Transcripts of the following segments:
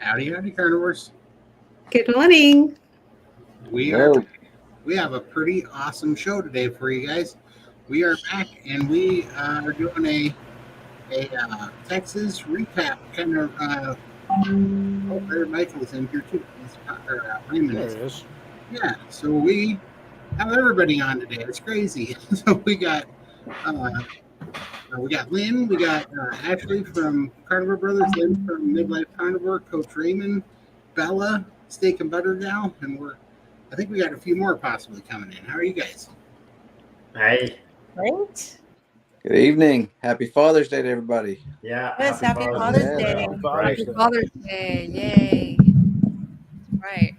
Howdy, howdy, carnivores. Good morning. We Hello. are we have a pretty awesome show today for you guys. We are back and we are doing a Texas recap kind of. Oh, there Michael's in here too. Raymond There is. it is. Yeah, so we have everybody on today. It's crazy. So we got Lynn, we got Ashley from Carnivore Brothers, Lynn from Midlife Carnivore, Coach Raymond, Bella, Steak and Butter Gal, and I think we got a few more possibly coming in. How are you guys? Hey. Right? Good evening. Happy Father's Day to everybody. Yeah. Yes, happy Father's Yeah. Day. Happy Father's Happy Day. Father's Day. Yay. Right.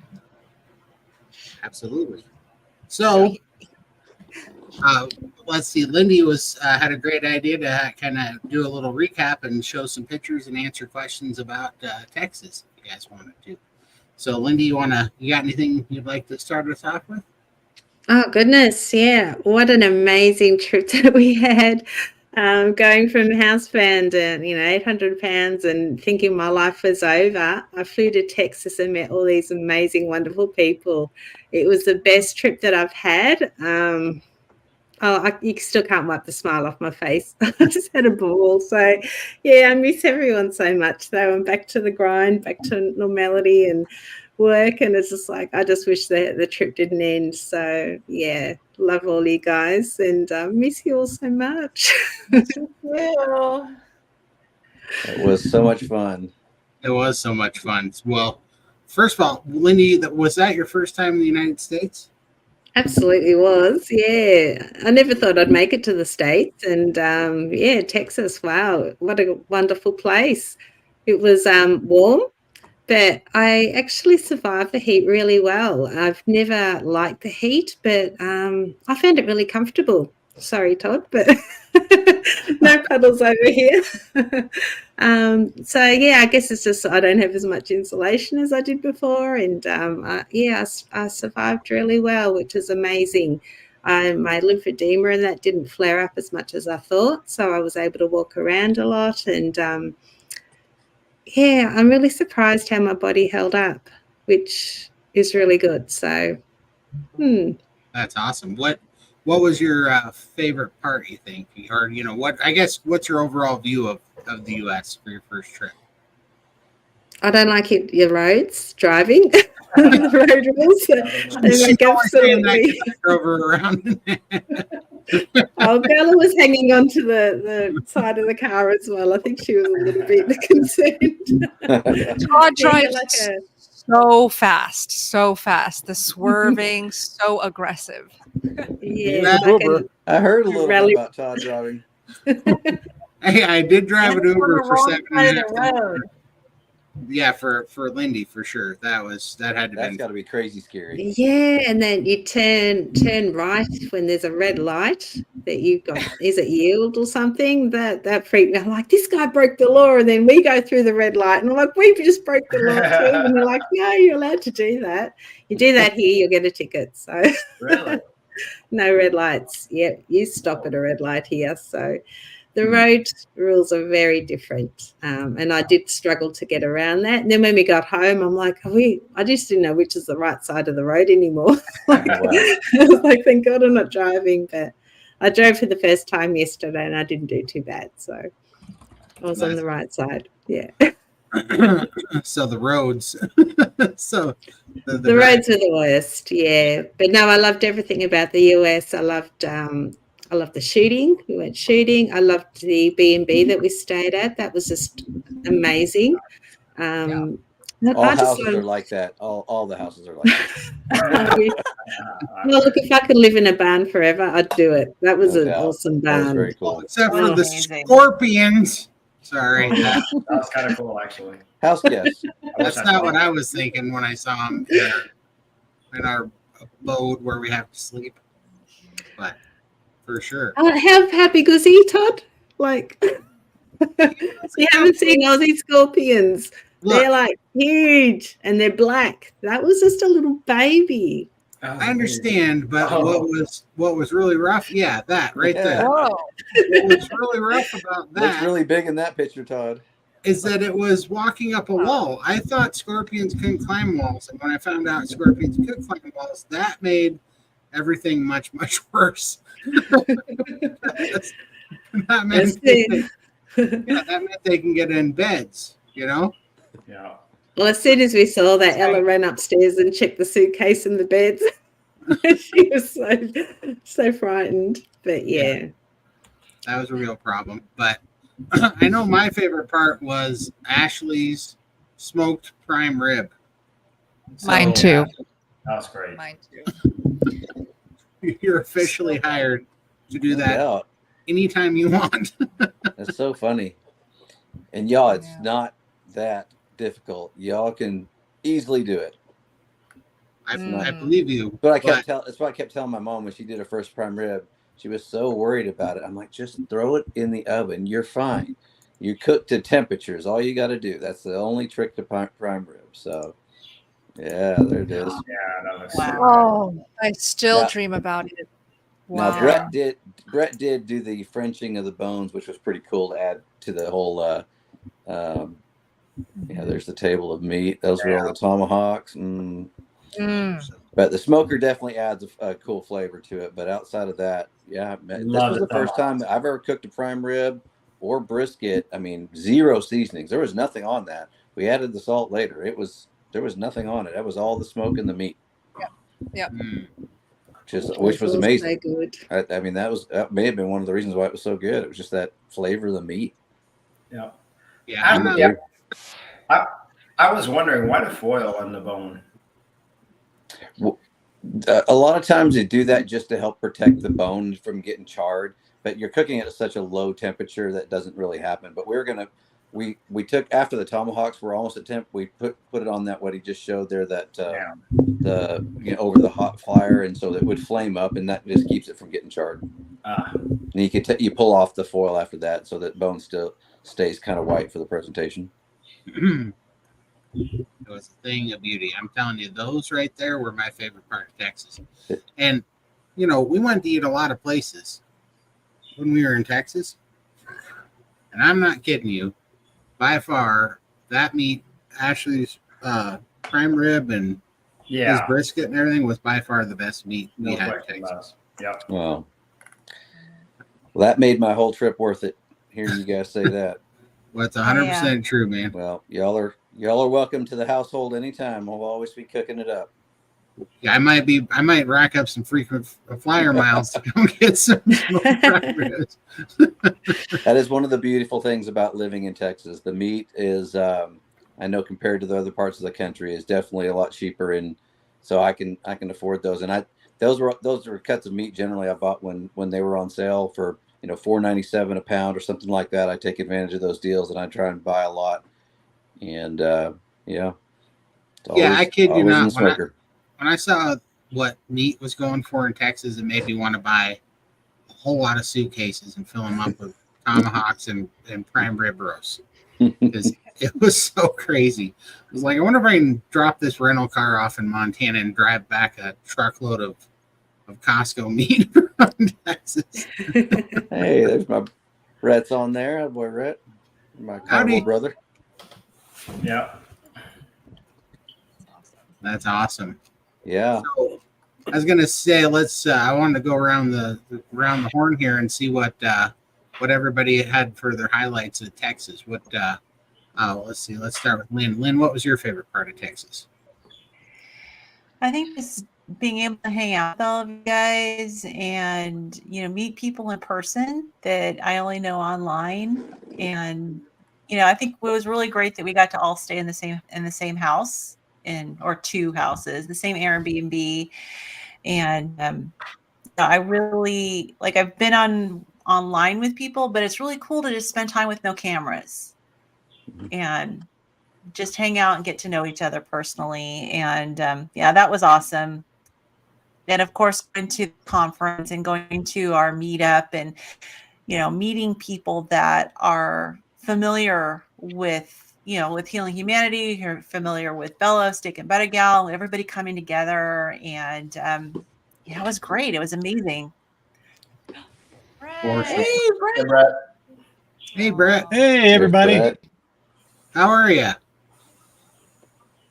Absolutely. So, let's see. Lindy had a great idea to kind of do a little recap and show some pictures and answer questions about Texas. If you guys wanted to. So, Lindy, you got anything you'd like to start us off with? Oh, goodness. Yeah. What an amazing trip that we had. Going from housebound and, 800 pounds and thinking my life was over. I flew to Texas and met all these amazing, wonderful people. It was the best trip that I've had. You still can't wipe the smile off my face. I just had a ball. So, yeah, I miss everyone so much, though. I'm back to the grind, back to normality and work. And it's just like, I just wish the trip didn't end. So, yeah, love all you guys and miss you all so much. Ew. It was so much fun. It was so much fun. Well, first of all, Lindy, was that your first time in the United States? Absolutely was. Yeah. I never thought I'd make it to the States. And Texas, wow, what a wonderful place. It was warm, but I actually survived the heat really well. I've never liked the heat, but I found it really comfortable. Sorry, Todd, but no puddles over here. I guess it's just I don't have as much insulation as I did before, and I survived really well, which is amazing. My lymphedema and that didn't flare up as much as I thought, so I was able to walk around a lot, and I'm really surprised how my body held up, which is really good. So, That's awesome. What was your favorite part, you think? Or, what's your overall view of the U.S. for your first trip? I don't like your roads, driving, the road rules. They make absolutely... drove her around. Bella was hanging on to the side of the car as well. I think she was a little bit concerned. Todd drives so fast. The swerving, so aggressive. Yeah, I heard a little bit about Todd driving. Hey, I did drive an Uber for 7.5 hours. Road. Yeah, for Lindy for sure. That's got to be crazy scary. Yeah, and then you turn right when there's a red light that you've got. Is it yield or something? That freaked me. I'm like, this guy broke the law, and then we go through the red light, and I'm like, we just broke the law too. And they're like, no, you're allowed to do that. You do that here, you'll get a ticket. So Really? No red lights. Yeah, you stop at a red light here. So the road rules are very different. And I did struggle to get around that. And then when we got home, I'm like, I just didn't know which is the right side of the road anymore. I was like, thank God I'm not driving. But I drove for the first time yesterday and I didn't do too bad. So I was on the right side. Yeah. So the roads. So the roads were the worst. Yeah. But no, I loved everything about the US. I loved the shooting. We went shooting. I loved the B&B that we stayed at. That was just amazing. All houses are like that. All the houses are like that. Well, look, if I could live in a barn forever, I'd do it. That was an awesome barn. That was very cool. Except for the scorpions. Sorry. That was kind of cool, actually. House guests. That's not what I was thinking when I saw them in our abode where we have to sleep. But for sure. How big was he, Todd? Like, you haven't seen all these scorpions. Look, they're like huge and they're black. That was just a little baby. I understand, but what was really rough? Yeah, that right there. Whoa. What was really rough about that? What's really big in that picture, Todd? is that it was walking up a wall. I thought scorpions couldn't climb walls, and when I found out scorpions could climb walls, that made everything much, much worse. that meant that meant they can get in beds, you know? Yeah. Well, as soon as we saw that, Ella ran upstairs and checked the suitcase and the beds. She was so frightened. But yeah. That was a real problem. But I know my favorite part was Ashley's smoked prime rib. Mine too. That was great. Mine too. You're officially hired to do that Yeah, anytime you want. that's so funny. And y'all, it's not that difficult. Y'all can easily do it. I believe you. But that's what I kept telling my mom when she did her first prime rib. She was so worried about it. I'm like, just throw it in the oven. You're fine. You cook to temperatures. All you got to do. That's the only trick to prime rib. So, yeah, there it is. Yeah, that was Wow. I still dream about it. Wow. Now Brett did do the Frenching of the bones, which was pretty cool to add to the whole. There's the table of meat. Those were all the tomahawks. But the smoker definitely adds a cool flavor to it. But outside of that, this was the first time that I've ever cooked a prime rib or brisket. I mean, zero seasonings. There was nothing on that. We added the salt later. There was nothing on it. That was all the smoke and the meat. Yeah. Which was amazing. So good. I mean, that may have been one of the reasons why it was so good. It was just that flavor of the meat. Yeah. Yeah. I was wondering why the foil on the bone. A lot of times they do that just to help protect the bone from getting charred, but you're cooking it at such a low temperature that doesn't really happen. But we took after the tomahawks were almost at temp. We put it on that what he just showed there that over the hot fire, and so it would flame up, and that just keeps it from getting charred. And you pull off the foil after that, so that bone still stays kind of white for the presentation. It was a thing of beauty. I'm telling you, those right there were my favorite part of Texas. And, we went to eat a lot of places when we were in Texas. And I'm not kidding you. By far, that meat, Ashley's prime rib and his brisket and everything was by far the best meat we had in Texas. Yep. Wow. Well, that made my whole trip worth it. Hearing you guys say that. Well, it's 100% true, man. Well, y'all are welcome to the household anytime. We'll always be cooking it up. Yeah, I might rack up some frequent flyer miles to come get some prime ribs. That is one of the beautiful things about living in Texas. The meat is, I know compared to the other parts of the country, is definitely a lot cheaper, and so I can afford those. And those were cuts of meat generally I bought when they were on sale for $4.97 a pound or something like that. I take advantage of those deals, and I try and buy a lot. And I kid you not. When I saw what meat was going for in Texas, it made me want to buy a whole lot of suitcases and fill them up with tomahawks and prime rib roasts, because it was so crazy. I was like, I wonder if I can drop this rental car off in Montana and drive back a truckload of Costco meat from Texas. Hey, there's my Rhett's on there. That boy Rhett, my Carnivore brother. Yeah. That's awesome. Yeah. So, I was gonna say, I wanted to go around the horn here and see what everybody had for their highlights of Texas. Let's see. Let's start with Lynn. Lynn, what was your favorite part of Texas? I think just being able to hang out with all of you guys and meet people in person that I only know online. And I think it was really great that we got to all stay in the same house or two houses, the same Airbnb. And I really I've been online with people, but it's really cool to just spend time with no cameras and just hang out and get to know each other personally. And that was awesome. And of course, going to the conference and going to our meetup and meeting people that are familiar with with Healing Humanity, you're familiar with Bella, Stick and Better Gal, everybody coming together. And it was great. It was amazing. Brett. Hey, Brett. Hey, Brett. Hey, Brett. Hey, everybody. How are you?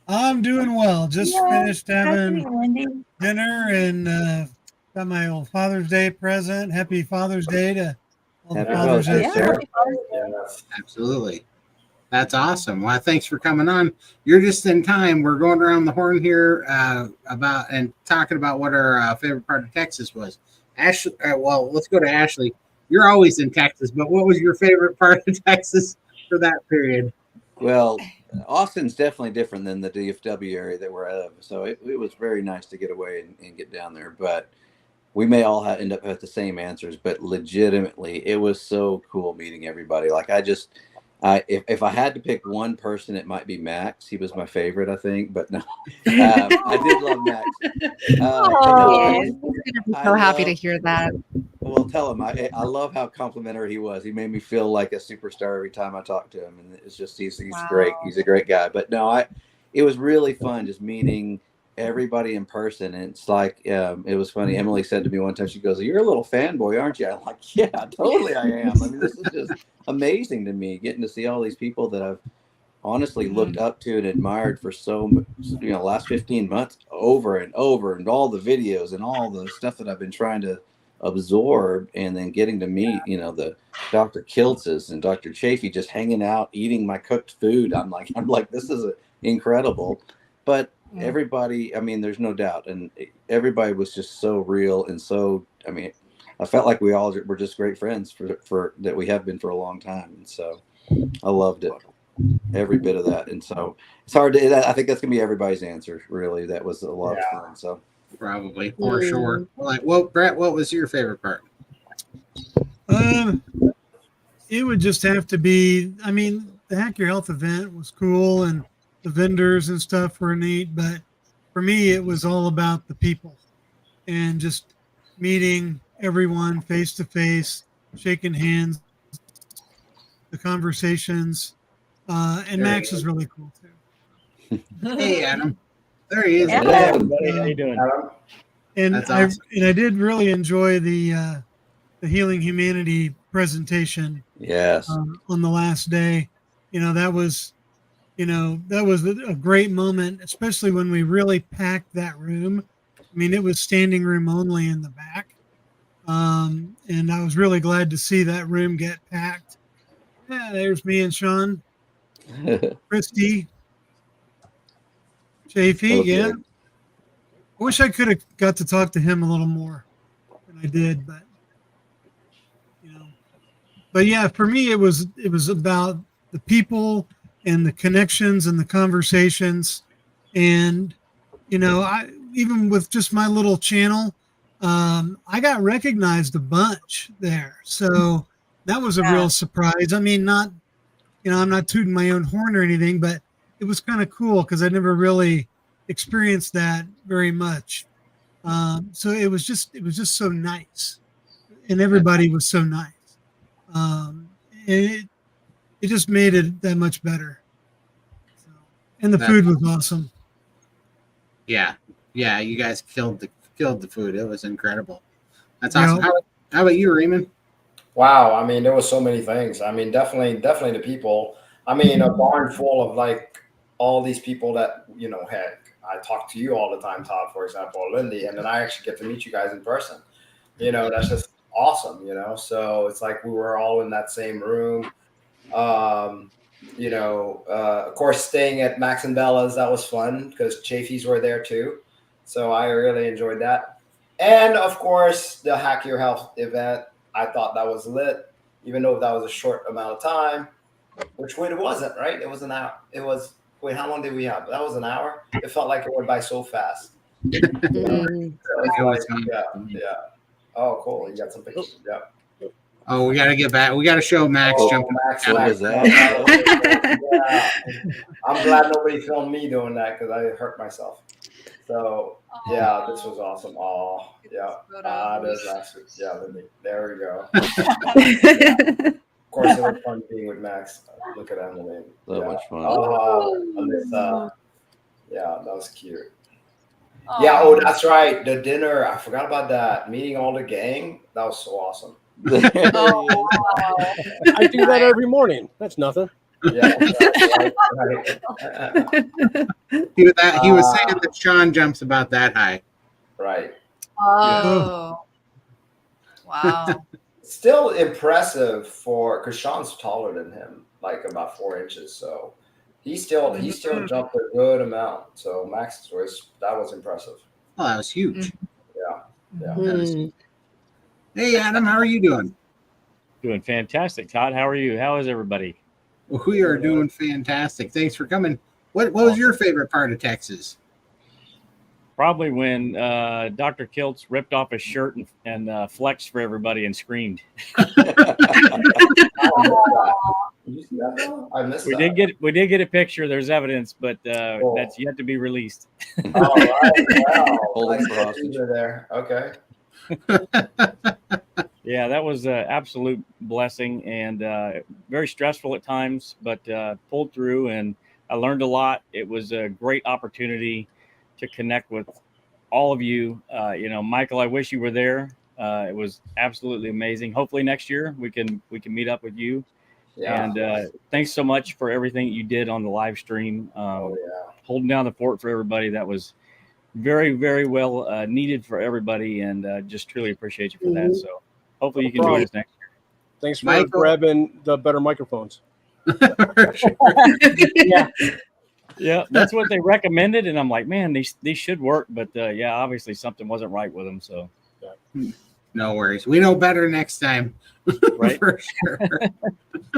I'm doing well. Just Yeah, finished Hi, having Lindy. dinner and got my old Father's Day present. Happy Father's Day to all the Happy fathers Father's Day, out Yeah, there. sir. Yes. Absolutely. That's awesome. Well, thanks for coming on. You're just in time. We're going around the horn here about and talking about what our favorite part of Texas was. Ashley, well, let's go to Ashley. You're always in Texas, but what was your favorite part of Texas for that period? Well, Austin's definitely different than the DFW area that we're out of. So it was very nice to get away and get down there. But we may all end up with the same answers. But legitimately, it was so cool meeting everybody. Like if I had to pick one person, it might be Max. He was my favorite, I think. But no, I did love Max. Oh, Yes. he's gonna be I so happy to love. hear that. Well, tell him I love how complimentary he was. He made me feel like a superstar every time I talked to him, and it's just he's great. Wow. He's a great guy. But no, it was really fun just meeting everybody in person. And it's like it was funny. Emily said to me one time, she goes, "You're a little fanboy, aren't you?" I'm like, "Yeah, totally, I am. I mean, this is just amazing to me getting to see all these people that I've honestly looked up to and admired for last 15 months over and over, and all the videos and all the stuff that I've been trying to absorb, and then getting to meet the Dr. Kiltzes and Dr. Chafee just hanging out eating my cooked food. I'm like this is incredible. But everybody, I mean, there's no doubt, and everybody was just so real, and so I felt like we all were just great friends for that we have been for a long time, and so I loved it, every bit of that. And so it's hard to, I think that's gonna be everybody's answer, really. That was a lot of fun. So Probably for sure. Like, well, Brett, what was your favorite part? It would just have to be, I mean, the Hack Your Health event was cool and the vendors and stuff were neat, but for me, it was all about the people and just meeting everyone face to face, shaking hands, the conversations. And There Max he is is. really cool too. Hey, Adam. There he is. Yeah. Hey everybody, how you doing? Adam? And That's awesome. I did really enjoy the Healing Humanity presentation yes, on the last day. That was a great moment, especially when we really packed that room. I mean, it was standing room only in the back. And I was really glad to see that room get packed. Yeah, there's me and Sean, Christy, Chafee. both Yeah. there. I wish I could have got to talk to him a little more than I did, but but yeah, for me it was about the people and the connections and the conversations. And I, even with just my little channel, I got recognized a bunch there, so that was a real surprise. I mean, not I'm not tooting my own horn or anything, but it was kind of cool because I never really experienced that very much. So it was just so nice, and everybody was so nice. And it just made it that much better. So, and the food was awesome. Yeah, you guys killed the food. It was incredible. That's awesome. How about you, Raymond? Wow. I mean, there was so many things. I mean, definitely the people. I mean, a barn full of like all these people that, heck, I talk to you all the time, Todd, for example, or Lindy, and then I actually get to meet you guys in person. That's just awesome, So it's like we were all in that same room. Of course, staying at Max and Bella's, that was fun because Chafees were there too. So I really enjoyed that. And of course, the Hack Your Health event, I thought that was lit, even though that was a short amount of time, which it wasn't, right? It was an hour. Wait, how long did we have? That was an hour. It felt like it went by so fast. Yeah. Oh, cool. You got some pictures. Yeah. Oh, we got to get back. We got to show Max jumping. Max, What was that? Yeah. I'm glad nobody filmed me doing that because I hurt myself. So, yeah, this was awesome. Oh, yeah. There's Max. Yeah, Lindy. There we go. Of course, it was fun being with Max. Look at Emily. So much fun. Alyssa. Yeah, that was cute. Yeah, oh, that's right. The dinner. I forgot about that. Meeting all the gang. That was so awesome. I do that every morning. That's nothing. Yeah, right. He was saying that Sean jumps about that high. Right. Oh, wow. Still impressive because Sean's taller than him, like about 4 inches. So he still jumped a good amount. So that was impressive. Oh, that was huge. Yeah. Hey, Adam, how are you doing? Doing fantastic. Todd, how are you? How is everybody? Well, we are doing fantastic. Thanks for coming. What was your favorite part of Texas? Probably when Dr. Kiltz ripped off his shirt and flexed for everybody and screamed. Did you see that, though? I missed We that. did get a picture. There's evidence, but that's yet to be released. All right. Wow. Holding for hostage. There. Okay. Yeah, that was an absolute blessing and very stressful at times, but pulled through and I learned a lot. It was a great opportunity to connect with all of you. Michael, I wish you were there. It was absolutely amazing. Hopefully next year we can meet up with you. Yeah. And thanks so much for everything you did on the live stream, holding down the fort for everybody. That was very, very well needed for everybody, and just truly appreciate you for that. So hopefully you can join us next year. Thanks for Michael? grabbing the better microphones. Yeah, that's what they recommended, and I'm like, man, these should work, but obviously something wasn't right with them. So No worries. We know better next time. Right. For sure.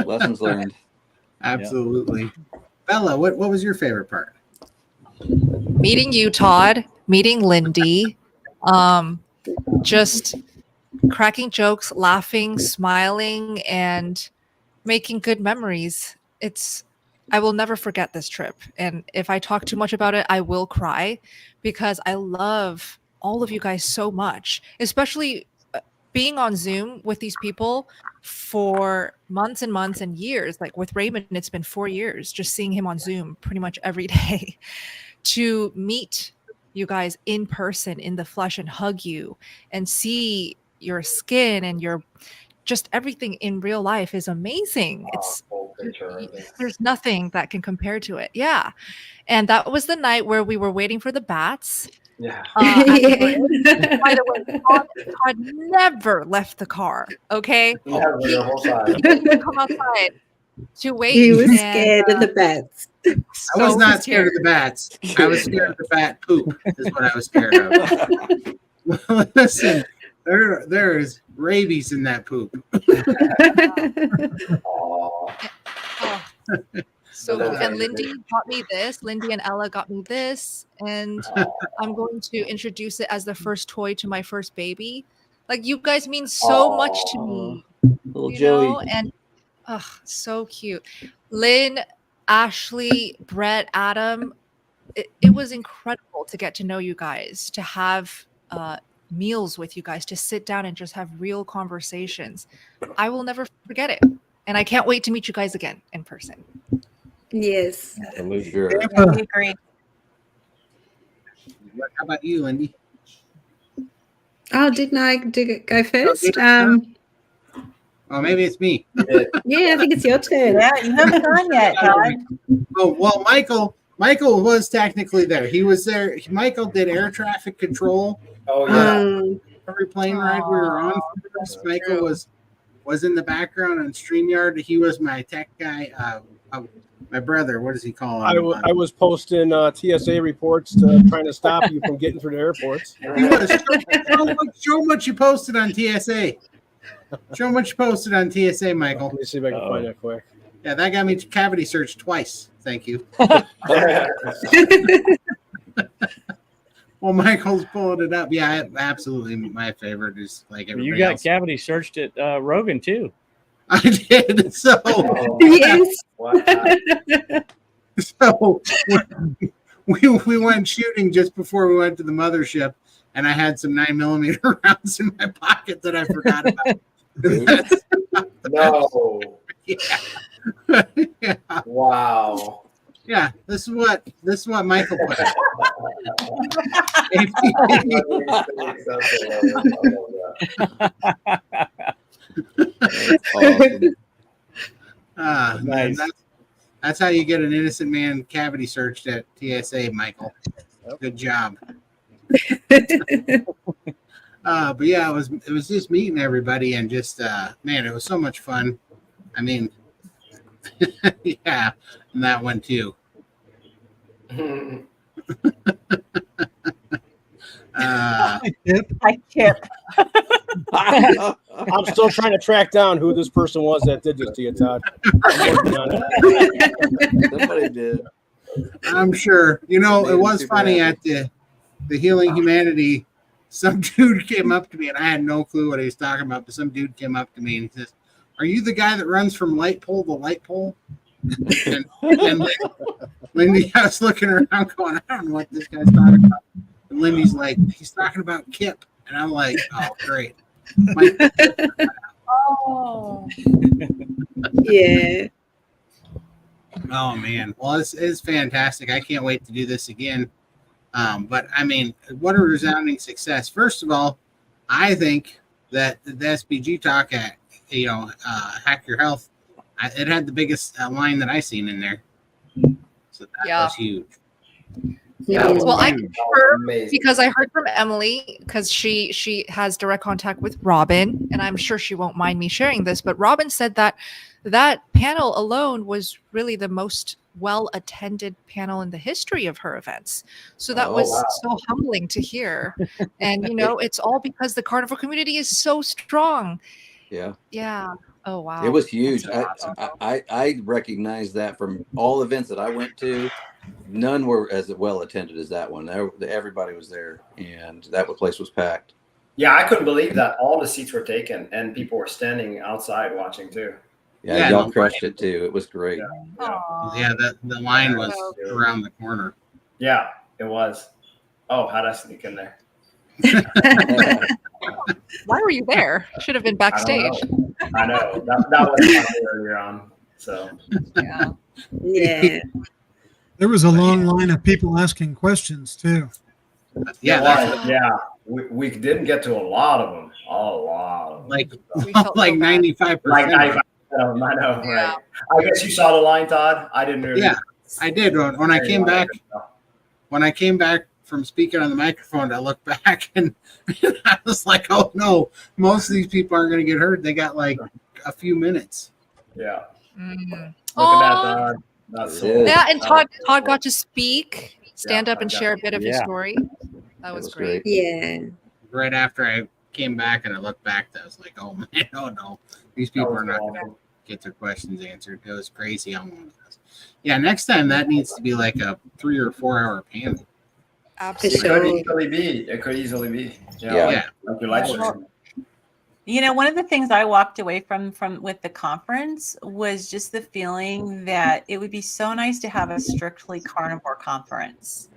Lessons learned. Absolutely. Bella, what was your favorite part? Meeting you, Todd, meeting Lindy, just cracking jokes, laughing, smiling, and making good memories. I will never forget this trip. And if I talk too much about it, I will cry because I love all of you guys so much, especially being on Zoom with these people for months and months and years. Like with Raymond, it's been 4 years, just seeing him on Zoom pretty much every day. To meet you guys in person, in the flesh, and hug you and see your skin and your just everything in real life is amazing. There's nothing that can compare to it. Yeah. And that was the night where we were waiting for the bats. Yeah. By the way, Todd never left the car. Okay. Never the whole time. He didn't come outside to wait. He was scared of the bats. I was not scared of the bats. I was scared of the bat poop, is what I was scared of. Listen, there is rabies in that poop. So, and Lindy got me this. Lindy and Ella got me this. And I'm going to introduce it as the first toy to my first baby. Like, you guys mean so much to me. Little you Joey. know? And so cute. Lynn, Ashley, Brett, Adam. It was incredible to get to know you guys, to have meals with you guys, to sit down and just have real conversations. I will never forget it. And I can't wait to meet you guys again in person. Yes. Absolutely. Sure. I agree. How about you, Lindy? Oh, didn't I go first? Oh, maybe it's me. Yeah, I think it's your turn. Yeah, you haven't gone yet, Todd. Oh, well, Michael was technically there. He was there. Michael did air traffic control. Oh yeah. Every plane ride we were on. Michael was in the background on StreamYard. He was my tech guy. My brother, what does he call him? I was posting TSA reports trying to stop you from getting through the airports. He was. Show much you posted on TSA. Show much you posted on TSA, Michael. Let me see if I can find that quick. Yeah, that got me cavity searched twice. Thank you. Well, Michael's pulling it up. Yeah, absolutely. My favorite is like everybody You got else. cavity searched at Rogan too. I did. So Yes. So we went shooting just before we went to the mothership, and I had some 9mm rounds in my pocket that I forgot about. No. Yeah. Yeah. Wow. Yeah. This is what Michael put. Awesome. Man, Nice. That's how you get an innocent man cavity searched at TSA, Michael. Yep. Good job. But yeah, it was just meeting everybody and just man, it was so much fun. I mean, yeah, and that one too. Yep. Hi, Kip. I'm still trying to track down who this person was that did this to you, Todd. I'm working on it. Somebody did. I'm sure. You know, Made it him was super funny happy. at the Healing Humanity. Some dude came up to me, and I had no clue what he was talking about. But some dude came up to me and he says, "Are you the guy that runs from light pole to light pole?" And Lindy, I was looking around, going, "I don't know what this guy's talking about." And Lindy's like, "He's talking about Kip," and I'm like, "Oh, great." Oh. Yeah. Oh man, well, it's fantastic. I can't wait to do this again. But I mean, what a resounding success! First of all, I think that the SBG talk at Hack Your Health, it had the biggest line that I seen in there, so that Yeah. was huge. Yeah. That was Well, I huge. That was heard amazing. because I heard from Emily because she has direct contact with Robin, and I'm sure she won't mind me sharing this. But Robin said that that panel alone was really the most well attended panel in the history of her events. So that Oh, was wow. so humbling to hear. And it's all because the carnivore community is so strong. Yeah. Yeah. Oh wow. It was huge. That's awesome. I recognized that from all events that I went to. None were as well attended as that one. Everybody was there, and that place was packed. Yeah, I couldn't believe that all the seats were taken and people were standing outside watching too. Yeah, Yeah, y'all no, crushed it too. It was great. Yeah, Aw. Yeah, the line was Yeah. around the corner. yeah, it was. Oh, how'd I sneak in there? Why were you there? Should have been I backstage. don't know. I know. That was funny earlier on. So Yeah. Yeah. There was a long line of people asking questions too. Yeah, that's yeah. We didn't get to a lot of them. A lot of them. like We felt like so bad. 95%. Like 95% of them. I know, Yeah. right? I guess you saw the line, Todd. I didn't really. Yeah, I did when I came back. When I came back from speaking on the microphone, I looked back and I was like, "Oh no, most of these people aren't going to get heard. They got like a few minutes." Yeah. Mm. Look at that, Aw. Todd. That's so. Yeah, and Todd got to speak, stand up, and Todd share a got- bit of his Yeah. story. That was was great. Yeah. Right after I came back and I looked back, I was like, "Oh man, oh no, these that people was are not going to awesome. get their questions answered." It was crazy how long it was. Yeah, next time that needs to be like a 3 or 4 hour panel. It Absolutely. Sure. could easily be. It could easily be. Yeah. Yeah. Like your live stream. One of the things I walked away from with the conference was just the feeling that it would be so nice to have a strictly carnivore conference.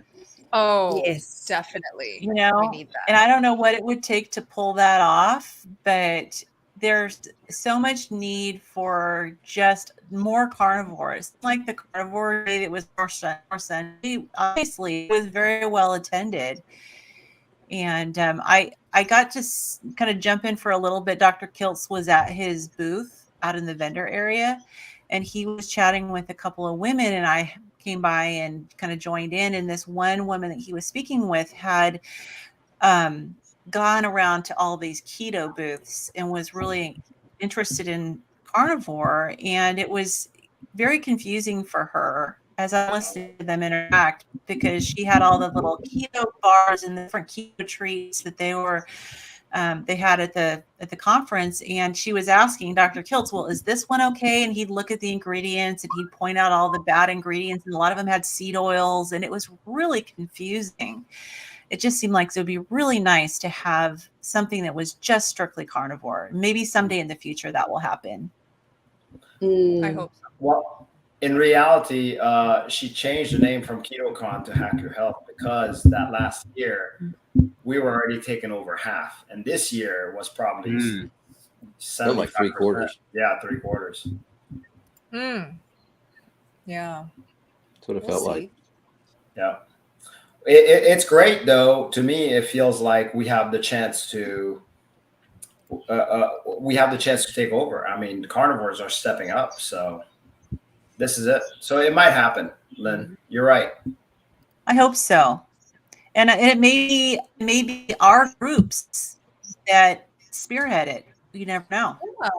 Oh, Yes. definitely. You know, We need that. and I don't know what it would take to pull that off, but there's so much need for just more carnivores. Like the carnivore day that was more Sunday, obviously it was very well attended. And I got to kind of jump in for a little bit. Dr. Kiltz was at his booth out in the vendor area, and he was chatting with a couple of women, and I came by and kind of joined in. And this one woman that he was speaking with had gone around to all these keto booths and was really interested in carnivore, and it was very confusing for her as I listened to them interact, because she had all the little keto bars and the different keto treats that they had at the conference, and she was asking Dr. Kiltz, "Well, is this one okay?" And he'd look at the ingredients and he'd point out all the bad ingredients, and a lot of them had seed oils, and it was really confusing. It just seemed like it would be really nice to have something that was just strictly carnivore. Maybe someday in the future that will happen. I hope so. Well, in reality, she changed the name from KetoCon to Hack Your Health because that last year we were already taking over half, and this year was probably So like 3/4. Yeah, 3/4. Yeah. That's what it We'll felt see. like. Yeah. It's great though. To me, it feels like we have the chance to take over. I mean, carnivores are stepping up, so This is it. So it might happen, Lynn. You're right. I hope so. And it may be our groups that spearhead it. You never know. Yeah,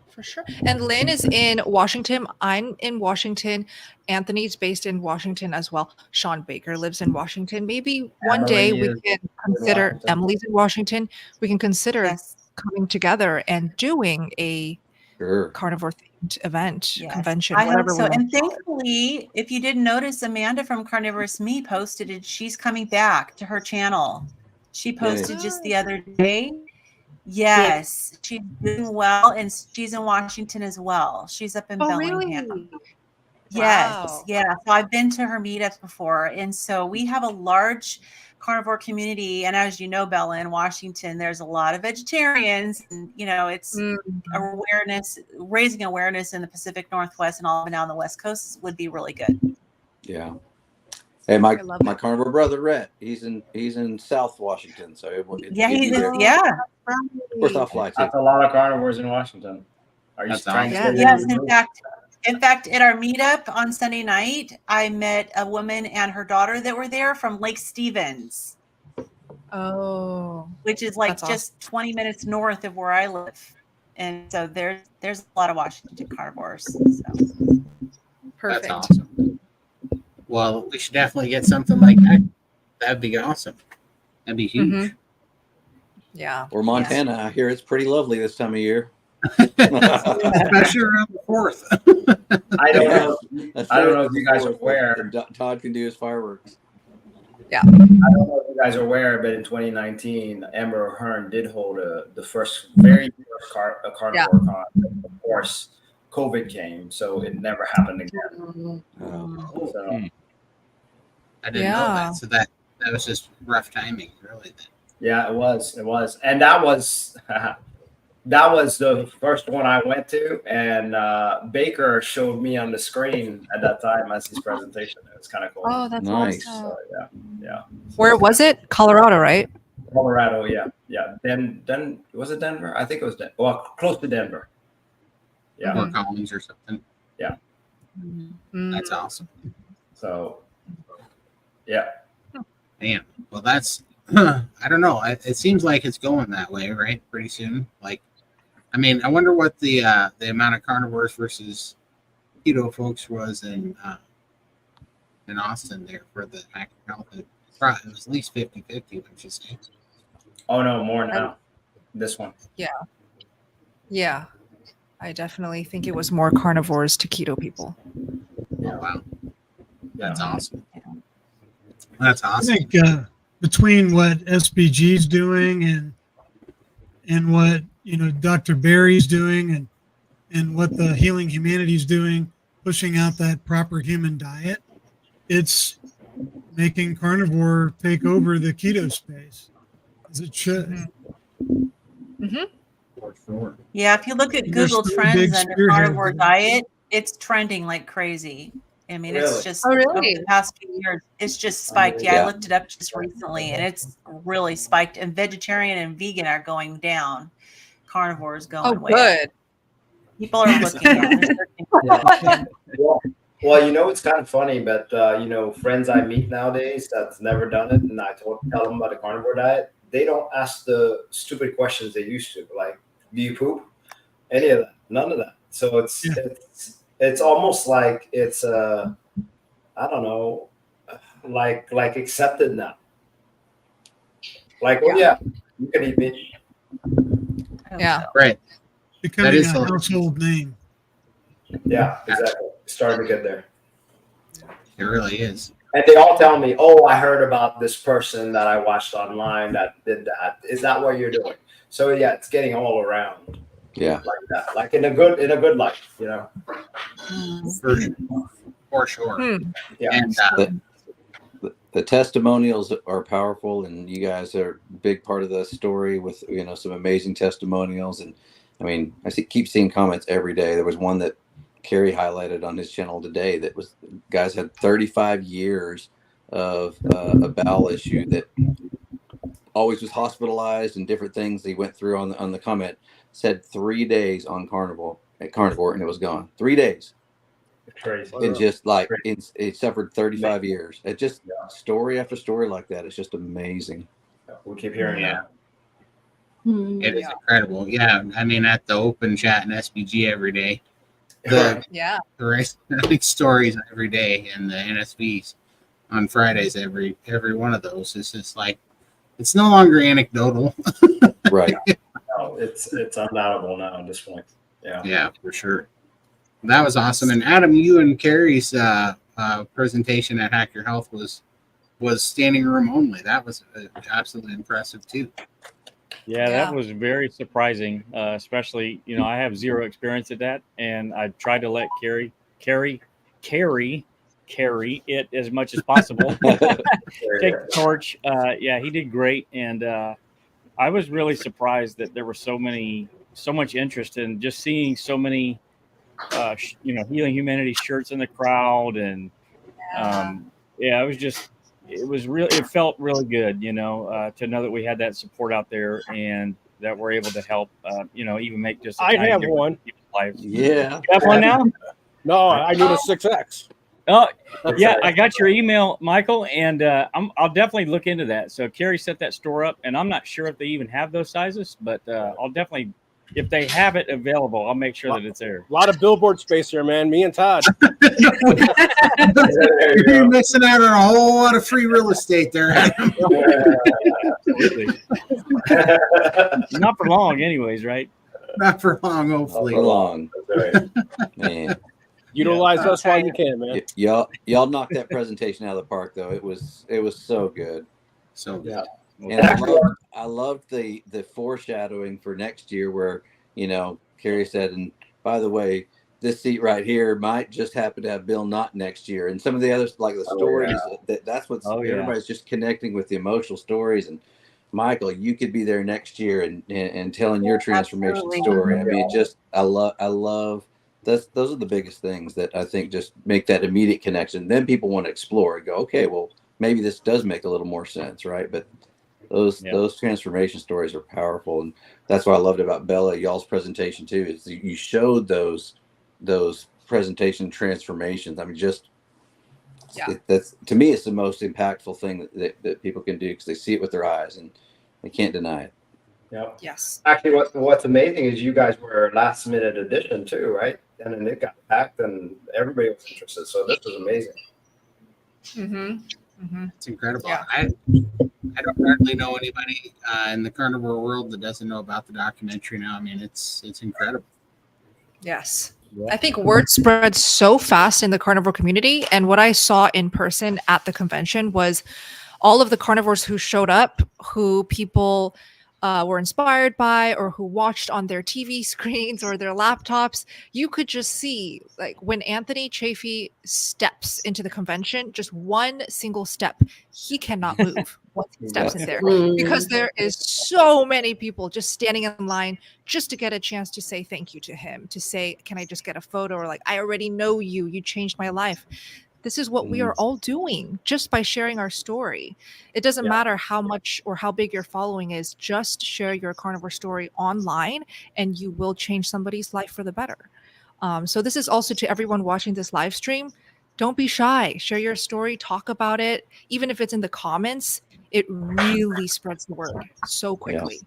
for sure. And Lynn is in Washington. I'm in Washington. Anthony's based in Washington as well. Sean Baker lives in Washington. Maybe one day Emily we is can consider, Washington. Emily's in Washington. We can consider Yes. coming together and doing a Sure. carnivore themed event, Yes, convention, I hope whatever so. we want And to call it. thankfully, if you didn't notice, Amanda from Carnivorous Me posted it. She's coming back to her channel. She posted just the other day. Yes, she's doing well, and she's in Washington as well. She's up in Oh, Bellingham. really? Yes, Wow. yeah. So I've been to her meetups before, and so we have a large carnivore community. And as you know, Bella, in Washington, there's a lot of vegetarians, and it's awareness, raising awareness in the Pacific Northwest and all up and down the West Coast would be really good. Yeah. Hey, my I love it. carnivore brother Rhett, he's in South Washington, so Yeah, he'd be he's there. yeah. Of course, I'll fly too. That's a lot of carnivores in Washington. Are you That's trying to awesome. say Yes, you're in fact, at our meetup on Sunday night, I met a woman and her daughter that were there from Lake Stevens, Oh, which is like That's just 20 minutes north of where I live. And so there's a lot of Washington carnivores. So. perfect. That's awesome. Well, we should definitely get something like that. That'd be awesome. That'd be huge. Mhm. Yeah. Or Montana, I hear it's pretty lovely this time of year. Especially around the 4th. I don't know. That's I don't right. know if you guys are aware. And Todd can do his fireworks. I don't know if you guys are aware, but in 2019, Amber O'Hearn did hold the very first carnivore con. Of course, COVID came, so it never happened again. So, I didn't know that. So that was just rough timing, really. Then. yeah, it was, and that was that was the first one I went to, and Baker showed me on the screen at that time as his presentation. It was kind of cool. Oh, that's Nice. awesome. So, yeah. Where was it? Colorado, right? Colorado, yeah. Then was it Denver? I think it was close to Denver. Yeah. Or Collins or something. Yeah. That's awesome. So, yeah. Damn. Well, that's, I don't know. It seems like it's going that way, right? Pretty soon. Like, I mean, I wonder what the amount of carnivores versus keto folks was in Austin there for the active health. It was at least 50-50, which is Oh no, more now. This one. Yeah. I definitely think it was more carnivores to keto people. yeah, wow. That's awesome. That's I awesome. think between what SBG's doing and what Dr. Barry's doing and what the Healing Humanity's doing, pushing out that proper human diet, it's making carnivore take over the keto space, as it should. Mm-hmm. For sure. Yeah, if you look at There's Google still a Trends big under spearhead carnivore there. diet, it's trending like crazy. I mean, Really? it's just Oh, really? over the past few years, it's just spiked. Yeah, Yeah. I looked it up just recently, and it's really spiked. And vegetarian and vegan are going down. Carnivore is going Oh, way up. good. People are looking at it. Well, it's kind of funny, but friends I meet nowadays that's never done it, and I tell them about the carnivore diet, they don't ask the stupid questions they used to, like, do you poop? Any of that? None of that. So it's almost like it's I don't know, like accepted now. Like, oh yeah, you can eat meat. Yeah. Right. Becoming is a so- household name. Yeah, exactly. Starting to get there. It really is. And they all tell me, "Oh, I heard about this person that I watched online that did that. Is that what you're doing?" So yeah, it's getting all around Yeah. like that, like in a good light, For sure. Yeah. And The testimonials are powerful, and you guys are a big part of the story with some amazing testimonials. And I mean, keep seeing comments every day. There was one that Kerry highlighted on his channel today that was guys had 35 years of a bowel issue that always was hospitalized and different things he went through on the comment. Said 3 days on carnivore, and it was gone. 3 days. Crazy. And just like it suffered 35 years. It just story after story like that. It's just amazing. We keep hearing that. It is incredible. Yeah, I mean, at the open chat in SBG every day, the racing stories every day, and the NSVs on Fridays every one of those. It's just like it's no longer anecdotal. Right. No, it's undoubtable now at this point. Yeah, for sure. That was awesome. And Adam, you and Carrie's presentation at Hack Your Health was standing room only. That was absolutely impressive too. Yeah, that was very surprising. Especially, I have zero experience at that, and I tried to let carry it as much as possible. Take the torch. Yeah, he did great, and I was really surprised that there were so much interest in just seeing so many, Healing Humanity shirts in the crowd, and it felt really good, to know that we had that support out there and that we're able to help, even make just I have one. People's lives. Yeah. You have one now? No, I need a 6X. Oh, yeah, I got your email, Michael, and I'll definitely look into that. So Carrie set that store up, and I'm not sure if they even have those sizes, but I'll definitely, if they have it available, I'll make sure that it's there. A lot of billboard space here, man. Me and Todd. You're missing out on a whole lot of free real estate there, Adam. Absolutely. Not for long, anyways, right? Not for long, hopefully. Not for long. Man. Utilize us while you can, man. Y'all knocked that presentation out of the park, though. It was so good. So good. And I loved the foreshadowing for next year where, Carrie said, and by the way, this seat right here might just happen to have Bill not next year. And some of the others, like the stories, that's what's everybody's just connecting with the emotional stories. And Michael, you could be there next year and telling your transformation story. I mean, I love those are the biggest things that I think just make that immediate connection. Then people want to explore and go, okay, well, maybe this does make a little more sense, right? But those transformation stories are powerful, and that's what I loved about Bella, y'all's presentation too. Is you showed those presentation transformations. I mean, that's to me, it's the most impactful thing that people can do because they see it with their eyes and they can't deny it. Yep. Yes. Actually, what's amazing is you guys were a last minute addition too, right? And then it got packed, and everybody was interested. So this was amazing. It's incredible. Yeah. I don't hardly know anybody in the carnivore world that doesn't know about the documentary now. I mean, it's incredible. Yes. I think word spread so fast in the carnivore community. And what I saw in person at the convention was all of the carnivores who showed up, who people were inspired by, or who watched on their TV screens or their laptops. You could just see, like, when Anthony Chafee steps into the convention, just one single step, he cannot move once he steps in there, because there is so many people just standing in line just to get a chance to say thank you to him, to say, can I just get a photo? Or like, I already know you, you changed my life. This is what we are all doing just by sharing our story. It doesn't matter how much or how big your following is, just share your carnivore story online and you will change somebody's life for the better. So this is also to everyone watching this live stream. Don't be shy. Share your story, talk about it. Even if it's in the comments, it really spreads the word so quickly.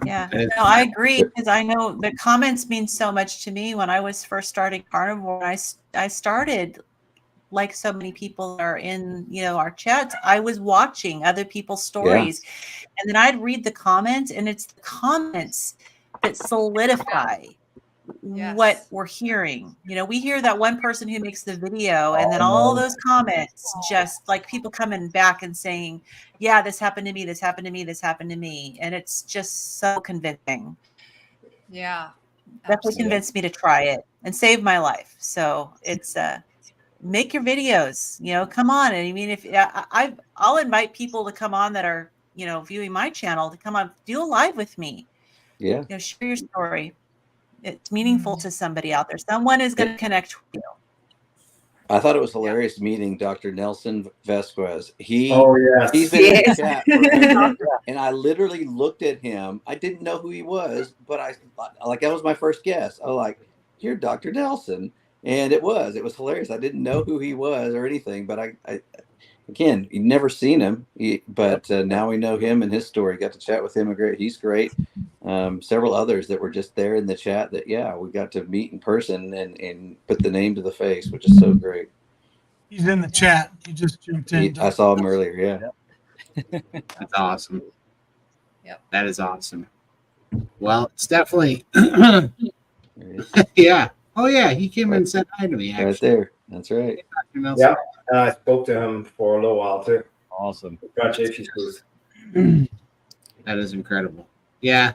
Yeah, no, I agree, because I know the comments mean so much to me. When I was first starting Carnivore, I started like so many people are in, our chats. I was watching other people's stories, and then I'd read the comments, and it's the comments that solidify what we're hearing. We hear that one person who makes the video, and then all those comments, just like people coming back and saying, yeah, this happened to me, this happened to me, this happened to me. And it's just so convincing. Yeah. Definitely convinced me to try it and save my life. So it's make your videos, come on. And I mean, if I'll invite people to come on that are, viewing my channel, to come on, do a live with me. Yeah. Share your story. It's meaningful to somebody out there. Someone is going to connect with you. I thought it was hilarious meeting Dr. Nelson Vasquez. He's been in the chat forever, and I literally looked at him. I didn't know who he was, but that was my first guess. I was like, "You're Dr. Nelson." And it was hilarious. I didn't know who he was or anything, but I again, you'd never seen him, but now we know him and his story. Got to chat with him. He's great. Several others that were just there in the chat that, we got to meet in person and put the name to the face, which is so great. He's in the chat. He just jumped in. I saw him earlier. Yeah. That's awesome. Yep. That is awesome. Well, it's definitely, yeah. Oh, yeah. He came and said hi to me, actually. Right there. That's right. Yeah, and I spoke to him for a little while too. Awesome. Got JP's booth. That is incredible. Yeah,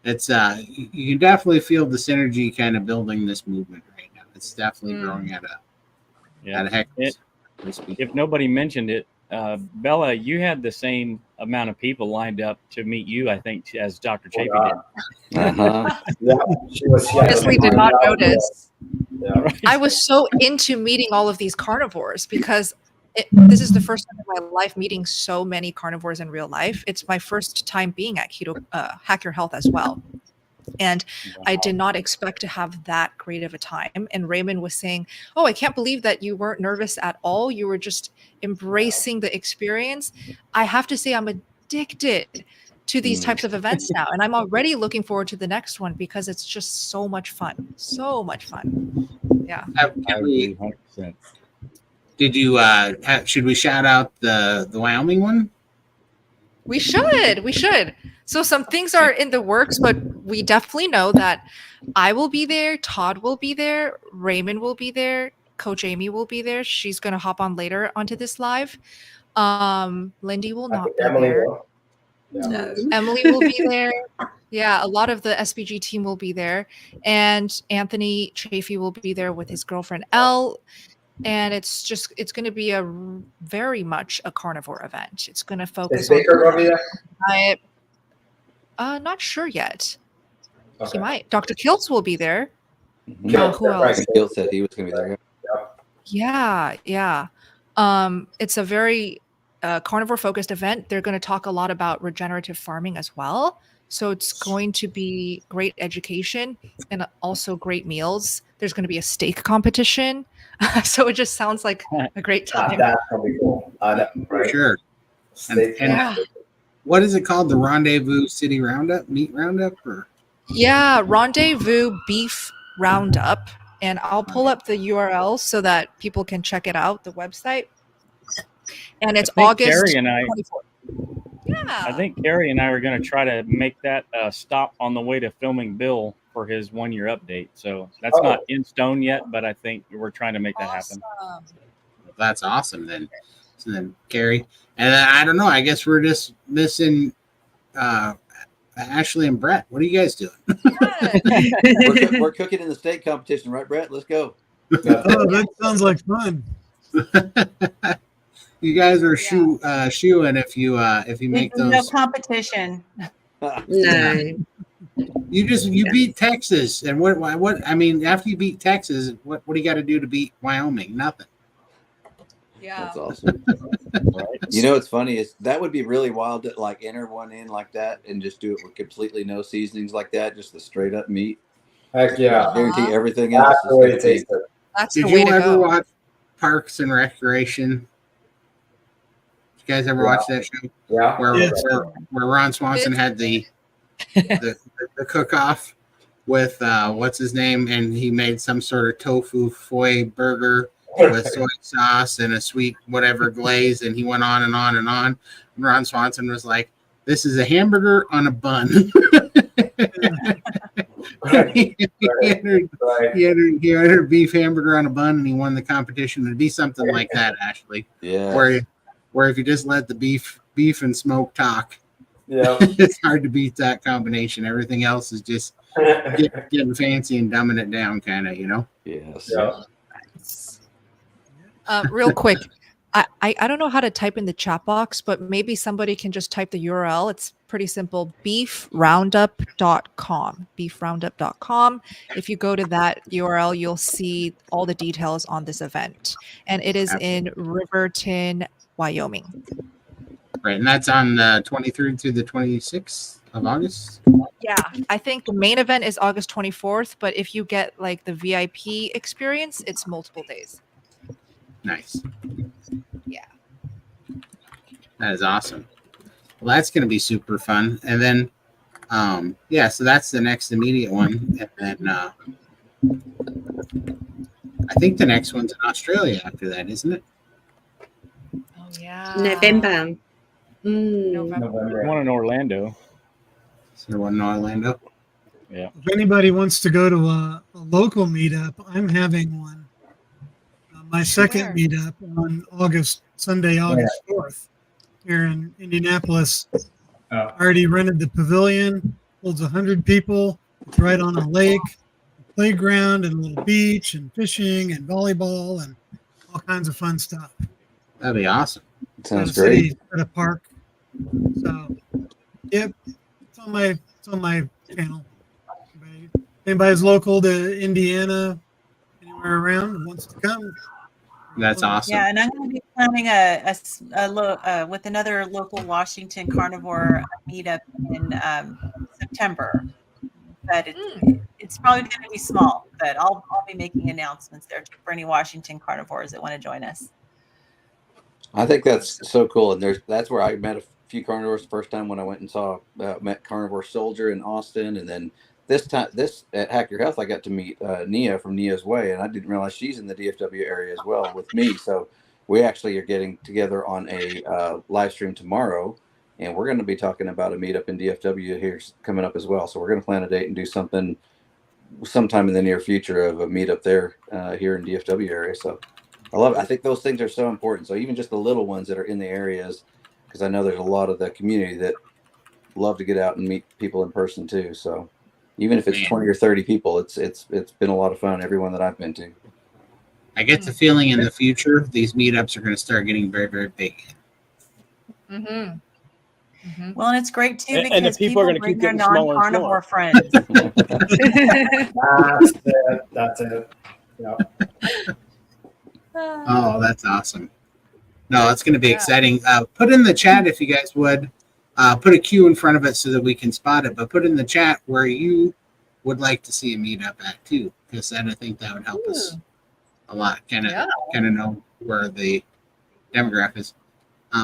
it's you can definitely feel the synergy kind of building this movement right now. It's definitely growing at a heck. If nobody mentioned it, Bella, you had the same amount of people lined up to meet you, I think, as Dr. Chapey did. Yeah, she Honestly, did not notice. Yeah. Right. I was so into meeting all of these carnivores because this is the first time in my life meeting so many carnivores in real life. It's my first time being at Hack Your Health as well. And I did not expect to have that great of a time. And Raymond was saying, "Oh, I can't believe that you weren't nervous at all. You were just embracing the experience." I have to say I'm addicted to these types of events now. And I'm already looking forward to the next one because it's just so much fun. So much fun. Yeah. I agree 100%. Did you should we shout out the Wyoming one? We should. So some things are in the works, but we definitely know that I will be there, Todd will be there, Raymond will be there, Coach Amy will be there. She's going to hop on later onto this live. Lindy will not be there. Yeah. Emily will be there. Yeah, a lot of the SBG team will be there. And Anthony Chafee will be there with his girlfriend, Elle. And it's going to be very much a carnivore event. It's going to focus on diet. Not sure yet. Okay. He might. Dr. Kiltz will be there. Who else? Kiltz said he was going to be there. Yeah. It's a very carnivore focused event. They're going to talk a lot about regenerative farming as well. So it's going to be great education and also great meals. There's going to be a steak competition. So it just sounds like a great time. That's going to be cool. For sure. And what is it called? The Rendezvous City Roundup? Meat Roundup? Or? Yeah, Rendezvous Beef Roundup. And I'll pull up the URL so that people can check it out, the website. And it's August 24th. Yeah. I think Carrie and I are going to try to make that stop on the way to filming Bill for his 1-year update. So that's not in stone yet, but I think we're trying to make that happen. That's awesome then. So then Carrie. And I don't know, I guess we're just missing Ashley and Brett. What are you guys doing? we're cooking in the state competition, right, Brett? Let's go. Oh, that sounds like fun. You guys are shooing if you make those. No competition. No. You beat Texas, and what I mean, after you beat Texas, what do you got to do to beat Wyoming? Nothing. Yeah, that's awesome. You know what's funny is that would be really wild to like enter one in like that and just do it with completely no seasonings like that, just the straight up meat. Heck yeah! I guarantee everything else. That's the way to taste it. Did you ever watch Parks and Recreation? Did you guys ever watch that show? Yeah. Where Ron Swanson had the cook-off with what's his name, and he made some sort of tofu foie burger with soy sauce and a sweet whatever glaze, and he went on and on and on. And Ron Swanson was like, "This is a hamburger on a bun." he entered beef hamburger on a bun, and he won the competition. It'd be something like that, Ashley. Yeah. Where if you just let the beef and smoke talk, yeah, it's hard to beat that combination. Everything else is just getting fancy and dumbing it down, kind of, you know. Yes. Yeah. Real quick, I don't know how to type in the chat box, but maybe somebody can just type the URL. It's pretty simple: beefroundup.com. Beefroundup.com. If you go to that URL, you'll see all the details on this event, and it is in Riverton, Wyoming. Right, and that's on the 23rd through the 26th of August. Yeah, I think the main event is August 24th, but if you get like the VIP experience, it's multiple days. Nice. Yeah. That is awesome. Well, that's going to be super fun. And then, yeah, so that's the next immediate one. And then I think the next one's in Australia after that, isn't it? Oh yeah. November. November. One in Orlando. Is there one in Orlando? Yeah. If anybody wants to go to a local meetup, I'm having one. My second Where? meetup on Sunday, August 4th, here in Indianapolis. Oh. I already rented the pavilion, holds 100 people. It's right on a lake, a playground, and a little beach, and fishing, and volleyball, and all kinds of fun stuff. That'd be awesome. Sounds At a great. city, at a park. So, yep, it's on my channel. Anybody's local to Indiana, anywhere around, wants to come. That's awesome. Yeah, and I'm going to be planning with another local Washington Carnivore meetup in September. But it's probably going to be small, but I'll be making announcements there for any Washington Carnivores that want to join us. I think that's so cool, and that's where I met a few carnivores the first time when I went and met Carnivore Soldier in Austin, and then this at Hack Your Health I got to meet Nia from Nia's Way, and I didn't realize she's in the DFW area as well with me. So we actually are getting together on a live stream tomorrow, and we're going to be talking about a meetup in DFW here coming up as well. So we're going to plan a date and do something sometime in the near future of a meetup there here in DFW area. So I love it. I think those things are so important. So even just the little ones that are in the areas, because I know there's a lot of the community that love to get out and meet people in person too. So even if it's 20 or 30 people, it's been a lot of fun. Everyone that I've been to. I get the feeling in the future these meetups are going to start getting very, very big. Mm-hmm. Mm-hmm. Well, and it's great too And the because people are people gonna bring keep their getting smaller and non-carnivore smaller. friends. That's it. Yeah. Oh, that's awesome. No, it's going to be Yeah. exciting. Put in the chat if you guys would. Put a Q in front of it so that we can spot it. But put in the chat where you would like to see a meetup at too, because then I think that would help us a lot. Kind of know where the demographic is.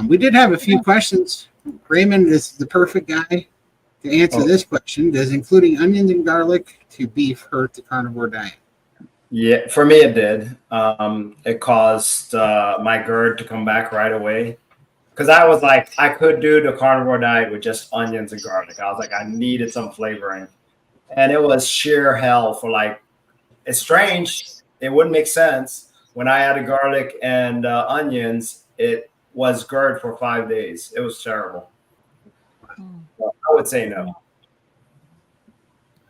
We did have a few questions. Raymond is the perfect guy to answer this question. Does including onions and garlic to beef hurt the carnivore diet? Yeah, for me it did. It caused my GERD to come back right away. Because I was like, I could do the carnivore diet with just onions and garlic. I was like, I needed some flavoring. And it was sheer hell for like, it's strange. It wouldn't make sense. When I added garlic and onions, it was GERD for 5 days. It was terrible. So I would say no.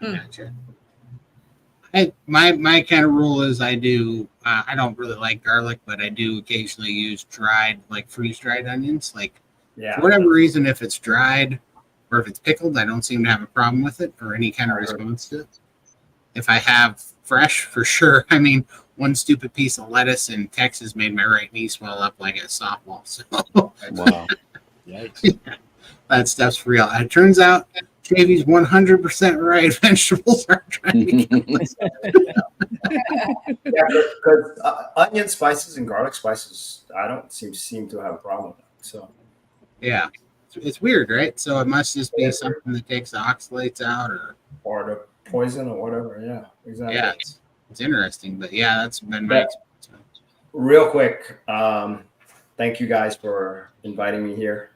Gotcha. My kind of rule is I don't really like garlic, but I do occasionally use dried, like freeze-dried onions. Like for whatever reason, if it's dried or if it's pickled, I don't seem to have a problem with it or any kind of response to it. If I have fresh, for sure. I mean, one stupid piece of lettuce in Texas made my right knee swell up like a softball. So Wow. Yikes. that stuff's real. It turns out Davey's 100% right. Vegetables are trying to kill us. Yeah, because onion spices and garlic spices, I don't seem to have a problem with that. So Yeah, it's weird, right? So it must just be something that takes the oxalates out, or the poison or whatever. Yeah, exactly. yeah, it's interesting. But yeah, that's been my experience. Real quick, thank you guys for inviting me here.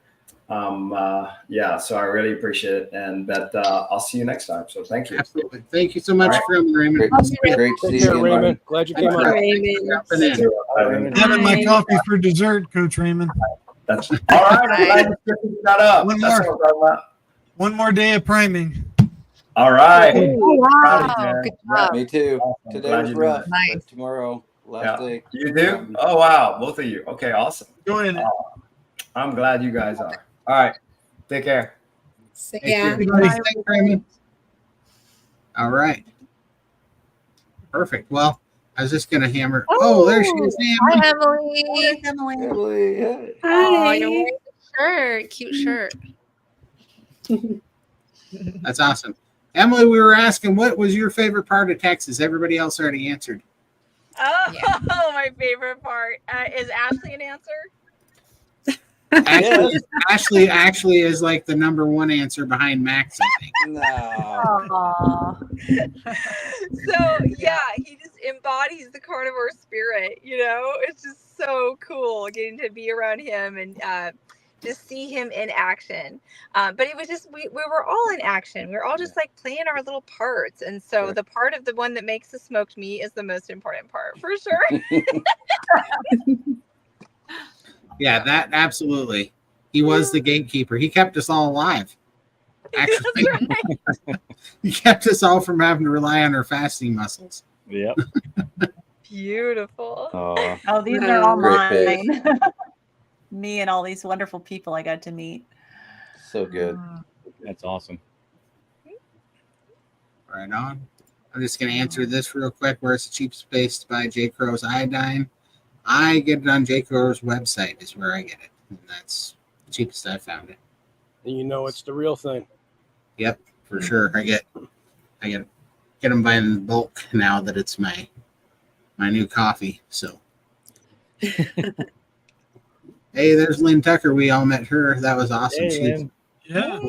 Yeah, so I really appreciate it, and that I'll see you next time. So thank you. Absolutely. Thank you so much, All right. for Raymond. Great to Take see care, you again, Raymond. Raymond. Glad you Thanks came for on. Raymond. jumping in. Having my Bye. coffee for dessert, Coach Raymond. That's all right. I'm glad you picked that up. One That's more. what I'm talking about. One more day of priming. All right. Oh, Proud of you, wow. man. Good job. Me too. Awesome. Today Glad was you're doing rough, Nice. but tomorrow, last Yeah. day. You do? Oh wow, both of you. Okay, awesome. Enjoying it. I'm glad you guys are. All right. Take care. So, Thank yeah. you. Thanks, Raymond. All right. Perfect. Well, I was just gonna hammer. Oh, there she is. Hi, Emily. Emily. Emily. Emily, hey. Oh, Hi. you're wearing a shirt. Cute shirt. That's awesome. Emily, we were asking what was your favorite part of Texas? Everybody else already answered. Oh, my favorite part. Is Ashley an answer? Ashley is like the number one answer behind Max, I think. No. Aw. So yeah, he just embodies the carnivore spirit. It's just so cool getting to be around him and just see him in action. But it was just we were all in action. We were all just like playing our little parts, and so the part of the one that makes the smoked meat is the most important part for sure. Yeah, that absolutely. He was the gatekeeper. He kept us all alive. Actually, That's right. he kept us all from having to rely on our fasting muscles. Yep. Beautiful. Oh, these are all Great mine. Me and all these wonderful people I got to meet. So good. That's awesome. Right on. I'm just going to answer this real quick. Where's the cheapest space to buy J. Crow's iodine? I get it on J. Crow's website is where I get it. And that's the cheapest I found it. And you know it's the real thing. Yep, for sure. I get them by in bulk now that it's my new coffee. So hey, there's Lynn Tucker. We all met her. That was awesome. Hey, Lynn. Yeah.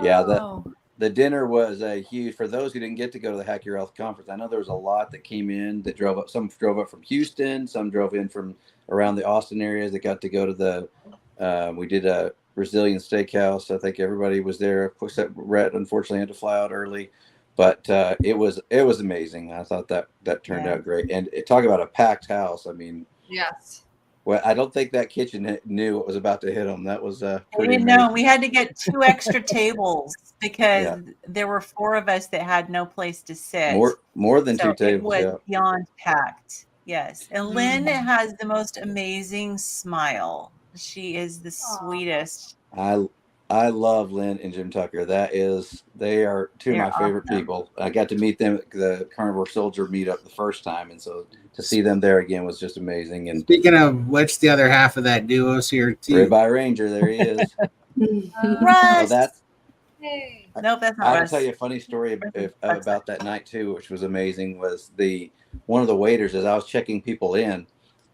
Yeah, the dinner was huge. For those who didn't get to go to the Hack Your Health conference, I know there was a lot that came in that drove up. Some drove up from Houston. Some drove in from around the Austin areas that got to go to the. We did a Brazilian steakhouse. I think everybody was there. Except Rhett, unfortunately, had to fly out early, but it was amazing. I thought that turned out great. And talk about a packed house. I mean, Yes. well, I don't think that kitchen knew what was about to hit them. That was We pretty didn't know. amazing. We had to get 2 extra tables because there were 4 of us that had no place to sit. More than So 2 tables. it was Yeah. beyond packed. Yes. And Lynn has the most amazing smile. She is the sweetest. I love Lynn and Jim Tucker. They are 2 of my favorite people. I got to meet them at the Carnivore Soldier meetup the first time, and so to see them there again was just amazing. And speaking of which, the other half of that duo's here too. Ribeye Ranger, there he is. Russ. Nope, that's not I'll Russ. tell you a funny story about that night too, which was amazing. Was one of the waiters, as I was checking people in,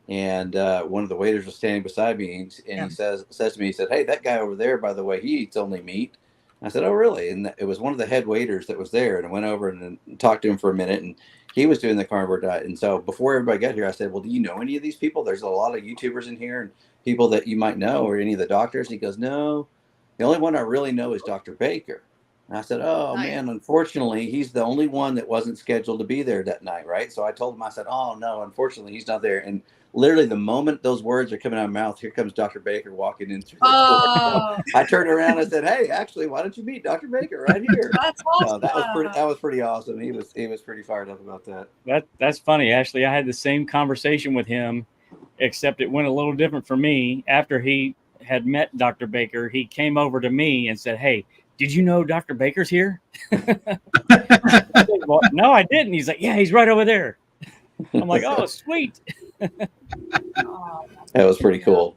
and one of the waiters was standing beside me, and he says to me, he said, "Hey, that guy over there, by the way, he eats only meat." I said, "Oh, really?" And it was one of the head waiters that was there, and I went over and talked to him for a minute, and he was doing the carnivore diet. And so before everybody got here, I said, "Well, do you know any of these people? There's a lot of YouTubers in here and people that you might know, or any of the doctors." He goes, "No, the only one I really know is Dr. Baker." And I said, "Oh, man, unfortunately, he's the only one that wasn't scheduled to be there that night, right?" So I told him, I said, "Oh, no, unfortunately, he's not there." And literally the moment those words are coming out of my mouth, here comes Dr. Baker walking in through the door. I turned around and said, "Hey, actually, why don't you meet Dr. Baker right here?" That's awesome. That was pretty awesome. He was pretty fired up about that. That's funny, Ashley. I had the same conversation with him, except it went a little different for me. After he had met Dr. Baker, he came over to me and said, "Hey, did you know Dr. Baker's here?" I said, "Well, no, I didn't." He's like, "Yeah, he's right over there." I'm like, "Oh, sweet." That was pretty cool.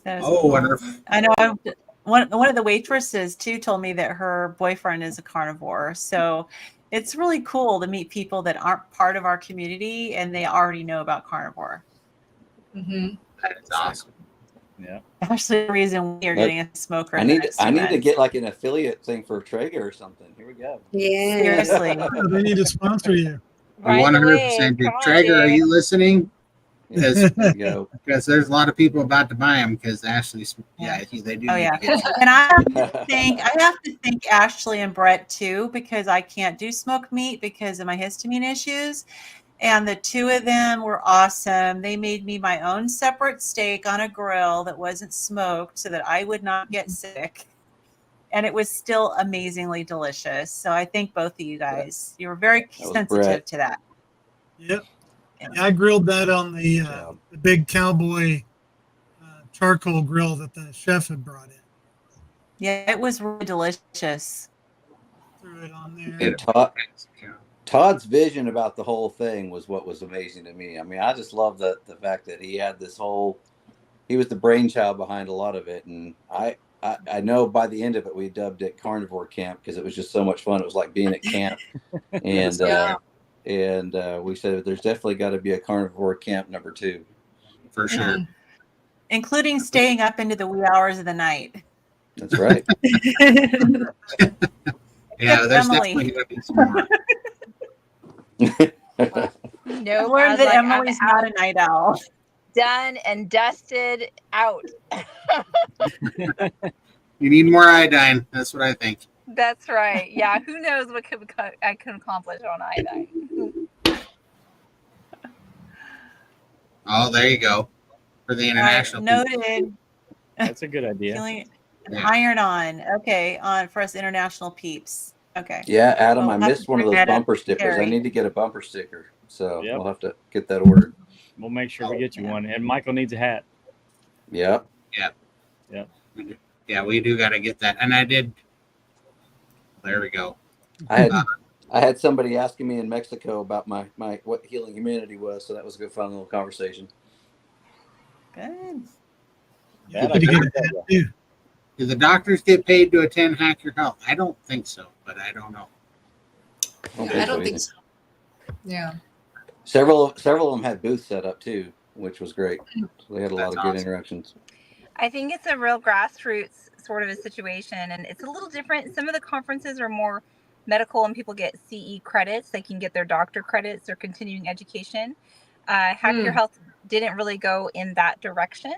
Wonderful. I know. One of the waitresses too told me that her boyfriend is a carnivore. So it's really cool to meet people that aren't part of our community and they already know about carnivore. Mm-hmm. That is awesome. Yeah. Actually, the reason we are getting a smoker. I need to get like an affiliate thing for Traeger or something. Here we go. Yeah. Seriously. They need to sponsor you. 100%. Traeger, are you listening? There you go. Because there's a lot of people about to buy them because Ashley's, they do. Oh yeah, and I have to thank Ashley and Brett too, because I can't do smoked meat because of my histamine issues. And the 2 of them were awesome. They made me my own separate steak on a grill that wasn't smoked so that I would not get sick. And it was still amazingly delicious. So I thank both of you guys. You were very sensitive to that. Yep. Yeah, I grilled that on the big cowboy charcoal grill that the chef had brought in. Yeah, it was really delicious. Threw it on there. And Todd's vision about the whole thing was what was amazing to me. I mean, I just love the fact that he had he was the brainchild behind a lot of it. And I know by the end of it, we dubbed it Carnivore Camp because it was just so much fun. It was like being at camp. And we said there's definitely got to be a Carnivore Camp number 2. For sure. Including staying up into the wee hours of the night. That's right. Yeah, there's Emily. definitely going to be some more. No, I've learned that Emily's not a night owl. Done and dusted out. You need more iodine. That's what I think. That's right. Yeah, who knows what I could accomplish on iodine. Oh, there you go. For the international. Noted. That's a good idea. Feeling Yeah. iron on. Okay, on for us international peeps. Okay. Yeah, Adam, Well, I we'll have missed to one of bring those that up bumper to stickers. I Terry. need to get a bumper sticker. So Yep. we'll have to get that ordered. We'll make sure we get you Yeah. one. And Michael needs a hat. Yep. Yeah, we do got to get that. And I did. There we go. I had somebody asking me in Mexico about my what healing humanity was, so that was a good fun little conversation. Good. That I Did you can get tell that you. too? Do the doctors get paid to attend Hack Your Health? I don't think so, but I don't know. I don't think either. so. Yeah. Several of them had booths set up too, which was great. So they had a lot That's of good awesome. interactions. I think it's a real grassroots sort of a situation, and it's a little different. Some of the conferences are more medical, and people get CE credits. They can get their doctor credits or continuing education. Hack Your Health didn't really go in that direction,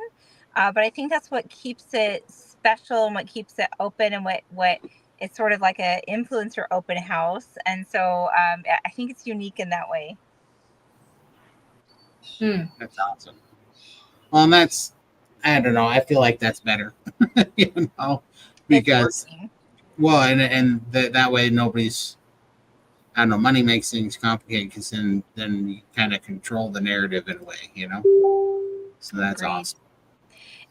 but I think that's what keeps it special and what keeps it open, and what it's sort of like a influencer open house. And so I think it's unique in that way. That's awesome. Well, and that's, I don't know. I feel like that's better, you know, because, It's working. well, and that way nobody's, I don't know, money makes things complicated because then you kind of control the narrative in a way, you know? So that's Agreed. awesome.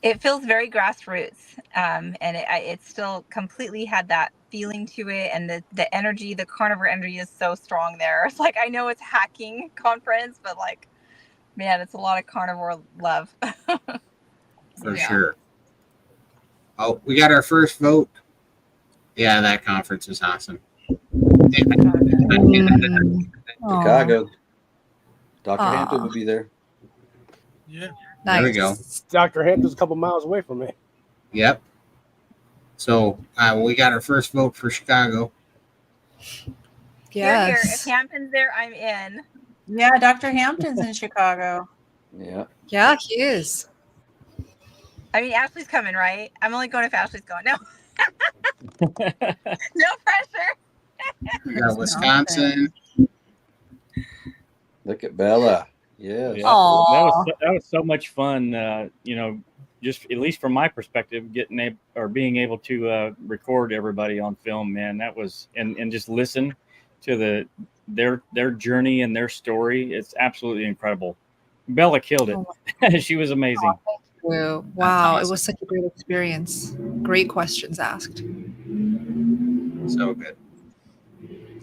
It feels very grassroots, and it still completely had that feeling to it, and the energy, the carnivore energy is so strong there. It's like, I know it's hacking conference, but like, man, it's a lot of carnivore love. For Yeah. sure. Oh, we got our first vote. Yeah, that conference is awesome. Chicago. Dr. Aw. Hampton will be there. Yeah. There we go. Dr. Hampton's a couple miles away from me. Yep. So we got our first vote for Chicago. Here, here. If Yes. Hampton's there, I'm in. Yeah, Dr. Hampton's in Chicago. Yeah. Yeah, he is. I mean, Ashley's coming, right? I'm only going if Ashley's going. No, no pressure. We got Wisconsin. Look at Bella. Yes. Yeah. Aw. That was so much fun. You know, just at least from my perspective, being able to record everybody on film, man. That was and just listen to their journey and their story. It's absolutely incredible. Bella killed it. She was amazing. Wow, awesome. it was such a great experience. Great questions asked. So good.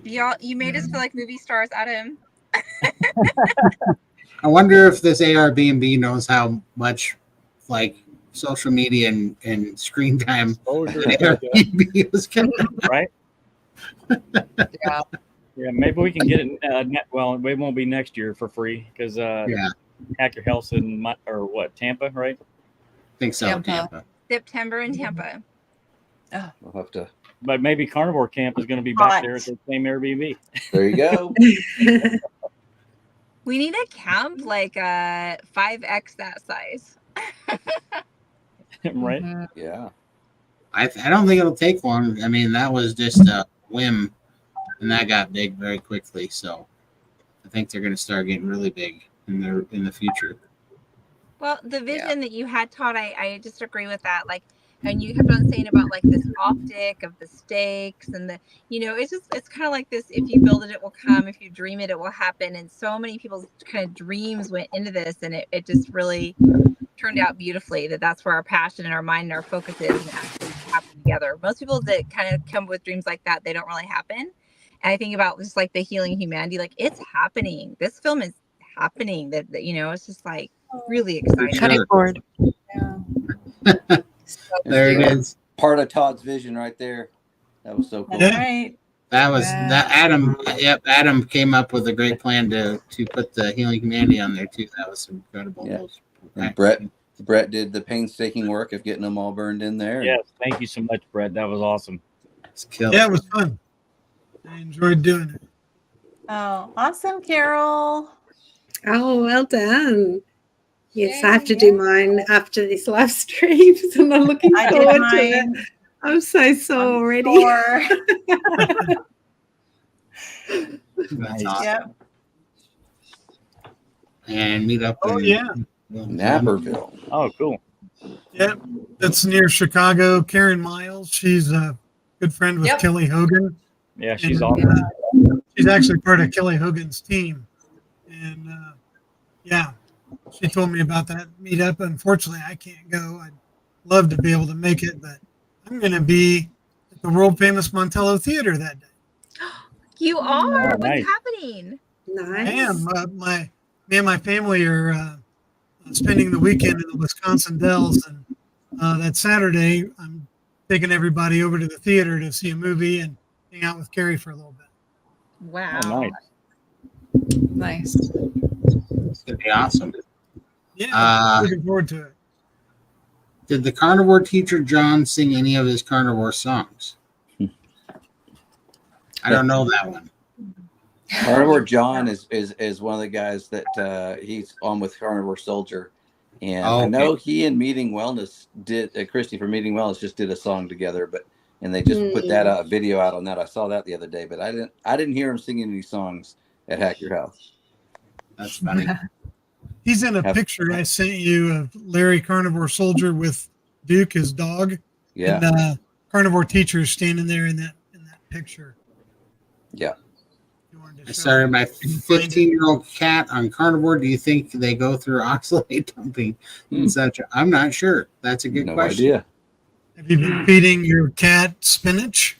Y'all, you made us feel like movie stars, Adam. I wonder if this ARB&B knows how much like social media and screen time Exposure. ARB&B was getting. Right? Yeah. Yeah, maybe we can get it. Well, it won't be next year for free because Yeah, Hack Your Health in Tampa, right? I think so. Tampa. Tampa. September in Tampa. We'll have to. But maybe Carnivore Camp is going to be back Hot. there at the same Airbnb. There you go. We need a camp like 5x that size. Right? Mhm. Yeah. I don't think it'll take long. I mean, that was just a whim, and that got big very quickly. So I think they're going to start getting really big in the future. Well, the vision that you had, Todd, I just agree with that. Like, and you kept on saying about like this optic of the stakes and it's kind of like this: if you build it, it will come. If you dream it, it will happen. And so many people's kind of dreams went into this, and it just really turned out beautifully. That's where our passion and our mind and our focus is, and it actually happened together. Most people that kind of come with dreams like that, they don't really happen. And I think about just like the healing humanity, like it's happening. This film is happening. That it's just like really exciting. Sure. Cutting forward. Yeah. There it is. part of Todd's vision right there. That was so cool. That's right. That was Yeah. that Adam. Yep, Adam came up with a great plan to put the Healing Humanity on there too. That was incredible. Yeah. And Brett did the painstaking work of getting them all burned in there. Yes, thank you so much, Brett. That was awesome. It's killer. Yeah, it was fun. I enjoyed doing it. Oh, awesome, Carol. Oh, well done. Yes, I have to Yeah. do mine after this live stream, so I'm looking I did forward to mine. it. I'm so sore I'm already. sore. That's awesome. Yep. And meet up. Oh, in- yeah. Naperville. Oh, cool. Yeah, that's near Chicago. Karen Miles, she's a good friend with Yep. Kelly Hogan. Yeah, she's And, awesome. she's actually part of Kelly Hogan's team. And yeah, she told me about that meetup. Unfortunately, I can't go. I'd love to be able to make it, but I'm going to be at the world famous Montello Theater that day. You are. Oh, nice. What's happening? Nice. I am. Me and my family are spending the weekend in the Wisconsin Dells, and that Saturday I'm taking everybody over to the theater to see a movie and hang out with Carrie for a little bit. Wow. Oh, nice. Nice. It's gonna be awesome. Yeah, looking forward to it. Did the carnivore teacher John sing any of his carnivore songs? I don't know that one. Carnivore John is one of the guys that he's on with Carnivore Soldier, and Oh, I know okay. he and Meeting Wellness did. Christy from Meeting Wellness just did a song together, and they just put that a video out on that. I saw that the other day, but I didn't hear him singing any songs at Hack Your Health. That's funny. He's in a Have- picture I sent you of Larry Carnivore Soldier with Duke, his dog, Yeah, and Carnivore teacher standing there in that picture. yeah. You wanted to I show started it. my You can find it. 15-year-old cat on carnivore. Do you think they go through oxalate dumping and such? I'm not sure. That's a good No question. idea. Have you been feeding your cat spinach?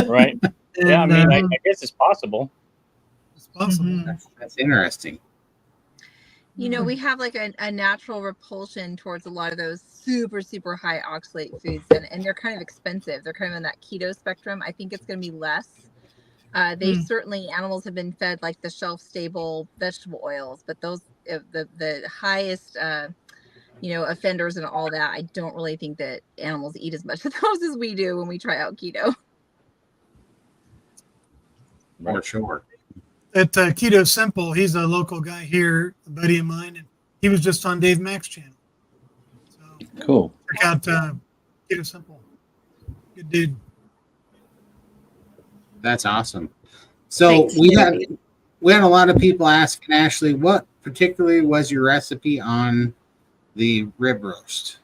Right. Yeah, I And, mean, I guess it's possible. it's possible. Mhm. That's interesting. You know, we have like a natural repulsion towards a lot of those super, super high oxalate foods, and they're kind of expensive. They're kind of in that keto spectrum. I think it's going to be less. They certainly, animals have been fed like the shelf stable vegetable oils, but those, the highest, offenders and all that, I don't really think that animals eat as much of those as we do when we try out keto. For sure. At Keto Simple, he's a local guy here, a buddy of mine, and he was just on Dave Mack's channel. So Cool. check out Keto Simple. Good dude. That's awesome. So Thanks, we Jeremy. had a lot of people asking Ashley, what particularly was your recipe on the rib roast?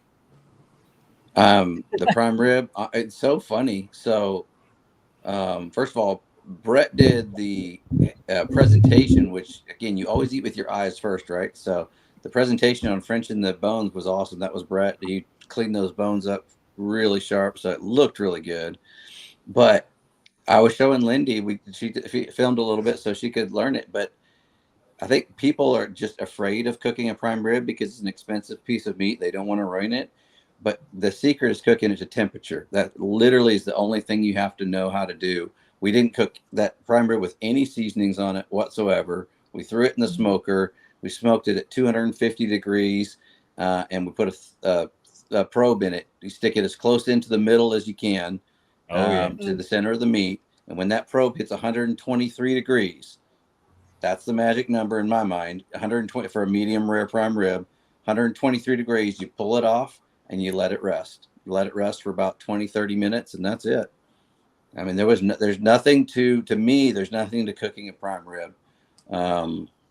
The prime rib. It's so funny. So, first of all, Brett did the presentation, which again, you always eat with your eyes first, right? So the presentation on Frenching the bones was awesome. That was Brett. He cleaned those bones up really sharp, so it looked really good. But I was showing Lindy. She filmed a little bit so she could learn it. But I think people are just afraid of cooking a prime rib because it's an expensive piece of meat. They don't want to ruin it. But the secret is cooking it to temperature. That literally is the only thing you have to know how to do. We didn't cook that prime rib with any seasonings on it whatsoever. We threw it in the smoker. We smoked it at 250 degrees, and we put a probe in it. You stick it as close into the middle as you can, to the center of the meat. And when that probe hits 123 degrees, that's the magic number in my mind. 120 for a medium rare prime rib. 123 degrees. You pull it off and you let it rest. You let it rest for about 20, 30 minutes, and that's it. I mean, there's nothing to me. There's nothing to cooking a prime rib.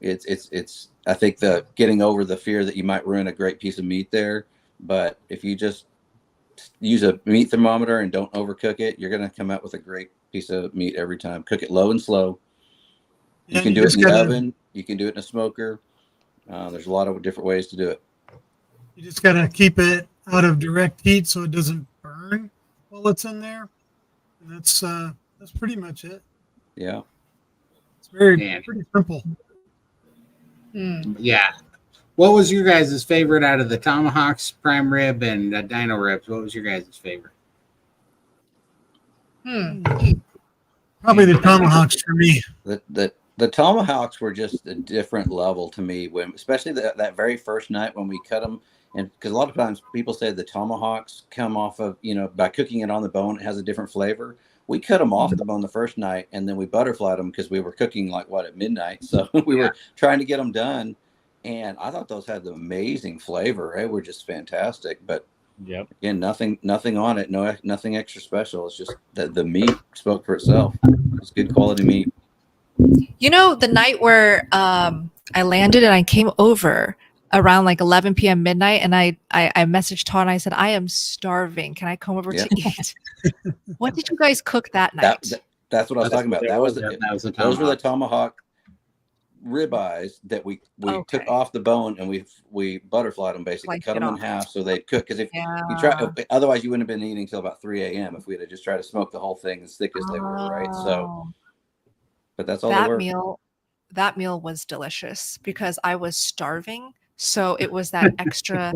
It's. I think the getting over the fear that you might ruin a great piece of meat there. But if you just use a meat thermometer and don't overcook it, you're going to come out with a great piece of meat every time. Cook it low and slow. You can do it in the oven. You can do it in a smoker. There's a lot of different ways to do it. You just got to keep it out of direct heat so it doesn't burn while it's in there. And that's pretty much it. Yeah. It's pretty simple. Yeah. What was your guys' favorite out of the tomahawks, prime rib, and dino ribs? What was your guys' favorite? Probably the tomahawks for me. The tomahawks were just a different level to me, when especially that very first night when we cut them. And because a lot of times people say the tomahawks come off of, by cooking it on the bone, it has a different flavor. We cut them off the bone the first night, and then we butterflied them because we were cooking at midnight. So we were trying to get them done. And I thought those had the amazing flavor. They were just fantastic. But again, nothing on it. Nothing extra special. It's just that the meat spoke for itself. It's good quality meat. The night where I landed and I came over around like 11 p.m. midnight, and I messaged Todd and I said, I am starving. Can I come over to eat? What did you guys cook that night? That's what I was talking about. Those were the tomahawk ribeyes that we took off the bone, and we butterflied them, basically cut them in half so they'd cook. Because if you try, otherwise you wouldn't have been eating until about 3 a.m. if we had just tried to smoke the whole thing as thick as they were, right? So, but that's all they were. That meal was delicious because I was starving. So it was that extra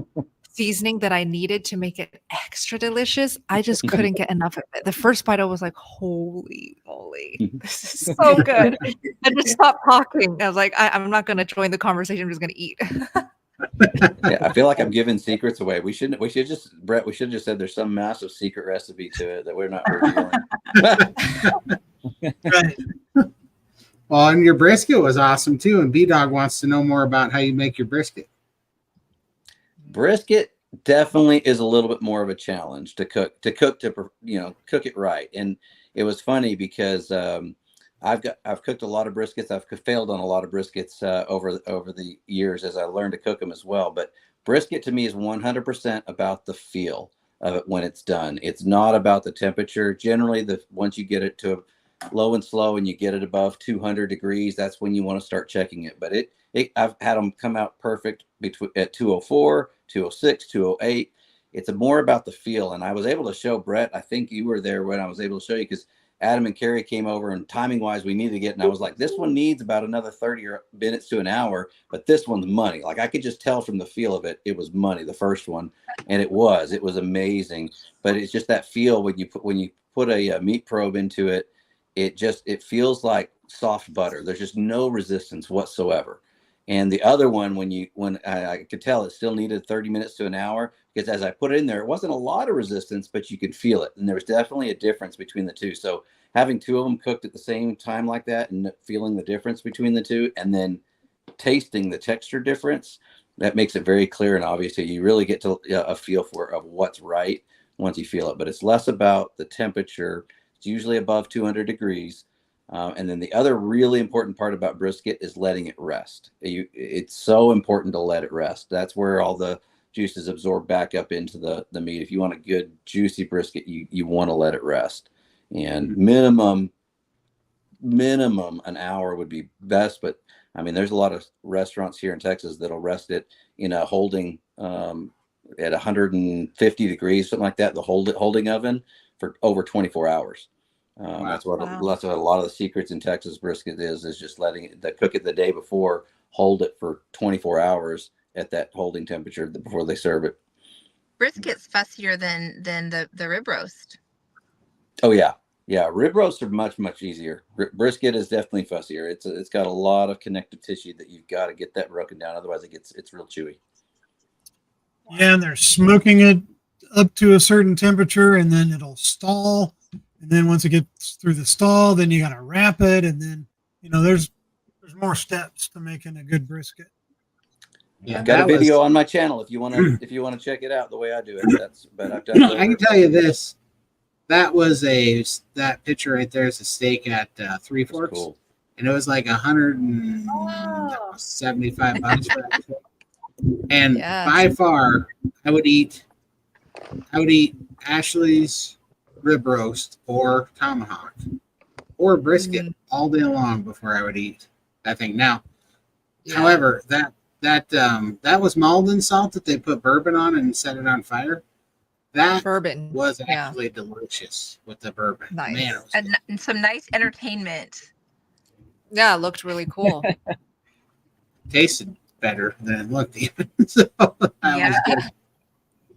seasoning that I needed to make it extra delicious. I just couldn't get enough of it. The first bite, I was like, holy moly, this is so good. I just stopped talking. I was like, I'm not going to join the conversation. I'm just going to eat. I feel like I'm giving secrets away. We should just said there's some massive secret recipe to it that we're not revealing. Well, and your brisket was awesome too. And B-Dog wants to know more about how you make your brisket. Brisket definitely is a little bit more of a challenge to cook it right. And it was funny because I've cooked a lot of briskets. I've failed on a lot of briskets over the years as I learned to cook them as well. But brisket to me is 100% about the feel of it when it's done. It's not about the temperature. Generally, once you get it to low and slow and you get it above 200 degrees, that's when you want to start checking it. But I've had them come out perfect at 204, 206, 208. It's more about the feel. And I was able to show Brett, I think you were there when I was able to show you, because Adam and Carrie came over, and timing wise we needed to get, and I was like, this one needs about another 30 minutes to an hour, but this one's money. Like I could just tell from the feel of it, it was money, the first one. And it was amazing. But it's just that feel when you put a meat probe into it, it feels like soft butter. There's just no resistance whatsoever. And the other one, when I could tell it still needed 30 minutes to an hour, because as I put it in there, it wasn't a lot of resistance, but you could feel it. And there was definitely a difference between the two. So having two of them cooked at the same time like that and feeling the difference between the two, and then tasting the texture difference, that makes it very clear and obvious. So you really get to a feel of what's right once you feel it. But it's less about the temperature. It's usually above 200 degrees. And then the other really important part about brisket is letting it rest. It's so important to let it rest. That's where all the juices absorb back up into the meat. If you want a good juicy brisket, you want to let it rest. And minimum an hour would be best. But I mean, there's a lot of restaurants here in Texas that'll rest it in a holding at 150 degrees, something like that, the holding oven for over 24 hours. That's what a lot of the secrets in Texas brisket is just letting it cook it the day before, hold it for 24 hours at that holding temperature before they serve it. Brisket's fussier than the rib roast. Oh yeah. Rib roasts are much easier. Brisket is definitely fussier. It's got a lot of connective tissue that you've got to get that broken down. Otherwise, it's real chewy. Yeah, and they're smoking it up to a certain temperature, and then it'll stall. And then once it gets through the stall, then you got to wrap it, and then there's more steps to making a good brisket. Yeah, I've got a video on my channel if you want to check it out the way I do it. But I've done. I can tell you this: that picture right there is a steak at Three Forks, cool. And it was like $175 for that. And by far, I would eat Ashley's rib roast or tomahawk or brisket all day long before I would eat that thing. Now, however, that was Malden salt that they put bourbon on and set it on fire. That bourbon was actually delicious with the bourbon. Nice. Man, and some nice entertainment. Yeah, it looked really cool. Tasted better than it looked even. So that was good.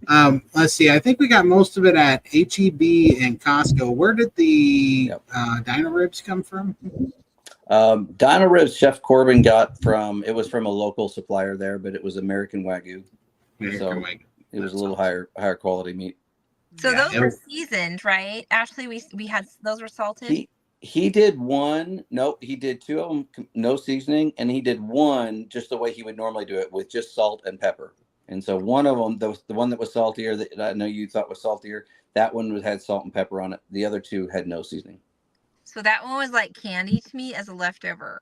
Let's see. I think we got most of it at HEB and Costco. Where did the dino ribs come from? Dino ribs Chef Corbin got from, it was from a local supplier there, but it was American Wagyu. Wagyu. It was a little higher quality meat. So those were seasoned, right? Ashley, we had those were salted. He did one. No, he did two of them, no seasoning, and he did one just the way he would normally do it with just salt and pepper. And so one of them, the one that was saltier, that I know you thought was saltier, that one had salt and pepper on it. The other two had no seasoning. So that one was like candy to me as a leftover.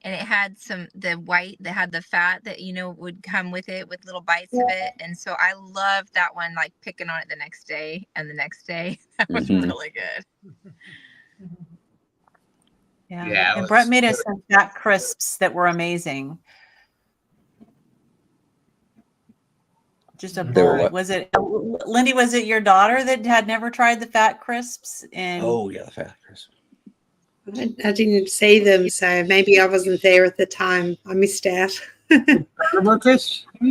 And it had the white that had the fat that, would come with it with little bites of it. And so I loved that one, like picking on it the next day and the next day. That was really good. Yeah. And Brett made us some fat crisps that were amazing. Just a was it Lindy? Was it your daughter that had never tried the fat crisps? And the fat crisps. I didn't see them, so maybe I wasn't there at the time. I missed out. Carnivore crisps? I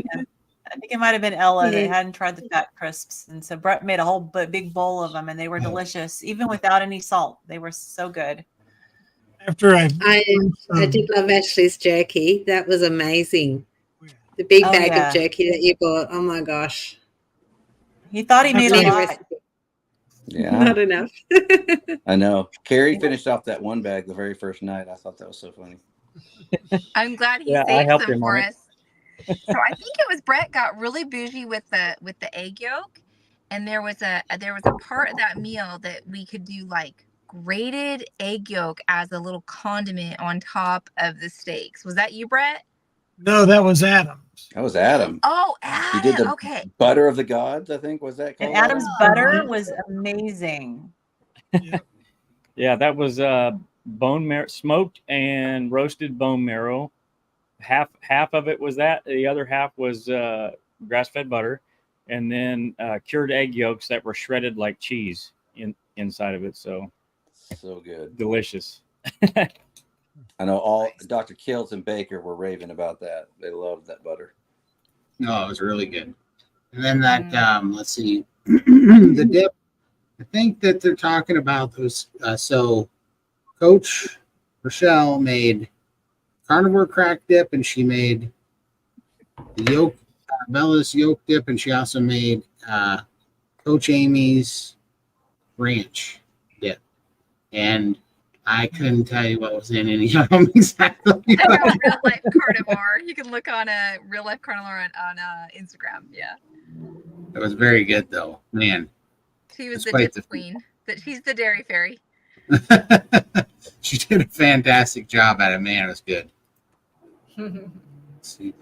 think it might have been Ella that hadn't tried the fat crisps, and so Brett made a whole big bowl of them, and they were delicious, even without any salt. They were so good. After I did love Ashley's jerky. That was amazing. The big bag of jerky that you bought. Oh my gosh. He thought he made a lot. Yeah. Not enough. I know. Carrie finished off that one bag the very first night. I thought that was so funny. I'm glad he saved them for us. So I think it was Brett got really bougie with the egg yolk, and there was a part of that meal that we could do like grated egg yolk as a little condiment on top of the steaks. Was that you, Brett? No, that was Adam. That was Adam. Oh, Adam. He did the butter of the gods, I think. Was that called? And Adam's butter was amazing. Yeah, that was bone marrow, smoked and roasted bone marrow. Half of it was that. The other half was grass-fed butter, and then cured egg yolks that were shredded like cheese inside of it. So good, delicious. I know all Dr. Kiltz and Baker were raving about that. They loved that butter. No, it was really good. And then that, let's see, the dip. I think that they're talking about those. So Coach Rochelle made carnivore crack dip, and she made the Bella's yolk dip, and she also made Coach Amy's ranch dip. And I couldn't tell you what was in any of them exactly. Real Life Carnivore. You can look on a Real Life Carnivore on Instagram. Yeah. It was very good, though. Man. She was the dip queen. She's the dairy fairy. She did a fantastic job at it. Man, it was good. Let's see.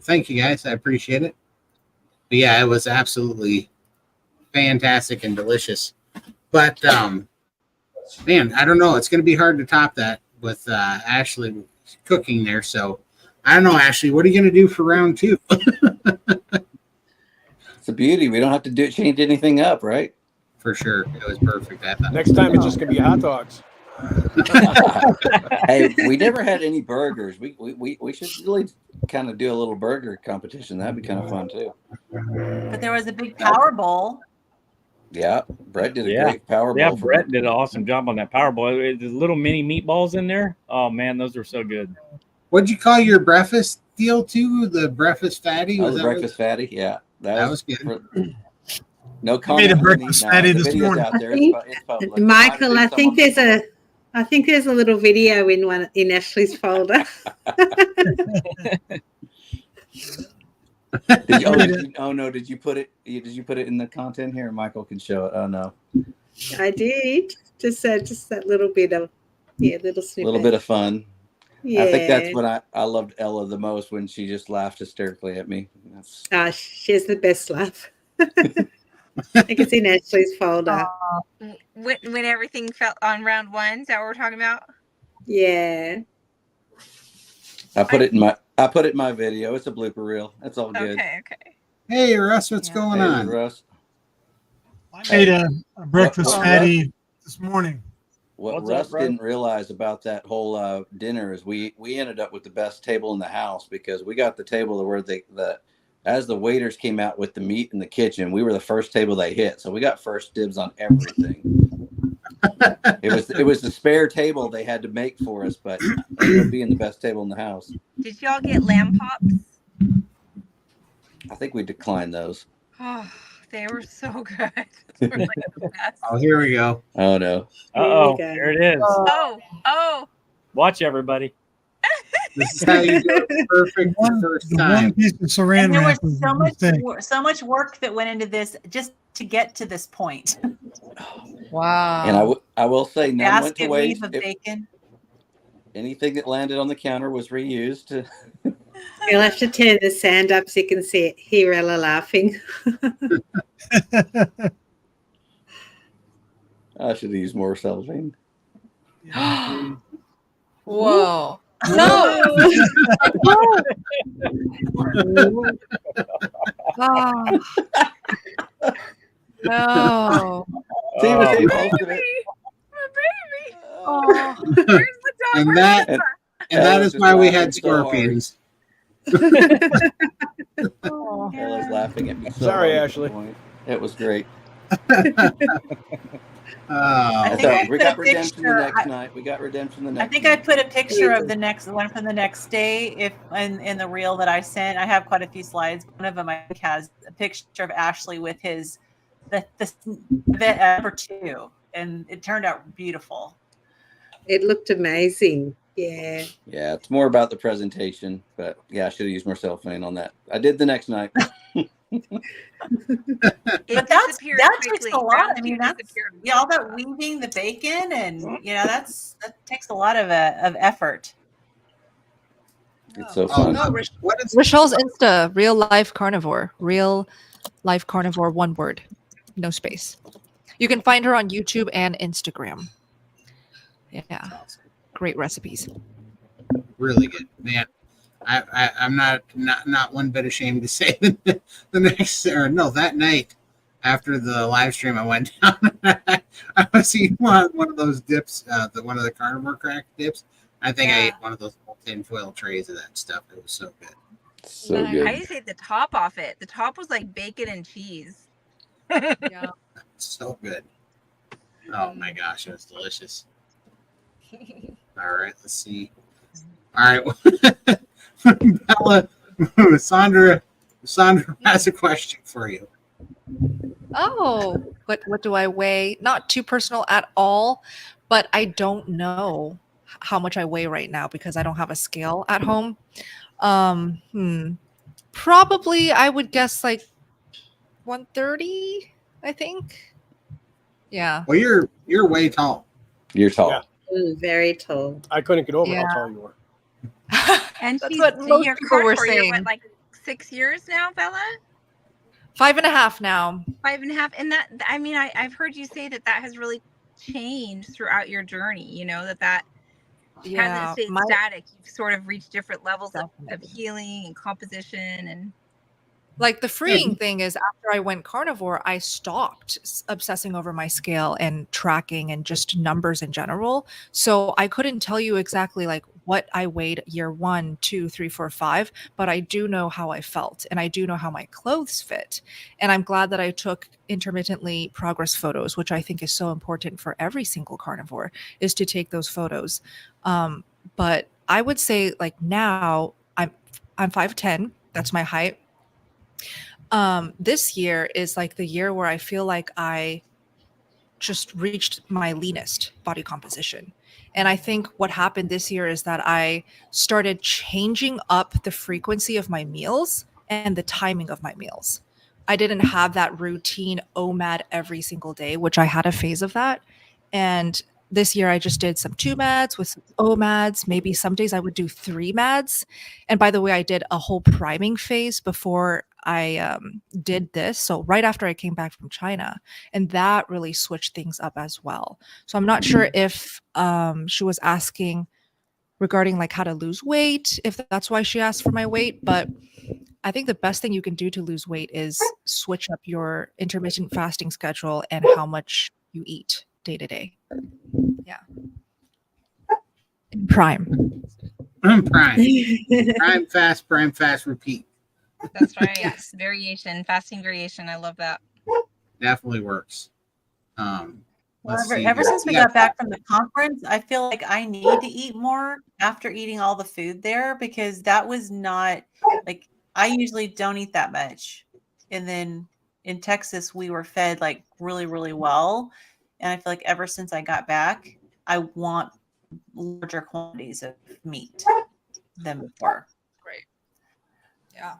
Thank you, guys. I appreciate it. But yeah, it was absolutely fantastic and delicious. But man, I don't know. It's going to be hard to top that with Ashley cooking there. So I don't know, Ashley. What are you going to do for round 2? It's a beauty. We don't have to change anything up, right? For sure, it was perfect. I thought. Next time it's just going to be hot dogs. Hey, we never had any burgers. We should really kind of do a little burger competition. That'd be kind of fun too. But there was a big power bowl. Yeah, Brett did a great power bowl. Yeah, Brett did an awesome job on that power bowl. The little mini meatballs in there. Oh man, those were so good. What'd you call your breakfast deal too? The breakfast fatty? Was the breakfast fatty? Yeah, that was good. No comment. Made a breakfast fatty this morning. Out there. It's public. Michael, I think there's a little video in Ashley's folder. Did you put it in the content here? Michael can show it. Oh no. I did. Just that little bit of little snippet. A little bit of fun. Yeah. I think that's when I loved Ella the most, when she just laughed hysterically at me. She has the best laugh. I think it's in Ashley's folder. When everything felt on round 1, is that what we're talking about? Yeah. I put it in my video. It's a blooper reel. That's all good. Okay. Hey Russ, what's going on? Russ. I made a breakfast fatty this morning. What What's up, Russ bro? didn't realize about that whole dinner is we ended up with the best table in the house because we got the table where as the waiters came out with the meat in the kitchen, we were the first table they hit, so we got first dibs on everything. It was the spare table they had to make for us, but it ended up being the best table in the house. Did y'all get lamb pops? I think we declined those. Oh, they were so good. They were like the best. Oh, here we go. Oh no! Uh-oh, Here we go. there it is. Oh. Watch everybody. This is how you do it perfect the first The one time. piece of saran And there was wrap was so a much, mistake. so much work that went into this just to get to this point. Wow. And I will say none went to Basket waste. weave of bacon. Anything that landed on the counter was reused. You'll have to turn the sound up so you can hear Ella laughing. I should have used more cellophane. Whoa. No. Oh. No. See, Oh, we man. posted it. My baby. Oh. Where's the dog? And Where's that- the dog? And that Ella's is just why we laughing had so hard. scorpions. Oh. Ella's laughing at me. So Sorry, hard at Ashley. this point. It was great. I Oh, think I We put got a redemption the picture- next night. We got redemption the next I think night. I put a picture of the one from the next day in the reel that I sent. I have quite a few slides. One of them I think has a picture of Ashley with the number 2, and it turned out beautiful. It looked amazing. Yeah. Yeah, it's more about the presentation, but yeah, I should have used more cellophane on that. I did the next night. It But disappeared that takes quickly. a lot. I Bounty mean, that's disappeared all really that fast. weaving the bacon, and that takes a lot of effort. It's so oh fun. no. What is Rochelle's Insta, real life carnivore. Real life carnivore, one word, no space. You can find her on YouTube and Instagram. Yeah, great recipes. really good, man? I'm not one bit ashamed to say that that night after the live stream I went down, I was eating one of those dips, one of the carnivore crack dips. I think I ate one of those tinfoil trays of that stuff. It was so good. So Nice. good. I used to take the top off it. The top was like bacon and cheese. Yeah. So good. Oh my gosh, it was delicious. All right, let's see. All right, Bella, Sandra has a question for you. Oh, what do I weigh? Not too personal at all, but I don't know how much I weigh right now because I don't have a scale at home. Probably I would guess like 130, I think. Yeah. Well, you're way tall. You're tall. Yeah. Ooh, very tall. I couldn't get over Yeah. how tall you were. And That's she's what most your people were carnivore, you're saying. what, like 6 years now, Bella? 5.5 now. 5.5. And that, I mean, I've heard you say that has really changed throughout your journey, that Yeah. hasn't stayed static. You've sort of reached different levels of Definitely. healing and composition. And Like the freeing thing is after I went carnivore, I stopped obsessing over my scale and tracking and just numbers in general. So I couldn't tell you exactly like what I weighed year 1, 2, 3, 4, 5, but I do know how I felt and I do know how my clothes fit. And I'm glad that I took intermittently progress photos, which I think is so important for every single carnivore, is to take those photos. But I would say like now I'm 5'10", that's my height. This year is like the year where I feel like I just reached my leanest body composition. And I think what happened this year is that I started changing up the frequency of my meals and the timing of my meals. I didn't have that routine OMAD every single day, which I had a phase of that. And this year I just did some 2 MADs with some OMADs. Maybe some days I would do 3 MADs. And by the way, I did a whole priming phase before I did this. So right after I came back from China, and that really switched things up as well. So I'm not sure if she was asking regarding like how to lose weight, if that's why she asked for my weight, but I think the best thing you can do to lose weight is switch up your intermittent fasting schedule and how much you eat. day to day. Yeah. Prime. Prime fast, repeat. That's right. Yes. Variation, fasting variation. I love that. Definitely works. Let's see Ever here. since we got back from the conference, I feel like I need to eat more after eating all the food there, because that was not like, I usually don't eat that much. And then in Texas, we were fed like really, really well. And I feel like ever since I got back, I want larger quantities of meat than before. Great. Yeah.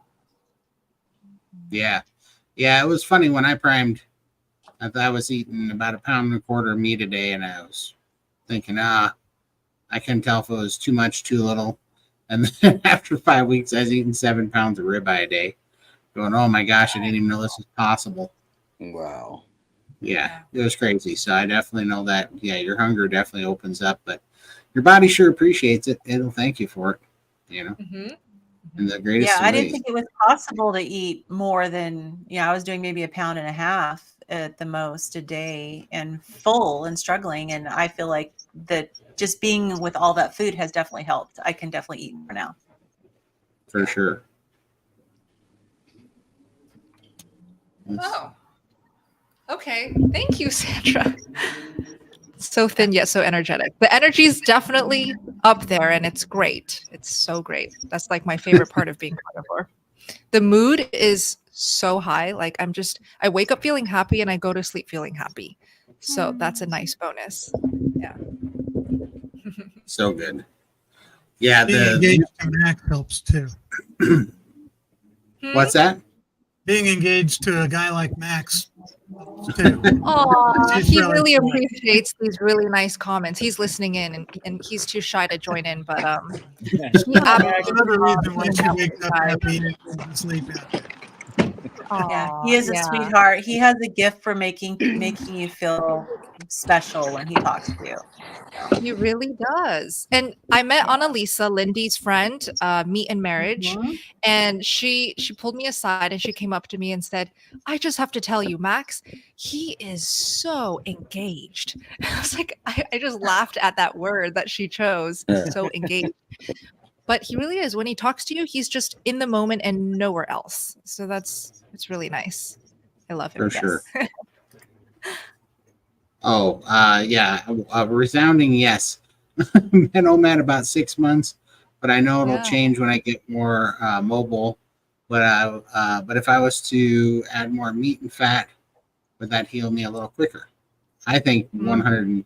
Yeah, it was funny when I primed. I thought I was eating about 1.25 pounds of meat a day, and I was thinking, I couldn't tell if it was too much, too little. And then after 5 weeks, I was eating 7 pounds of ribeye a day. Going, oh my gosh, I didn't even know this was possible. Wow. Yeah, it was crazy. So I definitely know that. Yeah, your hunger definitely opens up, but your body sure appreciates it. It'll thank you for it. In the greatest Yeah, of I didn't ways. think it was possible to eat more than, I was doing maybe 1.5 pounds at the most a day and full and struggling. And I feel like that just being with all that food has definitely helped. I can definitely eat more now. For sure. Oh. Okay. Thank you, Sandra. So thin yet so energetic. The energy is definitely up there, and it's great. It's so great. That's like my favorite part of being carnivore. The mood is so high. Like I wake up feeling happy and I go to sleep feeling happy. So that's a nice bonus. Yeah. So good. Yeah, Being engaged to Max helps too. What's that? Being engaged to a guy like Max helps too. Oh, he really cool. appreciates these really nice comments. He's listening in, and he's too shy to join in, but That's another reason why she wakes up happy and sleep happy. Yeah, he is a sweetheart. He has a gift for making you feel special when he talks to you. He really does. And I met Annalisa, Lindy's friend, Meet and Marriage, and she pulled me aside and she came up to me and said, "I just have to tell you, Max, he is so engaged." I was like, I just laughed at that word that she chose, so engaged. But he really is. When he talks to you, he's just in the moment and nowhere else. So it's really nice. I love him. For sure. Oh, yeah, a resounding yes. Been OMAD about 6 months, but I know it'll change when I get more mobile. But if I was to add more meat and fat, would that heal me a little quicker? I think 120%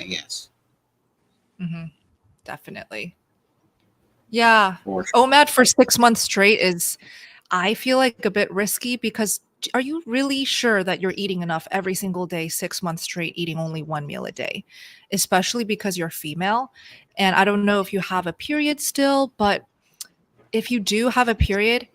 yes. Mm-hmm. Definitely. Yeah. For sure. OMAD for 6 months straight is, I feel like, a bit risky, because are you really sure that you're eating enough every single day, 6 months straight, eating only one meal a day, especially because you're female? And I don't know if you have a period still, but if you do have a period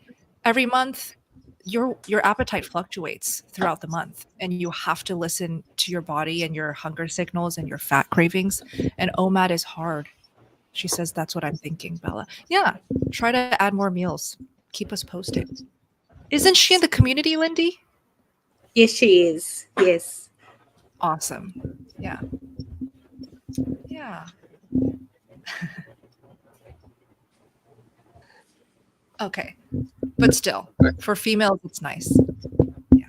every month, your appetite fluctuates throughout the month, and you have to listen to your body and your hunger signals and your fat cravings. And OMAD is hard. She says that's what I'm thinking, Bella. Yeah, try to add more meals. Keep us posted. Isn't she in the community, Lindy? Yes, she is. Yes. Awesome. Yeah. Yeah. Okay. But still, for females, it's nice. Yeah.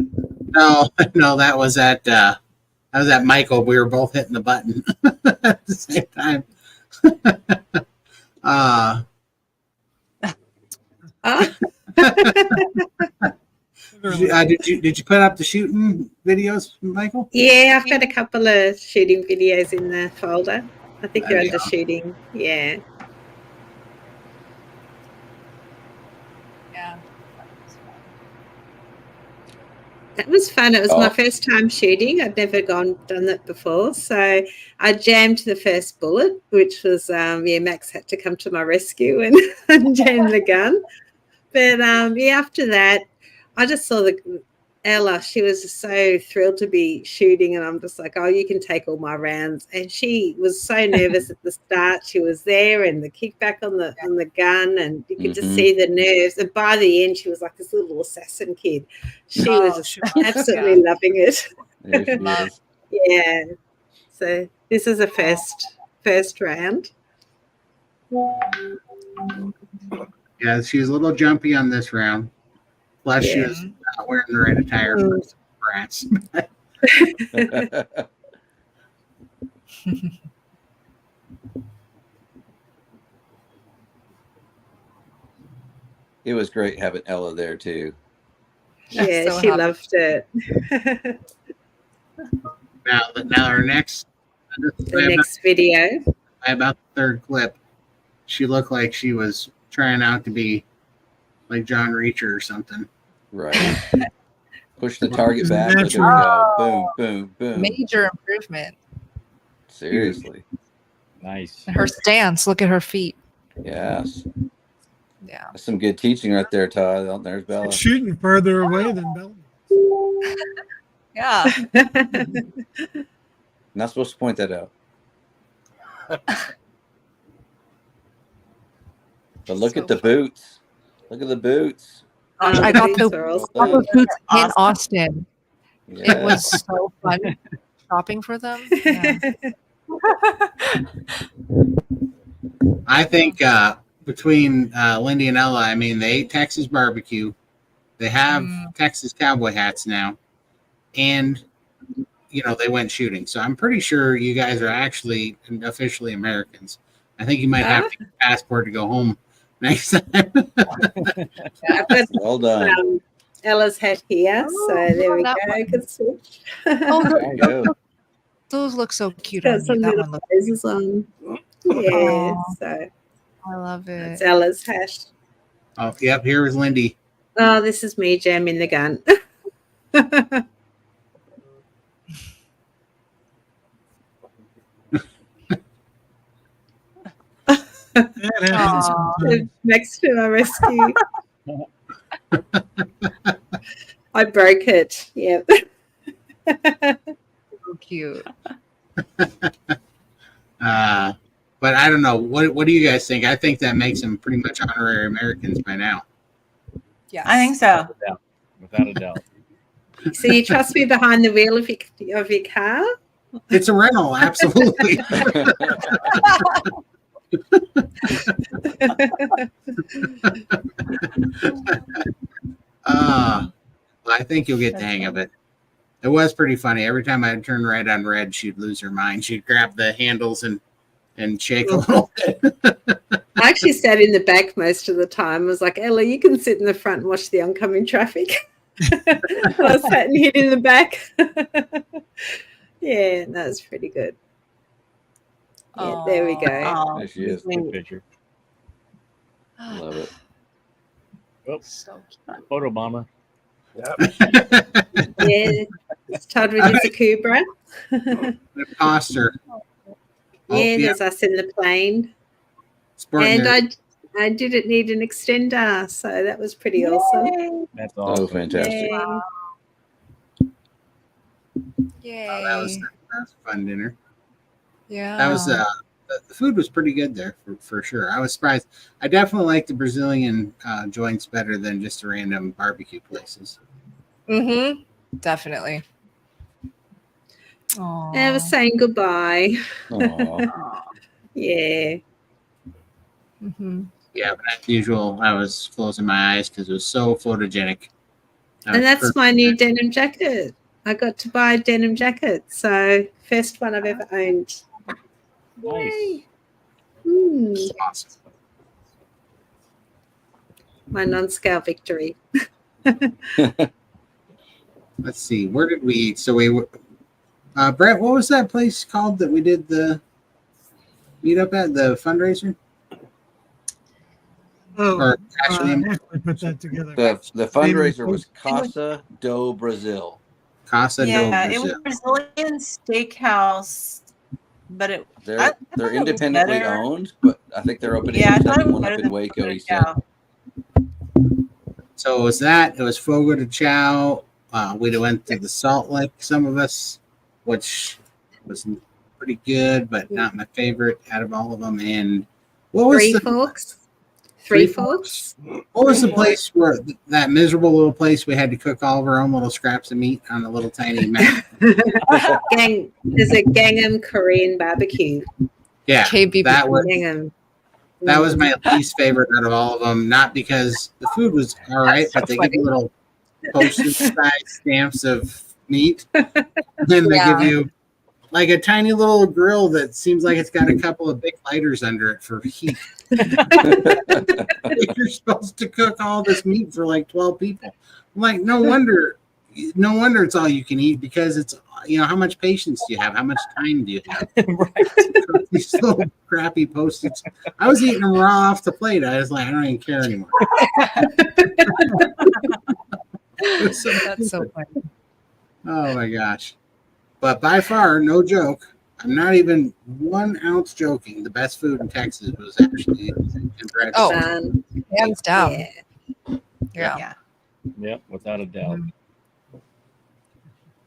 No, that was at Michael. We were both hitting the button at the same time. Did you put up the shooting videos, Michael? Yeah, I've got a couple of shooting videos in the folder. I think There they're you under go. shooting. Yeah. Yeah. That was fun. It was my Oh. first time shooting. I'd never done that before. So I jammed the first bullet, which was, Max had to come to my rescue and jam the gun. But, after that, I just saw Ella. She was just so thrilled to be shooting. And I'm just like, oh, you can take all my rounds. And she was so nervous at the start. She was there, and the kickback on the gun, and you could just see the nerves. And by the end, she was like this little assassin kid. She was just absolutely loving it. There she is. Yeah. So this is a first round. Yeah, she was a little jumpy on this round. Plus, she was not wearing the right attire for some brats. It was great having Ella there too. Yeah, So she happy. loved it. Now our next, The next video. by about the third clip, she looked like she was trying out to be like John Reacher or something. Right. Push the target back. Look at her Natural. go. Boom, boom, boom. Major improvement. Seriously. Nice. And her stance. Look at her feet. Yes. Yeah. That's some good teaching right there, Todd. Oh, there's Bella. It's shooting further away than Bella. Yeah. Not supposed to point that out. But look So at the boots. Look at the boots. Gosh, I got These the are awesome. proper boots in Awesome. Austin. Yeah. It was so fun shopping for them. Yeah. I think between Lindy and Ella, I mean, they ate Texas barbecue. They have Texas cowboy hats now. And, they went shooting. So I'm pretty sure you guys are actually officially Americans. I think you might have to get a passport to go home next time. I've got Well done. Ella's hat here, so there we go. that I can switch. Oh, There you go. those look so cute Got on some you. That little one looks. roses on. Yeah, Aw. so I love that's it. Ella's hat. Oh, yep. Here was Lindy. Oh, this is me jamming the gun. That happens Aw. sometimes. Next to my rescue. I broke it. Yep. So cute. But I don't know. What do you guys think? I think that makes them pretty much honorary Americans by now. Yes. I think so. Without a doubt. So you trust me behind the wheel of your car? It's a rental, absolutely. Well, I think you'll get the hang of it. It was pretty funny. Every time I'd turn right on red, she'd lose her mind. She'd grab the handles and shake a little bit. I actually sat in the back most of the time. I was like, Ella, you can sit in the front and watch the oncoming traffic. I sat and hid in the back. Yeah, that was pretty good. Yeah, there we go. There she is. Good picture. Love it. Oh, So cute. photo bomber. Yeah, it's Todd with his Cobra. Imposter. Yeah, there's us in the plane. Sporting And I didn't need an extender, so that was pretty awesome. That's Oh, awesome. fantastic. Yeah. Yay. that was a fun dinner. Yeah. That was the food was pretty good there for sure. I was surprised. I definitely like the Brazilian joints better than just random barbecue places. Mm-hmm. Definitely. Aww. I was saying goodbye. Aw. Yeah. Mm-hmm. Yeah, but as usual, I was closing my eyes because it was so photogenic. And that's my new denim jacket. I got to buy a denim jacket, so first one I've ever owned. Nice. awesome. My non-scale victory. Let's see, where did we eat? So we, Brett, what was that place called that we did the meet up at, the fundraiser? Oh, Or actually, I actually put that together. The fundraiser was Casa do Brazil. Casa do Yeah, it Brazil. was Brazilian steakhouse, but it I They're thought it was independently better. owned, but I think they're opening Yeah, I up thought it was one better up in than Waco. He said. yeah. So it was that. It was Fogo de Chao. We went to the Salt Lick, some of us, which was pretty good, but not my favorite out of all of them. And what was Three the Forks. Three Forks. What was the place where that miserable little place we had to cook all of our own little scraps of meat on a little tiny mat? There's a Gangnam Korean barbecue. Yeah, KBB. Gangnam. that was my least favorite out of all of them. Not because the food was all right, so but they funny. give you little postage size stamps of meat, and then they give you like a tiny little grill that seems like it's got a couple of big lighters under it for heat. You're supposed to cook all this meat for like 12 people. I'm like, no wonder it's all you can eat, because it's, how much patience do you have? How much time do you have? To cook these little crappy postage. I was eating them raw off the plate. I was like, I don't even care anymore. That's so funny. Oh my gosh. But by far, no joke, I'm not even 1 ounce joking. The best food in Texas was actually in bread. Oh, Um, hands down. yeah. Yeah. Yep, without a doubt.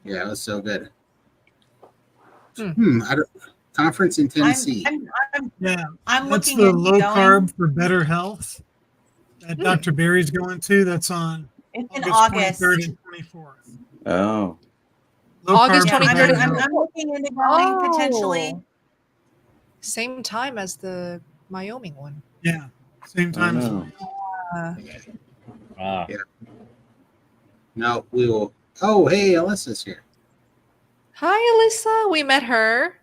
Yeah, it was so good. Hmm. Conference in Tennessee. Yeah, I'm that's looking the into low going. carb for better health that Dr. Barry's going to. That's on It's in August August. 23rd and 24th. Oh, Low August carb for 23rd better and health. I'm looking into going potentially. Oh. Same time as the Wyoming one. Yeah, same time as no. Ah, No, we will. Oh, hey, Alyssa's here. Hi, Alyssa. We met her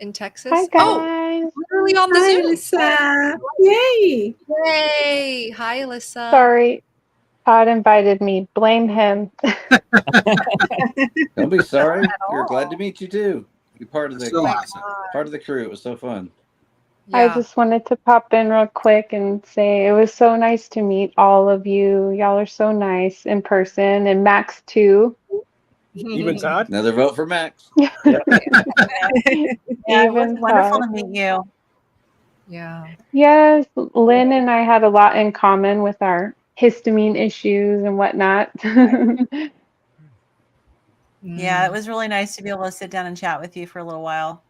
in Texas. Hi guys. Oh, literally on the Hi, Zoom. Alyssa. Yay. Yay. Hi, Alyssa. Sorry, Todd invited me. Blame him. Don't be sorry. We're glad to meet you too. You're part of the So awesome. part of the crew. It was so fun. I Yeah. just wanted to pop in real quick and say it was so nice to meet all of you. Y'all are so nice in person, and Max too. Even Todd? Another vote for Max. Yeah, it was Even wonderful Todd. to meet you. Yeah. Yes, Lynn and I had a lot in common with our histamine issues and whatnot. Yeah, it Mm. was really nice to be able to sit down and chat with you for a little while.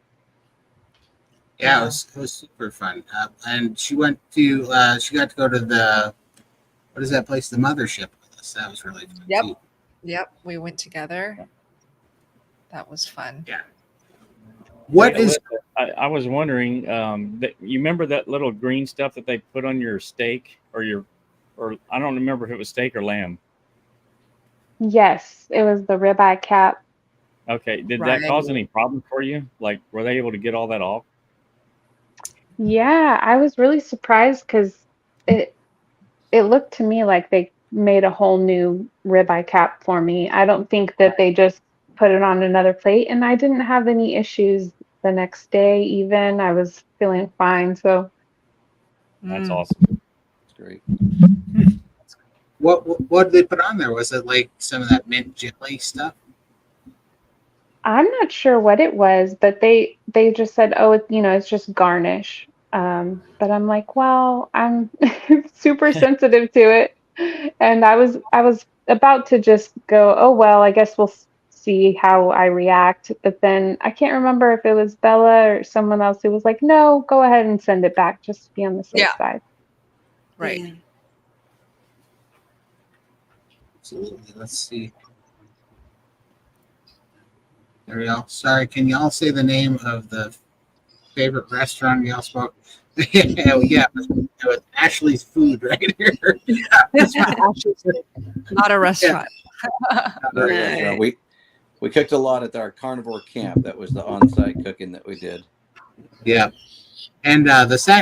Yeah, it was super fun. And she got to go to what is that place? The Mothership with us. That was really fun Yep. too. Yep. We went together. That was fun. Yeah. What Hey, is Alyssa, I was wondering, that you remember that little green stuff that they put on your steak or I don't remember if it was steak or lamb. Yes, it was the ribeye cap. Okay, did Right. that cause any problems for you? Like, were they able to get all that off? Yeah, I was really surprised because it looked to me like they made a whole new ribeye cap for me. I don't think that they just put it on another plate, and I didn't have any issues the next day even. I was feeling fine. So That's Mm. awesome. It's great. what did they put on there? Was it like some of that mint jelly stuff? I'm not sure what it was, but they just said, "Oh, it's just garnish." But I'm like, well, I'm super sensitive to it, and I was about to just go, "Oh well, I guess we'll see how I react." But then I can't remember if it was Bella or someone else who was like, "No, go ahead and send it back, just to be on the safe Yeah. side." Right. Yeah. Absolutely. Let's see. There we go. Sorry, can y'all say the name of the favorite restaurant y'all spoke? Yeah, it was Ashley's Food right here. Not a restaurant. Very restaurant. We cooked a lot at our carnivore camp. That was the on-site cooking that we did. Yeah. And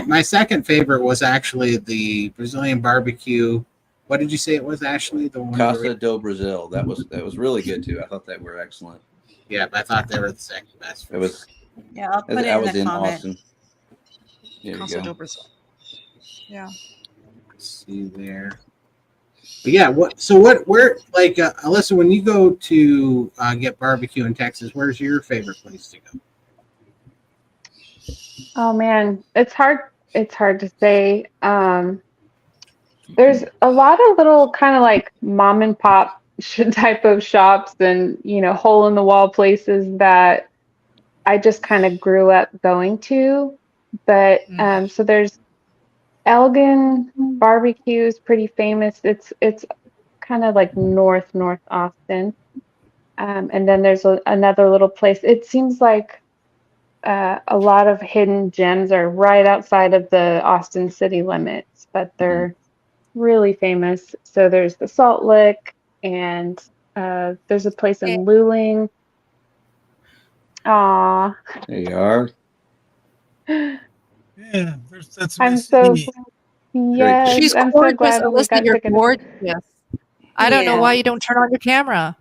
my second favorite was actually the Brazilian barbecue. What did you say it was, Ashley? The one Casa do Brazil. That was really good too. I thought they were excellent. Yeah, I thought they were the second best. It was. Yeah, I'll put it I in was the in comment. Austin. There you Casa go. do Brazil. Yeah. Let's see there. But yeah, where like Alyssa, when you go to get barbecue in Texas, where's your favorite place to go? Oh man, it's hard. It's hard to say. There's a lot of little kind of like mom and pop type of shops and hole in the wall places that I just kind of grew up going to. But so there's Elgin barbecue is pretty famous. It's kind of like north Austin. And then there's another little place. It seems like a lot of hidden gems are right outside of the Austin city limits, but they're really famous. So there's the Salt Lick, and there's a place in Luling. Aw. There you are. Yeah, that's I'm Miss so Amy. yes, She's I'm so gorgeous, glad we Alyssa. got You're to get gorgeous. I don't know Yeah. why you don't turn on your camera.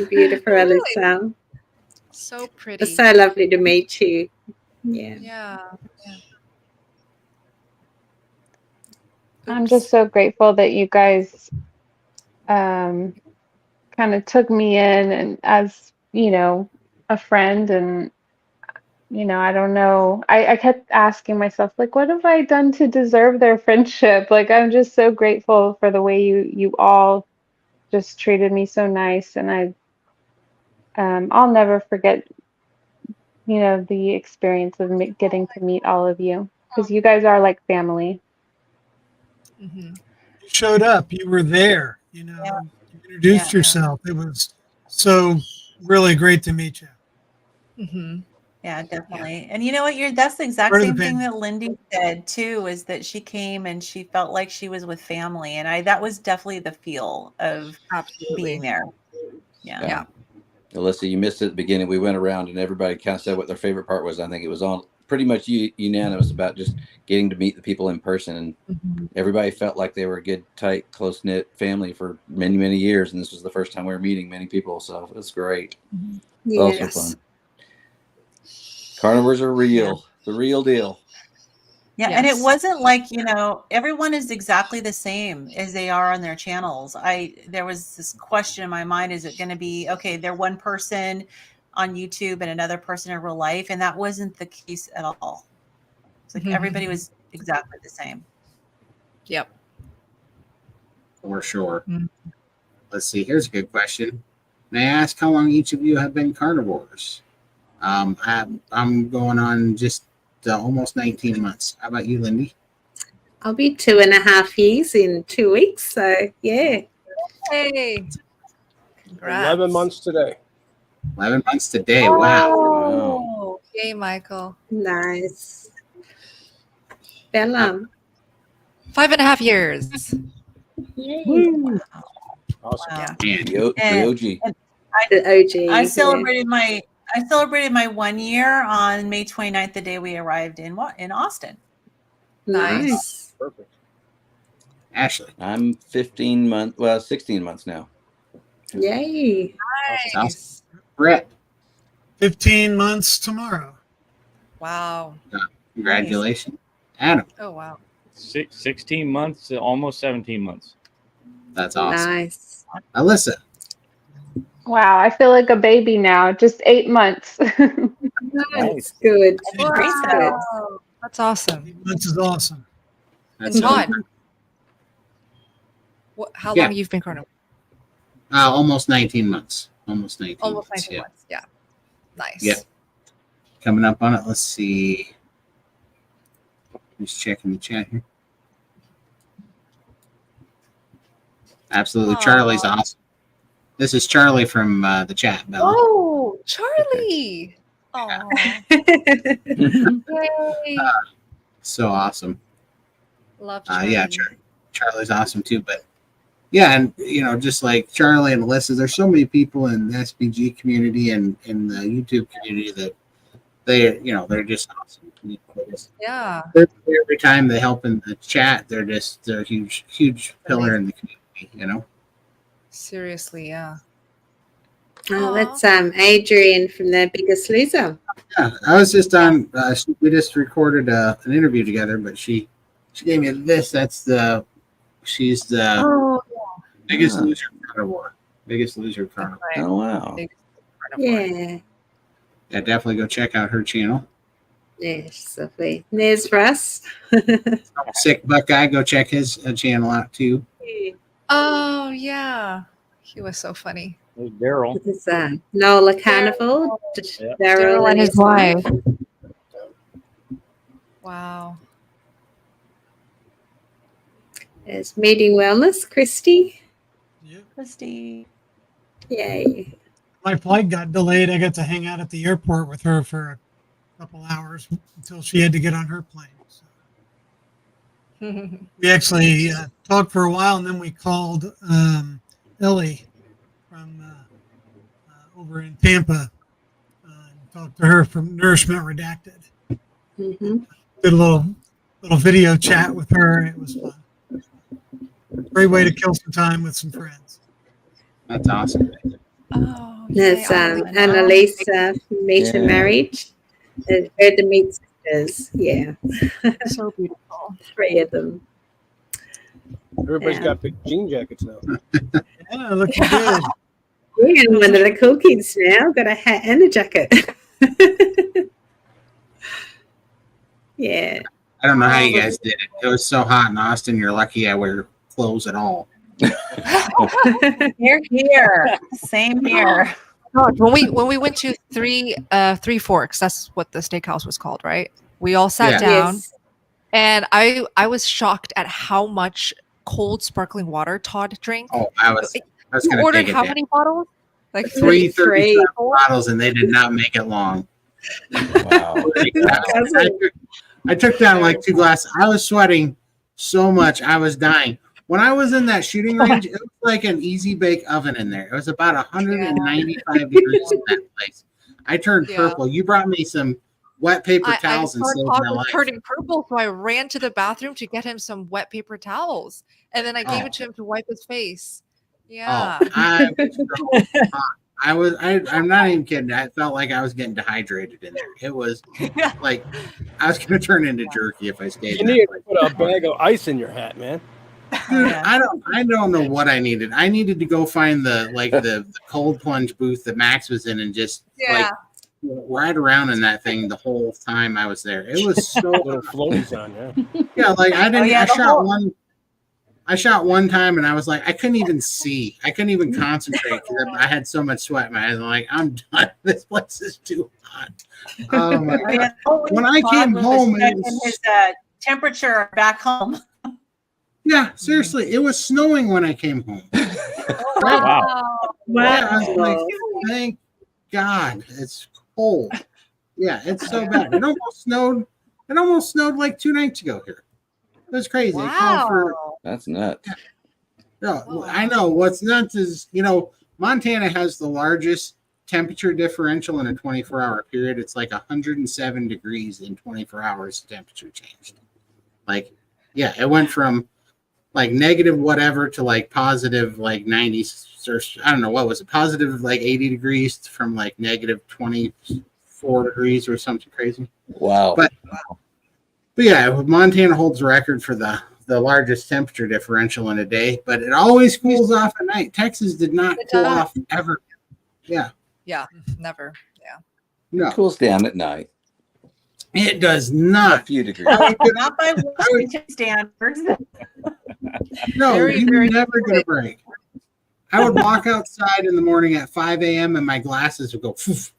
Beautiful, Really? Alyssa. So pretty. It's so lovely to meet you. Yeah. Yeah. I'm just so grateful that you guys kind of took me in and as, a friend. And, I don't know. I kept asking myself, like, what have I done to deserve their friendship? Like, I'm just so grateful for the way you all just treated me so nice. And I'll never forget, the experience of getting to meet all of you, because you guys are like family. Mm-hmm. You showed up. You were there. You introduced yourself. It was so really great to meet you. Mm-hmm. Yeah, definitely. And you know what? That's the exact Part of the same thing band. that Lindy said too, is that she came and she felt like she was with family. And that was definitely the feel of being there. Yeah. Alyssa, you missed it at the beginning. We went around and everybody kind of said what their favorite part was. I think it was all pretty much unanimous about just getting to meet the people in person. And everybody felt like they were a good, tight, close-knit family for many, many years. And this was the first time we were meeting many people. So it was great. Yes. Also fun. Carnivores are real. The real deal. Yeah, and it wasn't like, everyone is exactly the same as they are on their channels. There was this question in my mind, is it going to be, okay, they're one person on YouTube and another person in real life? And that wasn't the case at all. It's like everybody was exactly the same. Yep. For sure. Let's see. Here's a good question. May I ask how long each of you have been carnivores? I'm going on just almost 19 months. How about you, Lindy? I'll be 2.5 years in 2 weeks. So, yeah. Hey. Congrats. 11 months today. 11 months today. Wow. Oh, yay, Michael. Nice. Bella. 5.5 years. Yay. Awesome. Wow. The OG. The OG. I celebrated my 1 year on May 29th, the day we arrived in Austin. Nice. Perfect. Ashley. I'm 16 months now. Yay. Nice. Brett. 15 months tomorrow. Wow. Congratulations. Adam. Oh, wow. 16 months, almost 17 months. That's awesome. Nice. Alyssa. Wow, I feel like a baby now. Just 8 months. That's good. Wow. That's awesome. 8 months is awesome. And Todd, how long you've been carnivore? Almost 19 months. Almost 19 Almost months. 19 months. Yeah. Nice. Yep. Coming up on it. Let's see. Just checking the chat here. Absolutely. Aww. Charlie's awesome. This is Charlie from the chat, Bella. Oh, Charlie. Oh. Yay. So awesome. Love Charlie. Yeah, Charlie's awesome too. But yeah, and just like Charlie and Alyssa, there's so many people in the SBG community and in the YouTube community that they're just awesome. Yeah. Every time they help in the chat, they're a huge pillar in the community. Seriously, yeah. Oh, that's Adrian from The Biggest Loser. Yeah, I was just on. We just recorded an interview together, but she gave me this. She's the biggest loser carnivore. Biggest loser carnivore. Right. Oh wow. Yeah. Yeah, definitely go check out her channel. Yes, lovely. There's Russ. Sick Buckeye, go check his channel out too. Oh yeah, he was so funny. There's Daryl. This is Nola Carnivore. Daryl and his wife. Wow. It's Meeting Wellness, Christy. Yep. Christy. Yay. My flight got delayed. I got to hang out at the airport with her for a couple hours until she had to get on her plane. So we actually talked for a while, and then we called Ellie from over in Tampa and talked to her from Nourishment Redacted. Mm-hmm. Did a little video chat with her. It was fun. Great way to kill some time with some friends. That's awesome. Oh, There's yay, Annalise from Meet and Yeah. Marriage. And they're the Meat Sisters. Yeah. so beautiful. 3 of them. Everybody's Yeah. got big jean jackets now. Yeah, looking good. We're one of the cool kids now. Got a hat and a jacket. Yeah. I don't know how you guys did it. It was so hot in Austin. You're lucky I wear clothes at all. Here, here. Same here. God, when we went to Three Forks, that's what the steakhouse was called, right? We all sat Yeah. down, Yes. and I was shocked at how much cold sparkling water Todd drank. Oh, I was You going to ordered take it how down. many bottles? Like 3 bottles, and they did not make it long. Wow. I took down like 2 glasses. I was sweating so much. I was dying. When I was in that shooting range, it was like an easy bake oven in there. It was about 195 degrees in that place. I turned Yeah. purple. You brought me some wet paper I towels and saw saved Todd my was life. turning purple, so I ran to the bathroom to get him some wet paper towels, and then I gave Oh. it to him to wipe his face. Oh, Yeah. I was so hot. I'm not even kidding. I felt like I was getting dehydrated in there. It was like I was going to turn into jerky if I stayed You in need that to place. put a bag of ice in your hat, man. Dude, Yeah. I don't know what I needed. I needed to go find the cold plunge booth that Max was in and just like ride around in that thing the whole time I was there. It was so Little floaties on, yeah. yeah, like I didn't. yeah, I the shot whole- one. I shot one time and I was like, I couldn't even see. I couldn't even concentrate because I had so much sweat in my eyes. I'm like, I'm done. This place is too hot. Oh my Oh, yeah. god! When I came home, it checking was- his temperature back home. Yeah, seriously, it was snowing when I came home. Wow. Yeah, I was like, thank God, it's cold. Yeah, it's so bad. It almost snowed. It almost snowed like 2 nights ago here. It was crazy. It called for That's nuts. no, I know what's nuts is Montana has the largest temperature differential in a 24-hour period. It's like 107 degrees in 24 hours. Temperature changed. Like, yeah, it went from like negative whatever to like positive like 90 or I don't know what was it, positive like 80 degrees from like negative 24 degrees or something crazy. Wow. But yeah, Montana holds the record for the largest temperature differential in a day, but it always cools off at night. Texas did not It cool does. off ever. Yeah, Yeah, never. Yeah. no, It cools down at night. it does A not. few degrees. Not by Washington standards. No, Very, you very were never going to break. I would walk outside in the morning at 5 a.m. and my glasses would go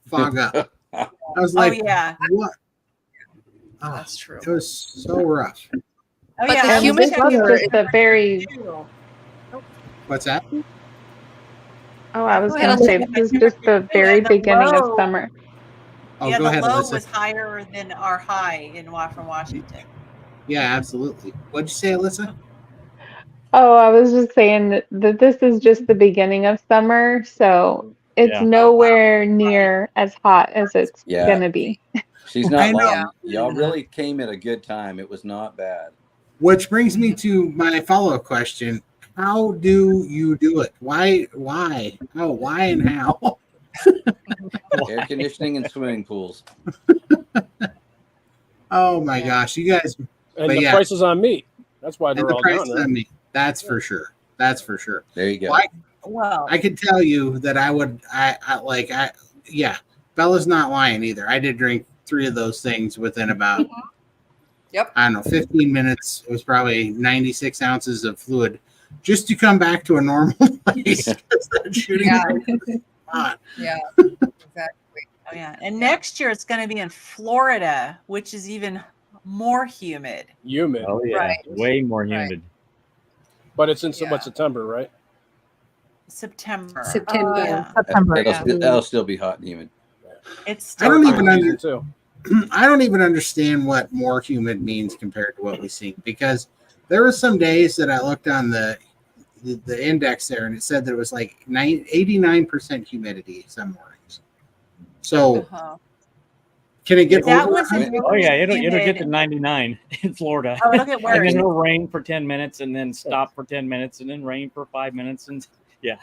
fog up. I was like, yeah. what? Oh, That's true. it was so rough. Oh, But yeah. the I And human this checked was factor just the very, What's that? oh, I was Go ahead, going to say, this is just the very the beginning of low- summer. Oh, yeah, go the ahead, low Alyssa. was higher than our high from Washington. Yeah, absolutely. What'd you say, Alyssa? Oh, I was just saying that this is just the beginning of summer, so it's Yeah. nowhere near as hot as it's Yeah. gonna be. She's I not know. lying. Y'all really came at a good time. It was not bad. Which brings me to my follow-up question. How do you do it? Why? Oh, why and how? Air conditioning and swimming pools. Oh my gosh, you guys. And But the yeah. prices on meat. That's why And they're the all price down, right? on me. That's for sure. That's for sure. There you go. Why? Well, I could tell you that I would. Yeah. Bella's not lying either. I did drink 3 of those things within about. Yep. I don't know, 15 minutes. It was probably 96 ounces of fluid just to come back to a normal place. Because that shooting Yeah. range was hot. Yeah, exactly. oh, yeah. And next year it's going to be in Florida, which is even more humid. Humid, Oh yeah, Right. way more Right. humid. but it's in Yeah. September, right? September. September. Yeah. September. That'll, Yeah. still, that'll still be hot and humid. It's I don't still even hot. under- Season too. I don't even understand what more humid means compared to what we see, because there were some days that I looked on the index there and it said that it was like 89% humidity some mornings. So Uh-huh. can it get That over wasn't 100? Oh yeah, it'll get humid. to 99 in Florida. Oh, it'll get And then worse. it'll rain for 10 minutes and then stop for 10 minutes and then rain for 5 minutes and Yeah.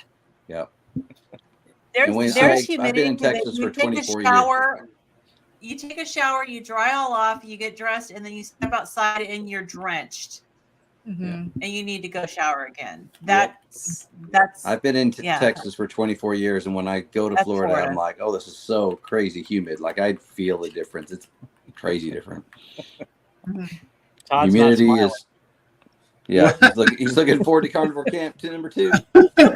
There's And when there's I've humidity. been in that Texas you for take a 24 years. shower, you take a shower, you dry all off, you get dressed, and then you step outside and you're drenched, Mhm. and you need to go shower again. Yep. That's I've been in Yeah. Texas for 24 years, and when I go to That's Florida, I'm Florida. like, oh, this is so crazy humid. Like I feel the difference. It's crazy different. Todd's Humidity not smiling. is. Yeah, he's looking forward to Carnivore Camp to number 2.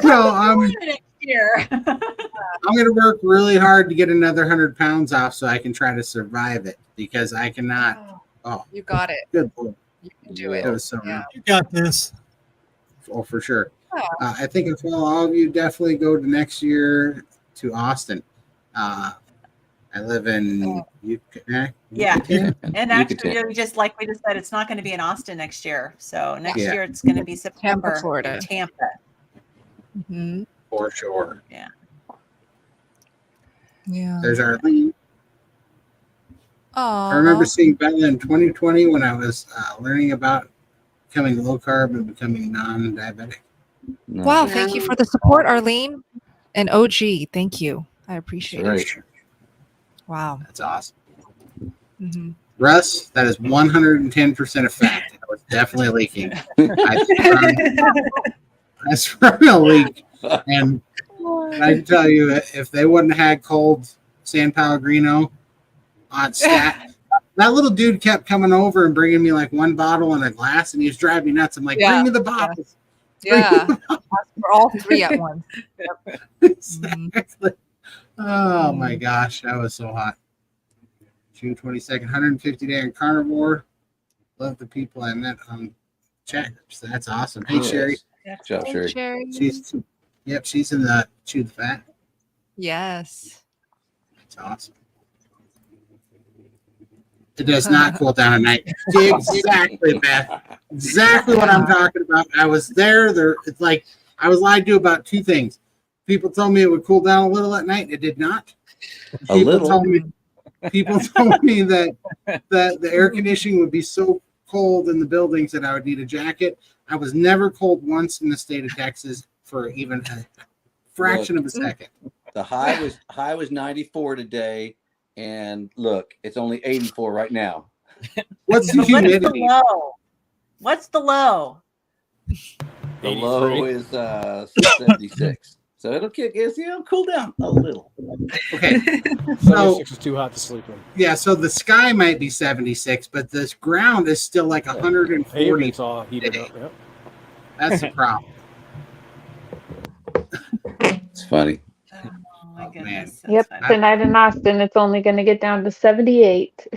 No, I'm next year. going to work really hard to get another 100 pounds off so I can try to survive it, because I cannot. Oh, You got it. good Lord. You can do it. That was so Yeah. You got this. Oh, for sure. Oh. I think if all of you definitely go to next year to Austin. I live in Yucatan. Yeah. Yucatan? And actually, just like we just said, it's not going to be in Austin next year. So next year it's going to be September, Tampa, Florida. in Tampa. Mm-hmm. For sure. Yeah. There's Arlene. Oh. I remember seeing Bella in 2020 when I was learning about becoming low carb and becoming non-diabetic. Wow. Thank you for the support, Arlene and OG. Thank you. I appreciate it. Wow. That's awesome. Mm-hmm. Russ, that is 110% a fact. I was definitely leaking. That's from a leak. And I can tell you, if they wouldn't have had cold San Pellegrino on stat, that little dude kept coming over and bringing me like one bottle and a glass, and he was driving me nuts. I'm like, Yeah. bring me the bottles. Yeah. For all 3 at once. Yep. Exactly. Oh my gosh, that was so hot. June 22nd, 150 day on Carnivore. Love the people I met on chat groups. That's awesome. Hey, Yes. Sherry. Good job, Sherry. She's in the Chew the Fat. Yes. That's awesome. It does not cool down at night. Exactly, Beth. Exactly what I'm talking about. I was there. It's like I was lied to about 2 things. People told me it would cool down a little at night. It did not. People told me that the air conditioning would be so cold in the buildings that I would need a jacket. I was never cold once in the state of Texas for even a fraction of a second. The high was 94 today, and look, it's only 84 right now. What's the humidity? What's the low? The low is 76. So it'll cool down a little. Okay. 76 is too hot to sleep in. Yeah, so the sky might be 76, but this ground is still like 140. Pavement's all heated up. Yep. That's the problem. It's funny. Oh my goodness. Yep. Tonight in Austin, it's only going to get down to 78.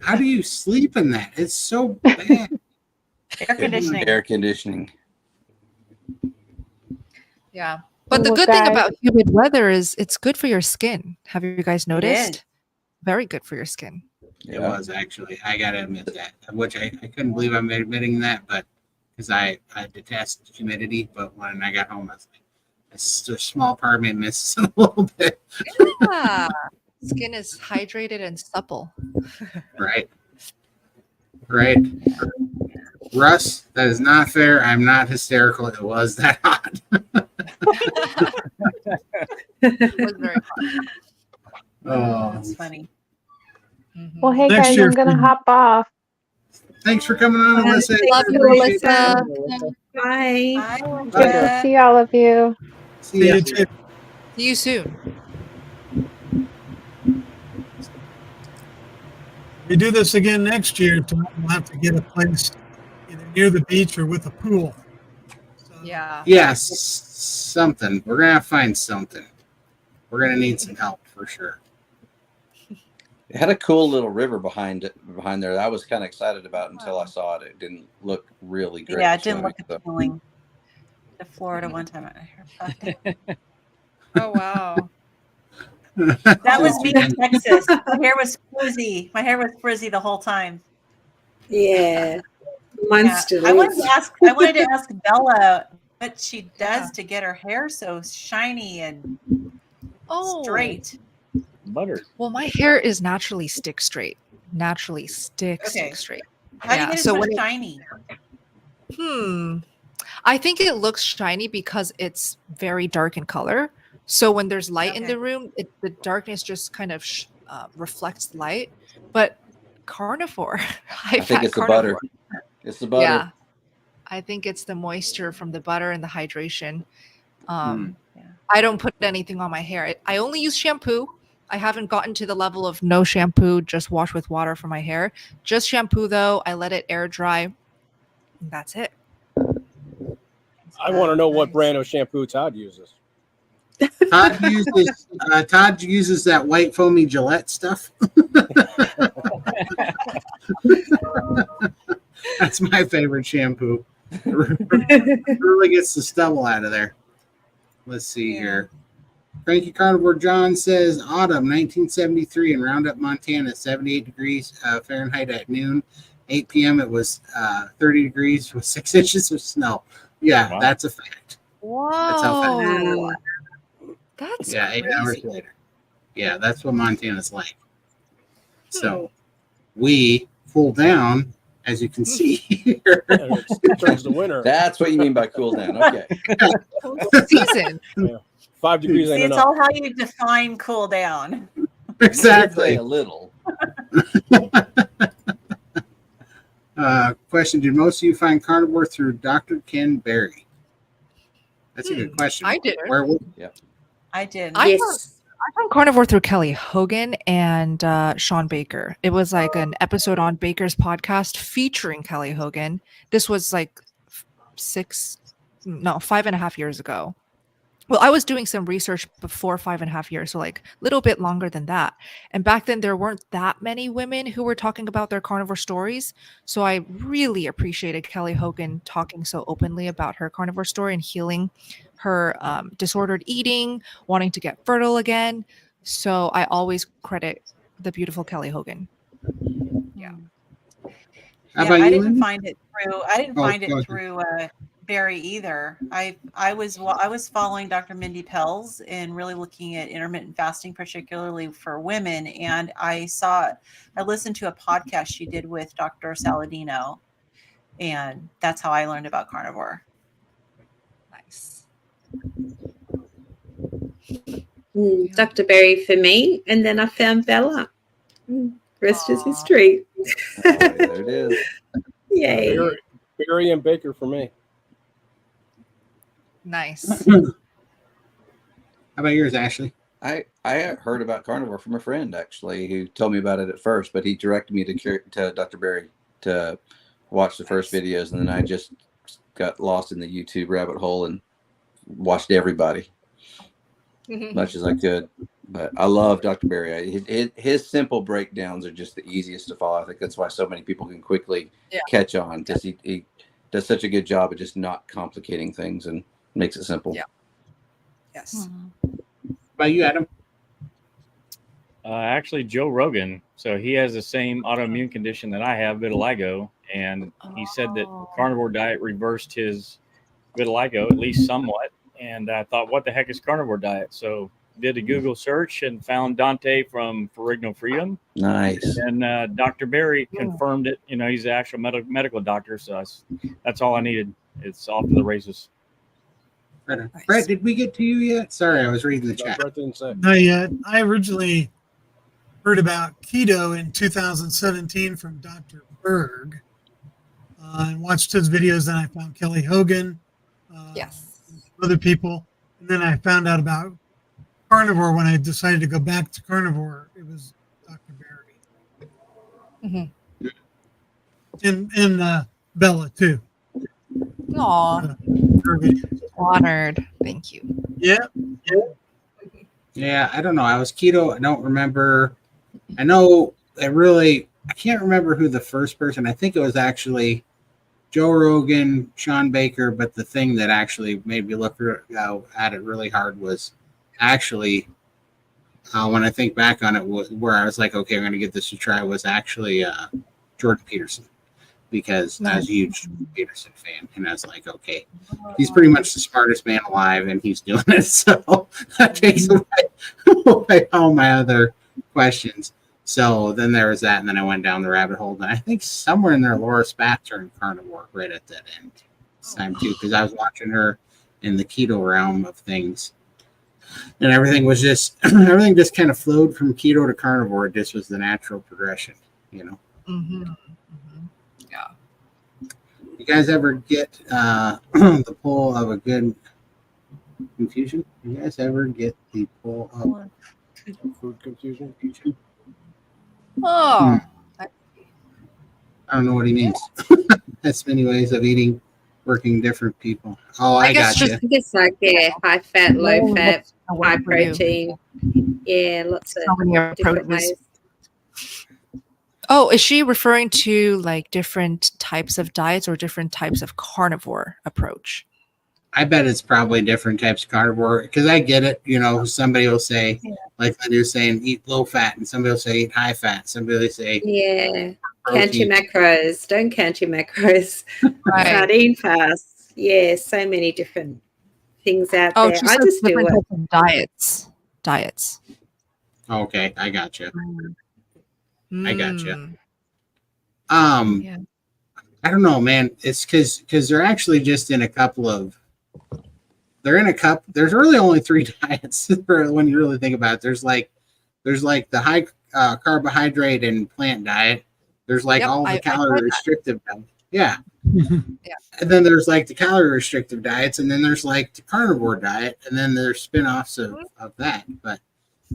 How do you sleep in that? It's so bad. Air conditioning. Air conditioning. Yeah. But the Well, good thing guys- about humid weather is it's good for your skin. Have you guys noticed? is. Very good for your skin. It was actually. I gotta admit that, which I couldn't believe I'm admitting that, but because I detest humidity. But when I got home, I was like, it's a small part of me misses it a little bit. Yeah. Skin is hydrated and supple. Right. Russ, that is not fair. I'm not hysterical. It was that hot. It was very hot. Oh, That's funny. Well, hey Next guys, year I'm going to for- hop off. thanks for coming on, Alyssa. Love you, Appreciate that. Alyssa. Bye. Hi, Good to Linda. see all of you. See ya. See you. See you soon. We do this again next year, we'll have to get a place either near the beach or with a pool. So, Yeah. Yes, something. We're gonna have to find something. We're gonna need some help for sure. It had a cool little river behind there that I was kind of excited about until I saw it. It didn't look really great. Yeah, to it didn't show look me, so. appealing. To Florida one time. Oh wow. That was me in Texas. My hair was frizzy. My hair was frizzy the whole time. Yeah, mine Yeah. still I wanted is. to ask. I wanted to ask Bella what she does to get her hair so shiny and straight. Butter. Well, my hair is naturally stick straight. Naturally stick Okay. straight. How do you get it So so when shiny? I think it looks shiny because it's very dark in color. So when there's light in the room, the darkness just kind of reflects light. But carnivore, I think it's the butter. It's the butter. Yeah, I think it's the moisture from the butter and the hydration. I don't put anything on my hair. I only use shampoo. I haven't gotten to the level of no shampoo, just wash with water for my hair. Just shampoo though. I let it air dry. And that's it. I want to know what brand of shampoo Todd uses. Todd uses that white foamy Gillette stuff. That's my favorite shampoo. It really gets the stubble out of there. Let's see here. Frankie Carnivore John says autumn 1973 in Roundup, Montana, 78 degrees Fahrenheit at noon. 8 p.m. it was 30 degrees with 6 inches of snow. Yeah, Wow. that's a fact. Whoa. That's how fast. Wow. That's 8 hours crazy. later. Yeah, that's what Montana's like. So we pull down, as you can see here. It turns to winter. That's what you mean by cool down. Okay. Season. Yeah. 5 degrees ain't See, it's enough. all how you define cool down. Exactly. A little. Question: did most of you find Carnivore through Dr. Ken Berry? That's a good question. I did. Where? I did. I found Carnivore through Kelly Hogan and Sean Baker. It was like an episode on Baker's podcast featuring Kelly Hogan. This was like 5.5 years ago. Well, I was doing some research before 5.5 years, so like a little bit longer than that. And back then, there weren't that many women who were talking about their carnivore stories. So I really appreciated Kelly Hogan talking so openly about her carnivore story and healing her disordered eating, wanting to get fertile again. So I always credit the beautiful Kelly Hogan. Yeah. How about I you, didn't Lindy? find it through. I didn't find go it ahead. through Barry either. I was following Dr. Mindy Pelz and really looking at intermittent fasting, particularly for women. And I listened to a podcast she did with Dr. Saladino, and that's how I learned about carnivore. Nice. Dr. Berry for me, and then I found Bella. Rest is history. There it is. Yay. Barry and Baker for me. Nice. How about yours, Ashley? I heard about Carnivore from a friend actually who told me about it at first, but he directed me to Dr. Berry to watch the first videos, and then I just got lost in the YouTube rabbit hole and watched everybody much as I could. But I love Dr. Berry. His simple breakdowns are just the easiest to follow. I think that's why so many people can quickly catch on, because he does such a good job of just not complicating things and makes it simple. Yeah. Yes. How about you, Adam? Actually, Joe Rogan. So he has the same autoimmune condition that I have, vitiligo, and he said that carnivore diet reversed his vitiligo, at least somewhat. And I thought, what the heck is carnivore diet? So did a Google search and found Dante from Ferrigno Freedom. Nice. And Dr. Berry confirmed it. You know, he's the actual medical doctor. So that's all I needed. It's off to the races. Right. Brett, did we get to you yet? Sorry, I was reading the chat. Brett didn't say. Not yet. I originally heard about keto in 2017 from Dr. Berg and watched his videos. Then I found Kelly Hogan, other people. And then I found out about carnivore when I decided to go back to carnivore. It was Dr. Berry. And Bella, too. Aw. Honored. Thank you. Yeah. Yeah, I don't know. I was keto. I don't remember I know I can't remember who the first person, I think it was actually Joe Rogan, Sean Baker, but the thing that actually made me look at it really hard was actually, when I think back on it, where I was like, okay, I'm going to give this a try, was actually Jordan Peterson, because I was a huge Jordan Peterson fan, and I was like, okay, he's pretty much the smartest man alive, and he's doing it, so that takes away all my other questions. So then there was that, and then I went down the rabbit hole, and I think somewhere in there, Laura Spath turned carnivore right at that end this time too, because I was watching her in the keto realm of things, and everything just kind of flowed from keto to carnivore. It just was the natural progression, you know. Mm-hmm. Yeah. You guys ever get the pull of a good confusion? You guys ever get the pull of Food confusion? Oh, I don't know what he means. That's many ways of eating, working different people. Oh, I guess got you. I think it's like, high fat, low fat, high for you. protein. Yeah, lots So many of different approaches. ways. Oh, is she referring to like different types of diets or different types of carnivore approach? I bet it's probably different types of carnivore, because I get it. You know, somebody will say, like you're saying, eat low fat, and somebody will say eat high fat. Somebody will say, count your macros. Don't count your macros. Right. Sardine fast. Yeah, so many different things out Oh, there. she I says just do different it. types of diets. Okay, I got you. I got you. Yeah. I don't know, man. It's because they're actually just in a couple of. They're in a cup. There's really only 3 diets when you really think about it. There's like the high carbohydrate and plant diet. There's like all the calorie restrictive diet. Yeah. Yeah. And then there's like the calorie restrictive diets, and then there's like the carnivore diet, and then there's spin-offs of that. But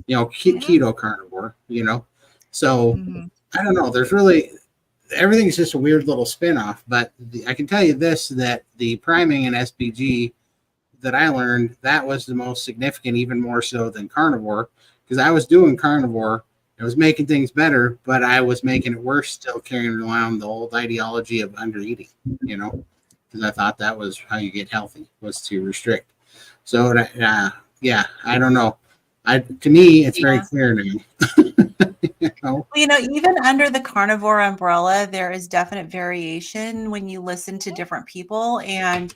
you know, keto carnivore, you know. So I don't know. There's really everything's just a weird little spin-off. But I can tell you this, that the priming and SPG that I learned, that was the most significant, even more so than carnivore, because I was doing carnivore. I was making things better, but I was making it worse, still carrying around the old ideology of undereating, you know, because I thought that was how you get healthy, was to restrict. So, yeah, I don't know. To me, it's very clear now. You know? Well, you know, even under the carnivore umbrella, there is definite variation when you listen to different people. And,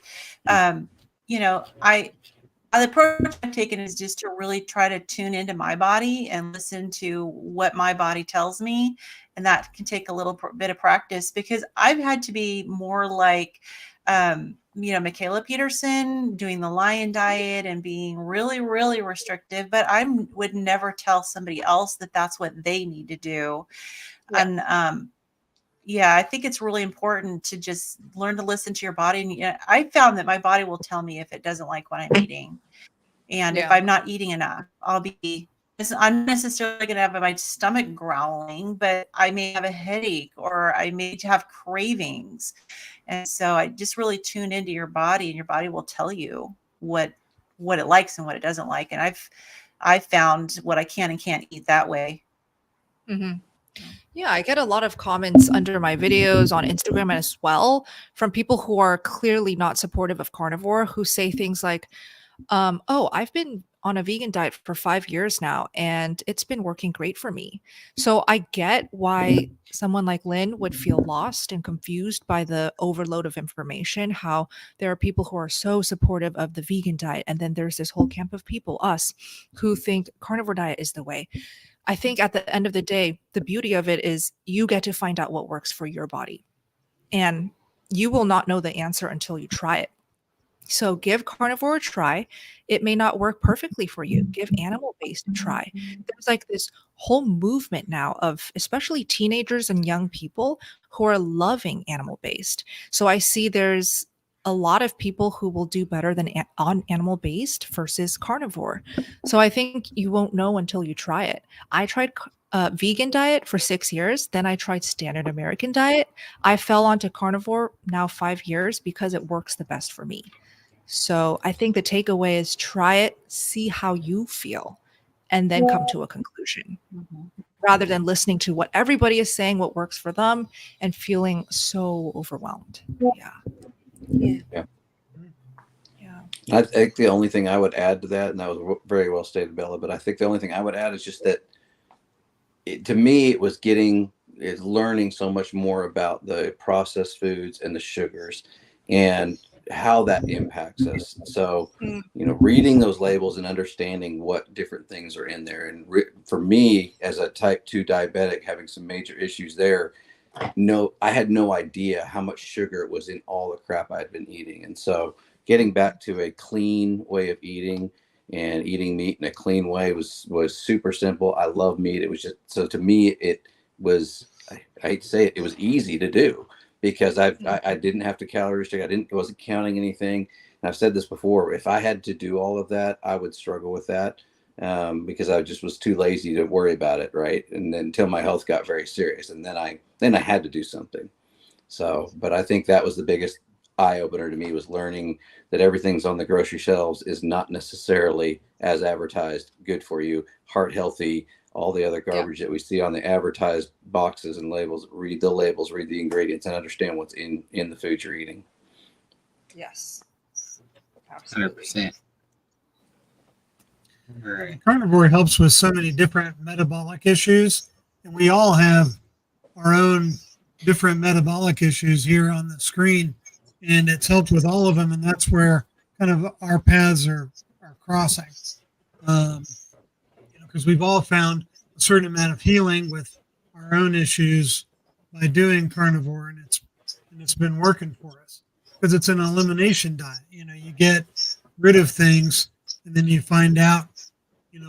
you know, the approach I've taken is just to really try to tune into my body and listen to what my body tells me. And that can take a little bit of practice, because I've had to be more like, you know, Michaela Peterson, doing the lion diet and being really, really restrictive, but I would never tell somebody else that that's what they need to do. And, yeah, I think it's really important to just learn to listen to your body. And you know, I found that my body will tell me if it doesn't like what I'm eating. And if I'm not eating enough, I'm not necessarily going to have my stomach growling, but I may have a headache, or I may have cravings. And so I just really tune into your body, and your body will tell you what it likes and what it doesn't like. And I've found what I can and can't eat that way. Mm-hmm. Yeah, I get a lot of comments under my videos on Instagram as well from people who are clearly not supportive of carnivore, who say things like, oh, I've been on a vegan diet for 5 years now, and it's been working great for me. So I get why someone like Lynn would feel lost and confused by the overload of information, how there are people who are so supportive of the vegan diet, and then there's this whole camp of people, us, who think carnivore diet is the way. I think at the end of the day, the beauty of it is you get to find out what works for your body. And you will not know the answer until you try it. So give carnivore a try. It may not work perfectly for you. Give animal-based a try. There's like this whole movement now of especially teenagers and young people who are loving animal-based. So I see there's a lot of people who will do better than on animal-based versus carnivore. So I think you won't know until you try it. I tried vegan diet for 6 years. Then I tried standard American diet. I fell onto carnivore now 5 years because it works the best for me. So I think the takeaway is try it, see how you feel, and then come to a conclusion. rather than listening to what everybody is saying, what works for them, and feeling so overwhelmed. Yeah. I think the only thing I would add to that, and that was very well stated, Bella, but I think the only thing I would add is just that to me, it was learning so much more about the processed foods and the sugars and how that impacts us. So, reading those labels and understanding what different things are in there. And for me, as a type 2 diabetic, having some major issues there, I had no idea how much sugar was in all the crap I'd been eating. And so getting back to a clean way of eating and eating meat in a clean way was super simple. I love meat. It was just, so to me, it was, I hate to say it, it was easy to do because I didn't have to calorie restrict. I wasn't counting anything. And I've said this before, if I had to do all of that, I would struggle with that because I just was too lazy to worry about it. Right. And then until my health got very serious, and then I had to do something. So, but I think that was the biggest eye opener to me, was learning that everything's on the grocery shelves is not necessarily as advertised good for you, heart healthy, all the other garbage that we see on the advertised boxes and labels. Read the labels, read the ingredients, and understand what's in the food you're eating. Yes. 100%. All right. Carnivore helps with so many different metabolic issues, and we all have our own different metabolic issues here on the screen, and it's helped with all of them, and that's where kind of our paths are crossing. Because we've all found a certain amount of healing with our own issues by doing carnivore, and it's been working for us because it's an elimination diet. You get rid of things, and then you find out,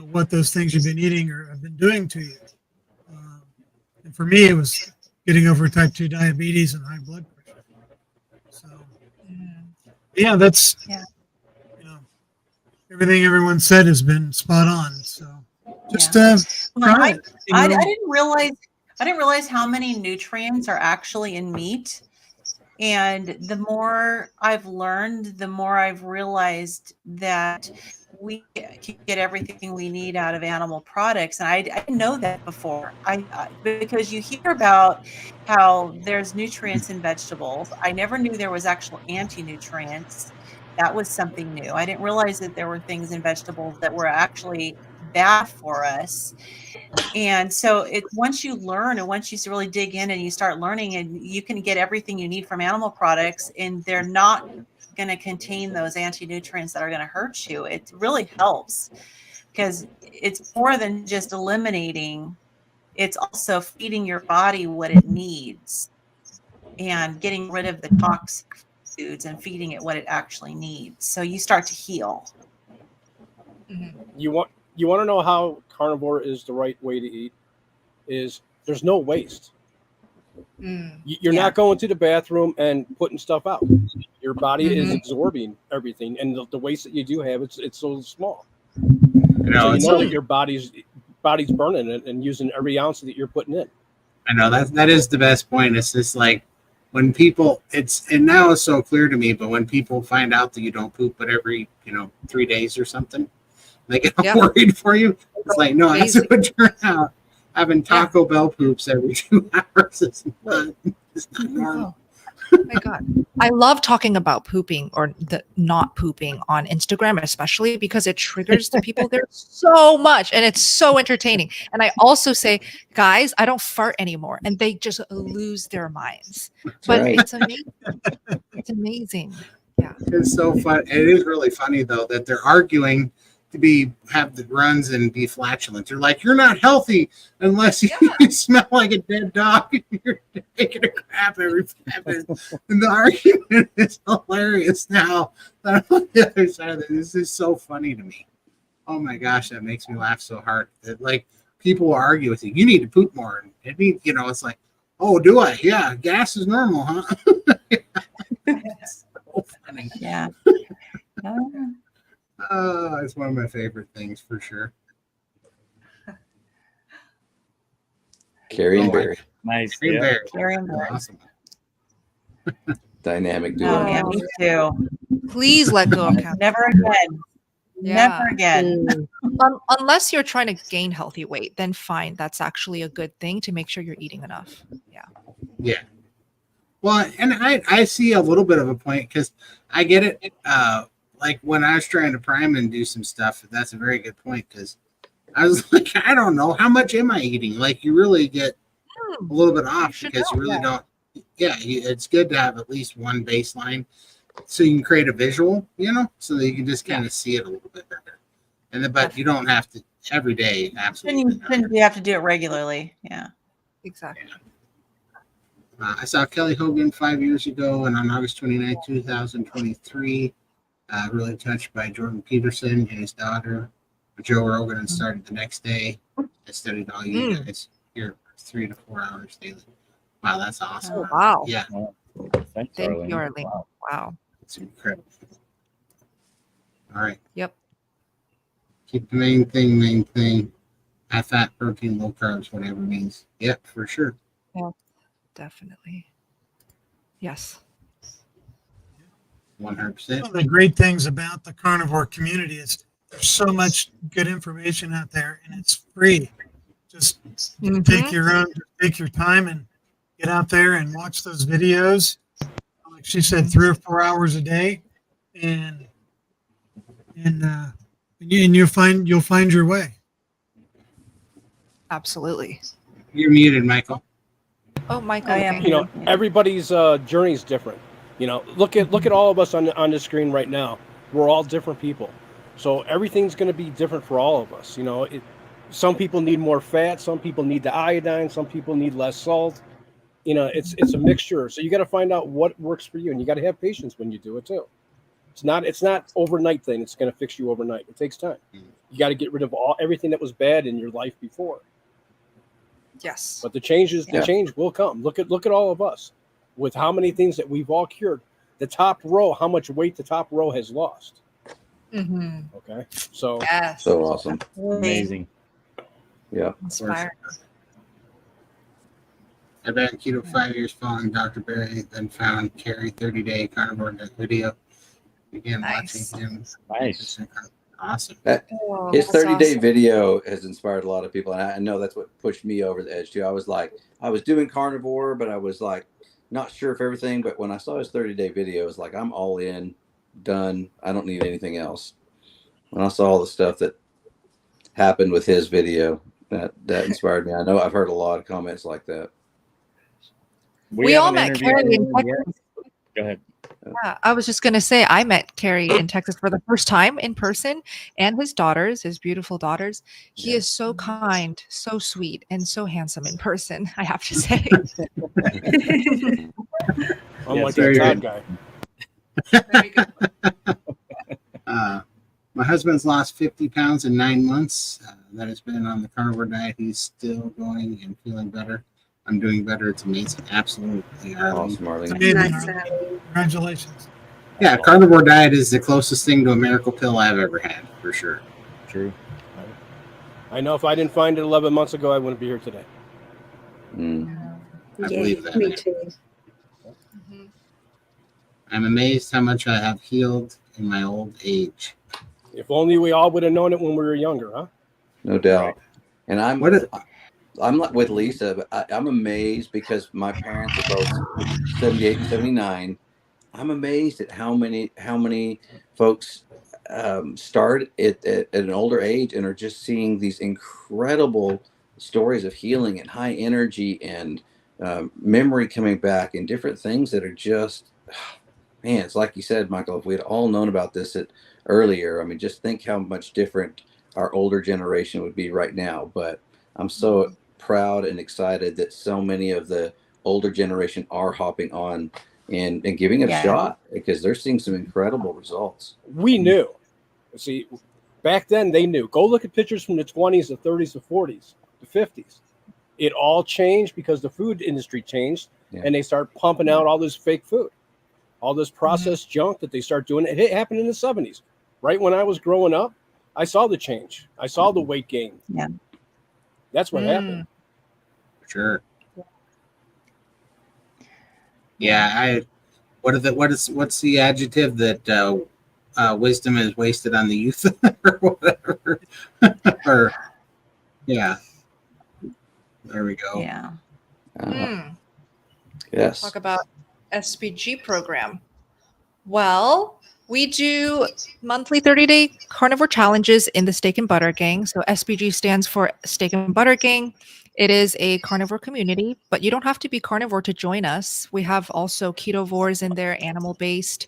what those things you've been eating or have been doing to you. And for me, it was getting over type 2 diabetes and high blood pressure. So, yeah, that's everything everyone said has been spot on. So, just try it. I didn't realize how many nutrients are actually in meat. And the more I've learned, the more I've realized that we can get everything we need out of animal products. And I didn't know that before. Because you hear about how there's nutrients in vegetables. I never knew there was actual anti-nutrients. That was something new. I didn't realize that there were things in vegetables that were actually bad for us. And so it's once you learn and once you really dig in and you start learning, and you can get everything you need from animal products, and they're not going to contain those anti-nutrients that are going to hurt you. It really helps because it's more than just eliminating. It's also feeding your body what it needs and getting rid of the toxic foods and feeding it what it actually needs. So you start to heal. You want to know how carnivore is the right way to eat? Is there's no waste. You're not going to the bathroom and putting stuff out. Your body is absorbing everything, and the waste that you do have, it's so small. So that your body's burning it and using every ounce that you're putting in. I know that is the best point. It's just like when people, and now it's so clear to me, but when people find out that you don't poop but every 3 days or something, they get worried for you. It's like, no, that's what it turned out. Having Taco Bell poops every 2 hours is not normal. Oh my God. I love talking about pooping or the not pooping on Instagram, especially because it triggers the people there so much and it's so entertaining. And I also say, guys, I don't fart anymore. And they just lose their minds. But it's amazing. It's amazing. Yeah. It's so fun. It is really funny, though, that they're arguing to have the runs and be flatulent. You're like, you're not healthy unless you smell like a dead dog and you're taking a crap every 5 minutes. And the argument is hilarious now. On the other side of this is so funny to me. Oh my gosh, that makes me laugh so hard. That like people will argue with you. You need to poop more. And it means, it's like, oh, do I? Yeah, gas is normal, huh? It's so funny. Yeah. It's one of my favorite things for sure. Carrie and Barry. Nice. Carrie and Barry. Awesome. Dynamic duo. Oh, yeah, me too. Please let go of Captain. Never again. Never again. Unless you're trying to gain healthy weight, then fine. That's actually a good thing to make sure you're eating enough. Yeah. Yeah. Well, and I see a little bit of a point because I get it. Like when I was trying to prime and do some stuff, that's a very good point because I was like, I don't know how much am I eating. Like you really get a little bit off because you really don't. Yeah, it's good to have at least one baseline so you can create a visual, so that you can just kind of see it a little bit better. And then, but you don't have to every day. Absolutely. You have to do it regularly. Yeah. Exactly. I saw Kelly Hogan 5 years ago, and on August 29, 2023, really touched by Jordan Peterson and his daughter, Joe Rogan, and started the next day. I studied all you guys here 3 to 4 hours daily. Wow, that's awesome. Oh, wow. Yeah. Thank you, Arlene. Wow. It's incredible. All right. Yep. Keep the main thing. High fat, protein, low carbs, whatever it means. Yep, for sure. Yeah, definitely. Yes. 100%. One of the great things about the carnivore community is there's so much good information out there, and it's free. Just take your time and get out there and watch those videos. Like she said, 3 or 4 hours a day, and you'll find your way. Absolutely. You're muted, Michael. Oh, Michael. Okay. Everybody's journey is different. Look at all of us on the screen right now. We're all different people, so everything's going to be different for all of us. Some people need more fat, some people need the iodine, some people need less salt. It's a mixture. So you got to find out what works for you, and you got to have patience when you do it too. It's not overnight thing. It's going to fix you overnight. It takes time. You got to get rid of everything that was bad in your life before. Yes. But the change will come. Look at all of us with how many things that we've all cured. The top row, how much weight the top row has lost. Mm-hmm. Okay. So so awesome. Amazing. Yeah. Inspiring. I've been keto 5 years following Dr. Berry, then found Carrie 30-day carnivore video. Began watching him. Nice. Awesome. His 30-day video has inspired a lot of people, and I know that's what pushed me over the edge too. I was doing carnivore, but I was like not sure of everything. But when I saw his 30-day video, it was like, I'm all in, done. I don't need anything else. When I saw all the stuff that happened with his video, that inspired me. I know I've heard a lot of comments like that. We all met Carrie in Texas. Go ahead. Yeah, I was just going to say, I met Carrie in Texas for the first time in person, and his daughters, his beautiful daughters. He is so kind, so sweet, and so handsome in person, I have to say. I'm like that Todd guy. Very good. My husband's lost 50 pounds in 9 months. That has been on the carnivore diet. He's still going and feeling better. I'm doing better. It's amazing. Absolutely. Awesome, Arlene. Congratulations. Yeah, carnivore diet is the closest thing to a miracle pill I've ever had, for sure. True. I know if I didn't find it 11 months ago, I wouldn't be here today. I believe that. Me too. I'm amazed how much I have healed in my old age. If only we all would have known it when we were younger, huh? No doubt. And I'm not with Lisa, but I'm amazed because my parents are both 78 and 79. I'm amazed at how many folks start at an older age and are just seeing these incredible stories of healing and high energy and memory coming back and different things that are just, man, it's like you said, Michael, if we had all known about this earlier, I mean, just think how much different our older generation would be right now. But I'm so proud and excited that so many of the older generation are hopping on and giving it a shot because they're seeing some incredible results. We knew. See, back then they knew. Go look at pictures from the 20s, the 30s, the 40s, the 50s. It all changed because the food industry changed and they start pumping out all this fake food, all this processed junk that they start doing. It happened in the 70s. Right when I was growing up, I saw the change. I saw the weight gain. Yeah. That's what happened. Sure. Yeah, what's the adjective that wisdom is wasted on the youth or whatever. Or yeah, there we go. Yeah. Yes. Talk about SPG program. Well, we do monthly 30-day carnivore challenges in the Steak and Butter Gang. So SPG stands for Steak and Butter Gang. It is a carnivore community, but you don't have to be carnivore to join us. We have also ketovores in there, animal-based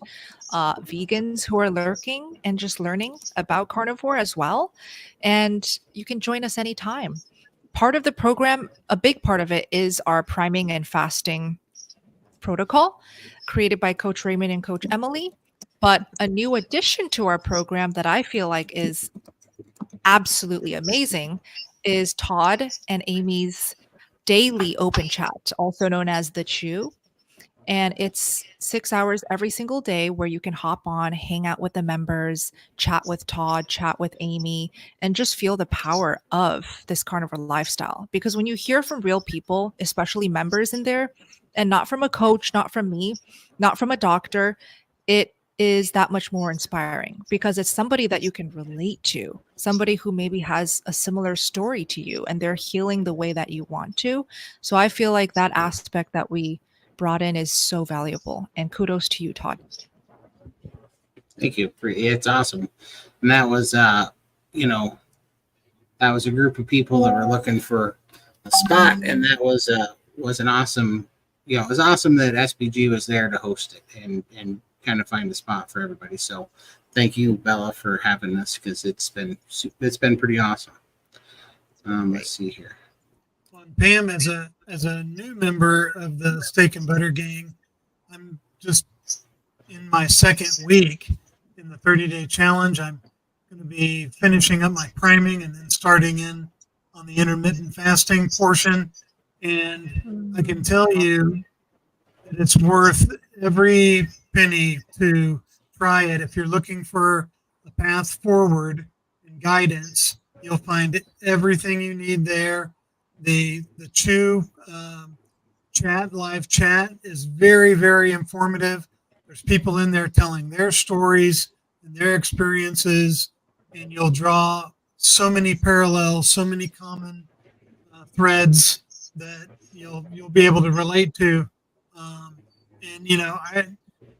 vegans who are lurking and just learning about carnivore as well. And you can join us anytime. Part of the program, a big part of it, is our priming and fasting protocol created by Coach Raymond and Coach Emily. But a new addition to our program that I feel like is absolutely amazing is Todd and Amy's daily open chat, also known as the Chew. And it's 6 hours every single day where you can hop on, hang out with the members, chat with Todd, chat with Amy, and just feel the power of this carnivore lifestyle. Because when you hear from real people, especially members in there, and not from a coach, not from me, not from a doctor, it is that much more inspiring because it's somebody that you can relate to, somebody who maybe has a similar story to you and they're healing the way that you want to. So I feel like that aspect that we brought in is so valuable, and kudos to you, Todd. Thank you. It's awesome. And that was, that was a group of people that were looking for a spot, and that was an awesome, it was awesome that SPG was there to host it and kind of find a spot for everybody. So thank you, Bella, for having us because it's been pretty awesome. Let's see here. Pam, as a new member of the Steak and Butter Gang, I'm just in my second week in the 30-day challenge. I'm going to be finishing up my priming and then starting in on the intermittent fasting portion. And I can tell you that it's worth every penny to try it. If you're looking for a path forward and guidance, you'll find everything you need there. The Chew live chat is very, very informative. There's people in there telling their stories and their experiences, and you'll draw so many parallels, so many common threads that you'll be able to relate to.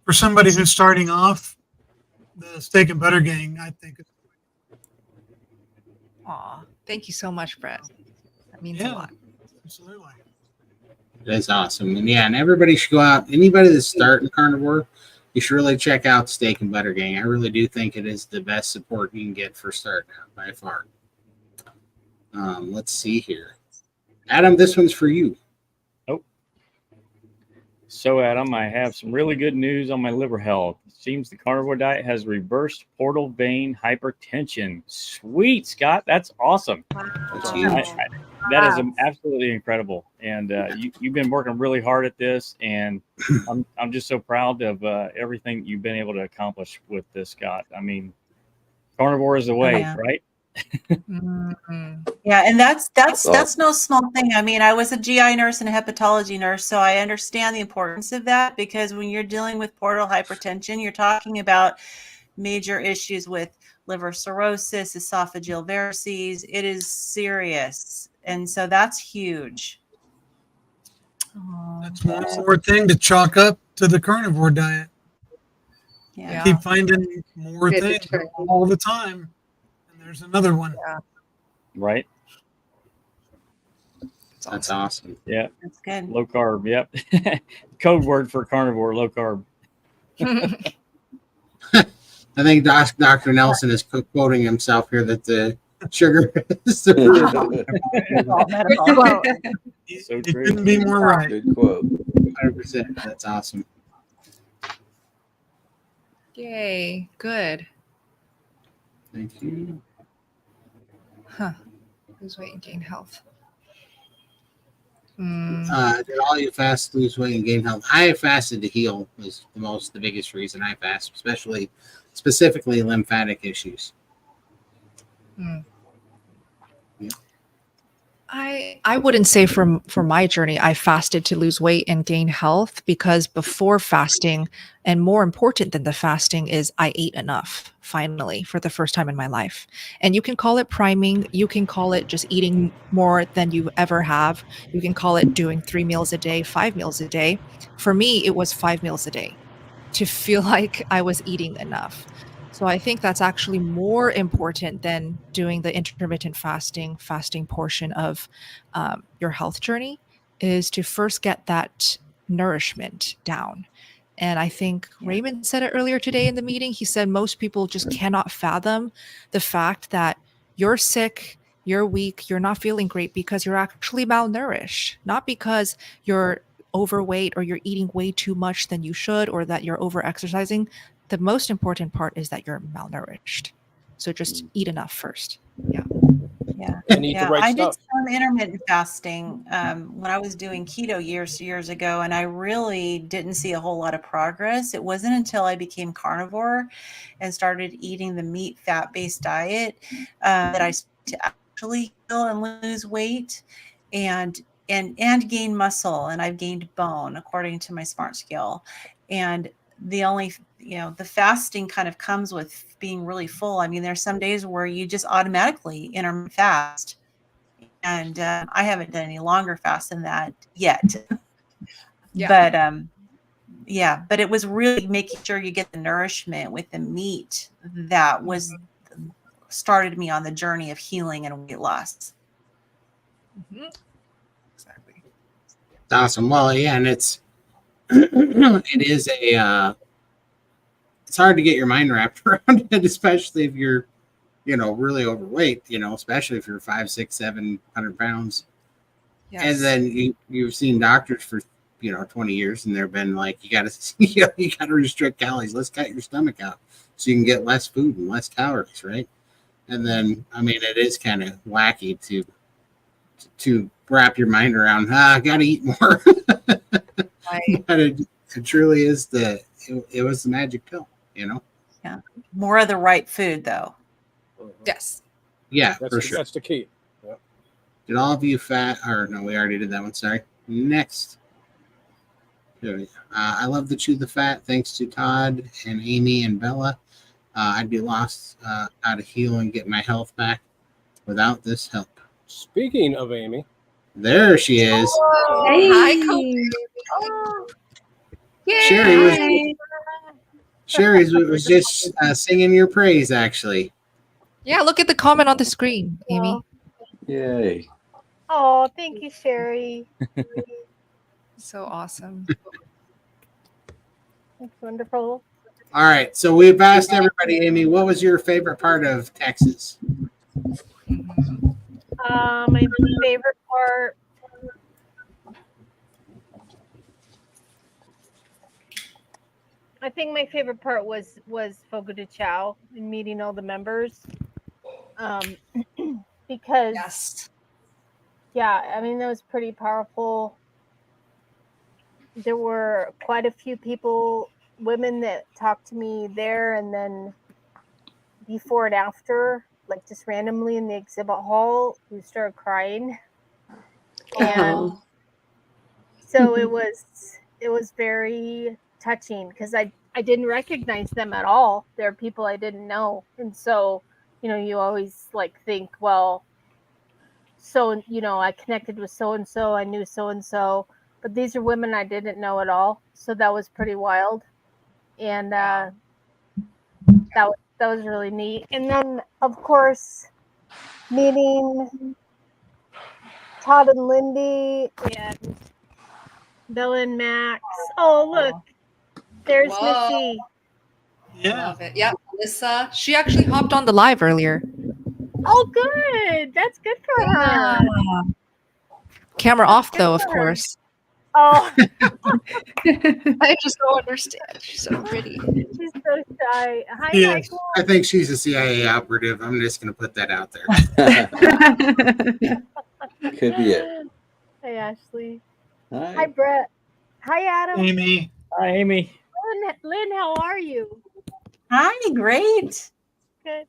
For somebody who's starting off, the Steak and Butter Gang, I think. Aw, thank you so much, Brett. That means a lot. Absolutely. That's awesome. And everybody should go out. Anybody that's starting carnivore, you should really check out Steak and Butter Gang. I really do think it is the best support you can get for starting out by far. Let's see here. Adam, this one's for you. Oh. So, Adam, I have some really good news on my liver health. It seems the carnivore diet has reversed portal vein hypertension. Sweet, Scott. That's awesome. That's huge. That is absolutely incredible. And you've been working really hard at this, and I'm just so proud of everything you've been able to accomplish with this, Scott. I mean, carnivore is the way, right? Yeah, and that's no small thing. I mean, I was a GI nurse and a hepatology nurse, so I understand the importance of that because when you're dealing with portal hypertension, you're talking about major issues with liver cirrhosis, esophageal varices. It is serious, and so that's huge. That's one more thing to chalk up to the carnivore diet. Yeah. I keep finding more things all the time. There's another one. Yeah. Right. That's awesome. Yeah. That's good. Low carb. Yep. Code word for carnivore, low carb. I think Dr. Nelson is quoting himself here that the sugar is So it true. couldn't be more right. Good quote. 100%. That's awesome. Yay. Good. Thank you. Huh. Lose weight and gain health. Did all you fast, lose weight, and gain health? I fasted to heal was the biggest reason I fast, specifically lymphatic issues. Mm. Yeah. I wouldn't say from my journey I fasted to lose weight and gain health, because before fasting, and more important than the fasting, is I ate enough finally for the first time in my life. And you can call it priming, you can call it just eating more than you ever have. You can call it doing 3 meals a day, 5 meals a day. For me, it was 5 meals a day to feel like I was eating enough. So I think that's actually more important than doing the intermittent fasting portion of your health journey, is to first get that nourishment down. And I think Raymond said it earlier today in the meeting. He said most people just cannot fathom the fact that you're sick, you're weak, you're not feeling great because you're actually malnourished, not because you're overweight or you're eating way too much than you should or that you're over exercising. The most important part is that you're malnourished. So just eat enough first. Yeah. Yeah. And eat the right I did stuff. some intermittent fasting when I was doing keto years ago, and I really didn't see a whole lot of progress. It wasn't until I became carnivore and started eating the meat fat-based diet that I started to actually heal and lose weight and gain muscle, and I've gained bone according to my smart scale. And the only the fasting kind of comes with being really full. I mean, there's some days where you just automatically intermittent fast, and I haven't done any longer fast than that yet. But but it was really making sure you get the nourishment with the meat that was started me on the journey of healing and weight loss. Exactly. It's awesome. Well, yeah, and it's it is a it's hard to get your mind wrapped around it, especially if you're really overweight, especially if you're 5, 6, 700 pounds. Yes. And then you've seen doctors for 20 years, and they've been like, you gotta restrict calories. Let's cut your stomach out so you can get less food and less calories, right? And then I mean, it is kind of wacky to wrap your mind around. I gotta eat more. Right. But it truly is it was the magic pill, Yeah, more of the right food though. Yes. Yeah, That's for sure. That's the key. Yeah. Did all of you or no, we already did that one. Sorry. Next. I love the Chew the Fat. Thanks to Todd and Amy and Bella. I'd be lost how to heal and get my health back without this help. Speaking of Amy. There she is. Hey. Hi, Coach. Sherry was just singing your praise, actually. Yeah, look at the comment on the screen, Amy. Yay. Oh, thank you, Sherry. So awesome. That's wonderful. All right, so we've asked everybody, Amy, what was your favorite part of Texas? My favorite part. I think my favorite part was Fogo de Chao and meeting all the members. Because I mean, that was pretty powerful. There were quite a few women that talked to me there, and then before and after, like just randomly in the exhibit hall, who started crying. And so it was very touching because I didn't recognize them at all. They're people I didn't know. And so, you always like think, well, so, I connected with so-and-so, I knew so-and-so, but these are women I didn't know at all. So that was pretty wild. And that was really neat. And then, of course, meeting Todd and Lindy and Bella and Max. Oh, look, there's Missy. Yeah. Love it. Yeah, Melissa. She actually hopped on the live earlier. Oh, good. That's good for her. Camera off, though, of course. Oh. I just don't understand. She's so pretty. She's so shy. Hi, Yes. Michael. I think she's a CIA operative. I'm just going to put that out there. Could be it. Hi, Ashley. Hi. Hi, Brett. Hi, Adam. Amy. Hi, Amy. Lynn, how are you? Hi, great. Good.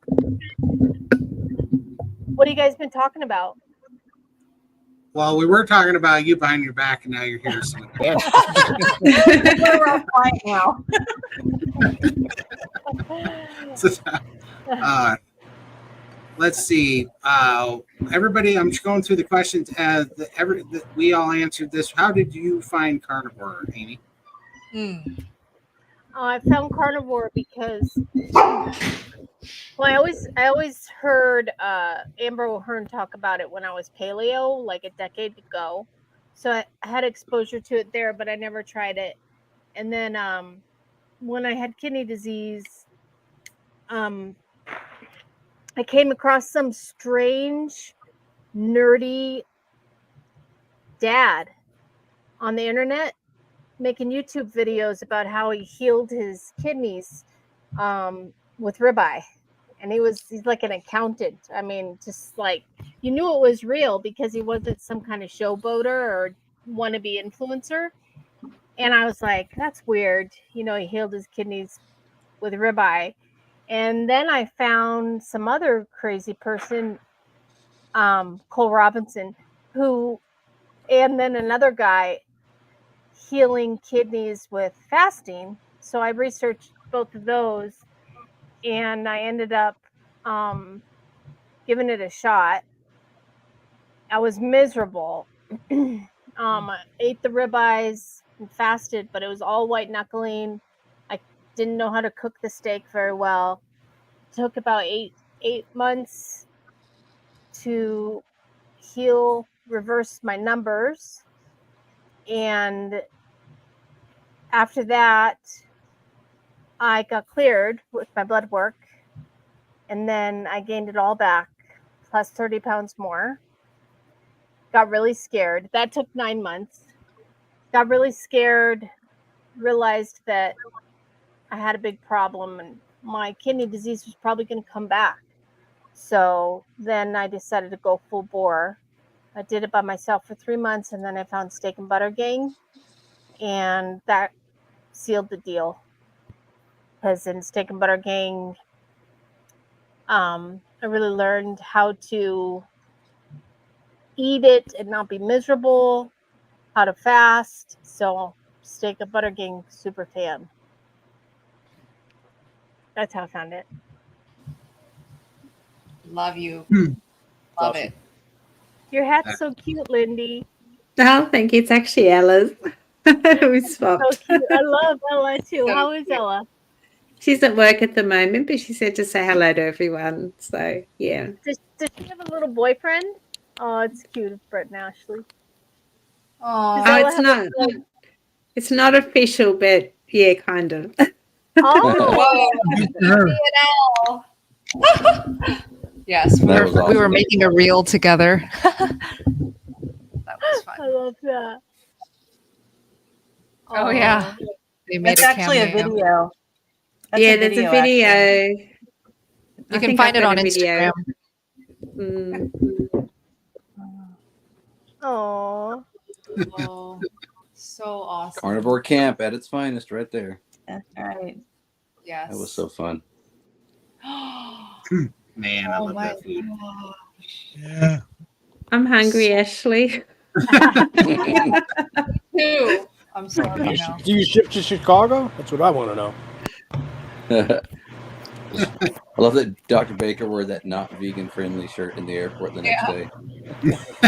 What have you guys been talking about? Well, we were talking about you behind your back, and now you're here. So We're all quiet now. let's see. Everybody, I'm just going through the questions. We all answered this. How did you find Carnivore, Amy? I found Carnivore because, well, I always heard Amber O'Hearn talk about it when I was paleo, like a decade ago. So I had exposure to it there, but I never tried it. And then when I had kidney disease, I came across some strange, nerdy dad on the internet making YouTube videos about how he healed his kidneys with ribeye. And he's like an accountant. I mean, just like you knew it was real because he wasn't some kind of showboater or wannabe influencer. And I was like, that's weird. You know, he healed his kidneys with ribeye. And then I found some other crazy person, Cole Robinson, and then another guy healing kidneys with fasting. So I researched both of those, and I ended up giving it a shot. I was miserable. I ate the ribeyes and fasted, but it was all white knuckling. I didn't know how to cook the steak very well. It took about eight months to reverse my numbers. And after that, I got cleared with my blood work. And then I gained it all back, plus 30 pounds more. Got really scared. That took 9 months. Got really scared, realized that I had a big problem and my kidney disease was probably going to come back. So then I decided to go full bore. I did it by myself for 3 months, and then I found Steak and Butter Gang, and that sealed the deal. Because in Steak and Butter Gang, I really learned how to eat it and not be miserable, how to fast. So Steak and Butter Gang, super fan. That's how I found it. Love you. Love Awesome. it. Your hat's so cute, Lindy. Oh, thank you. It's actually Ella's. We swapped. So cute. I love Ella too. How is Ella? She's at work at the moment, but she said to say hello to everyone. So, yeah. Does she have a little boyfriend? Oh, it's cute. It's Brett and Ashley. Oh, it's not official, but yeah, kind of. Oh, yes, we were making a reel together. That was fun. I love that. Oh yeah, they made It's actually a video. That's there's a video. Actually. You can find it on Instagram. Oh, so awesome. Carnivore Camp at its finest, right there. That's right. Yes, that was so fun. Man, I love that food. Yeah. I'm hungry, Ashley. Too. I'm sorry. Do you ship to Chicago? That's what I want to know. I love that Dr. Baker wore that not vegan friendly shirt in the airport the next day.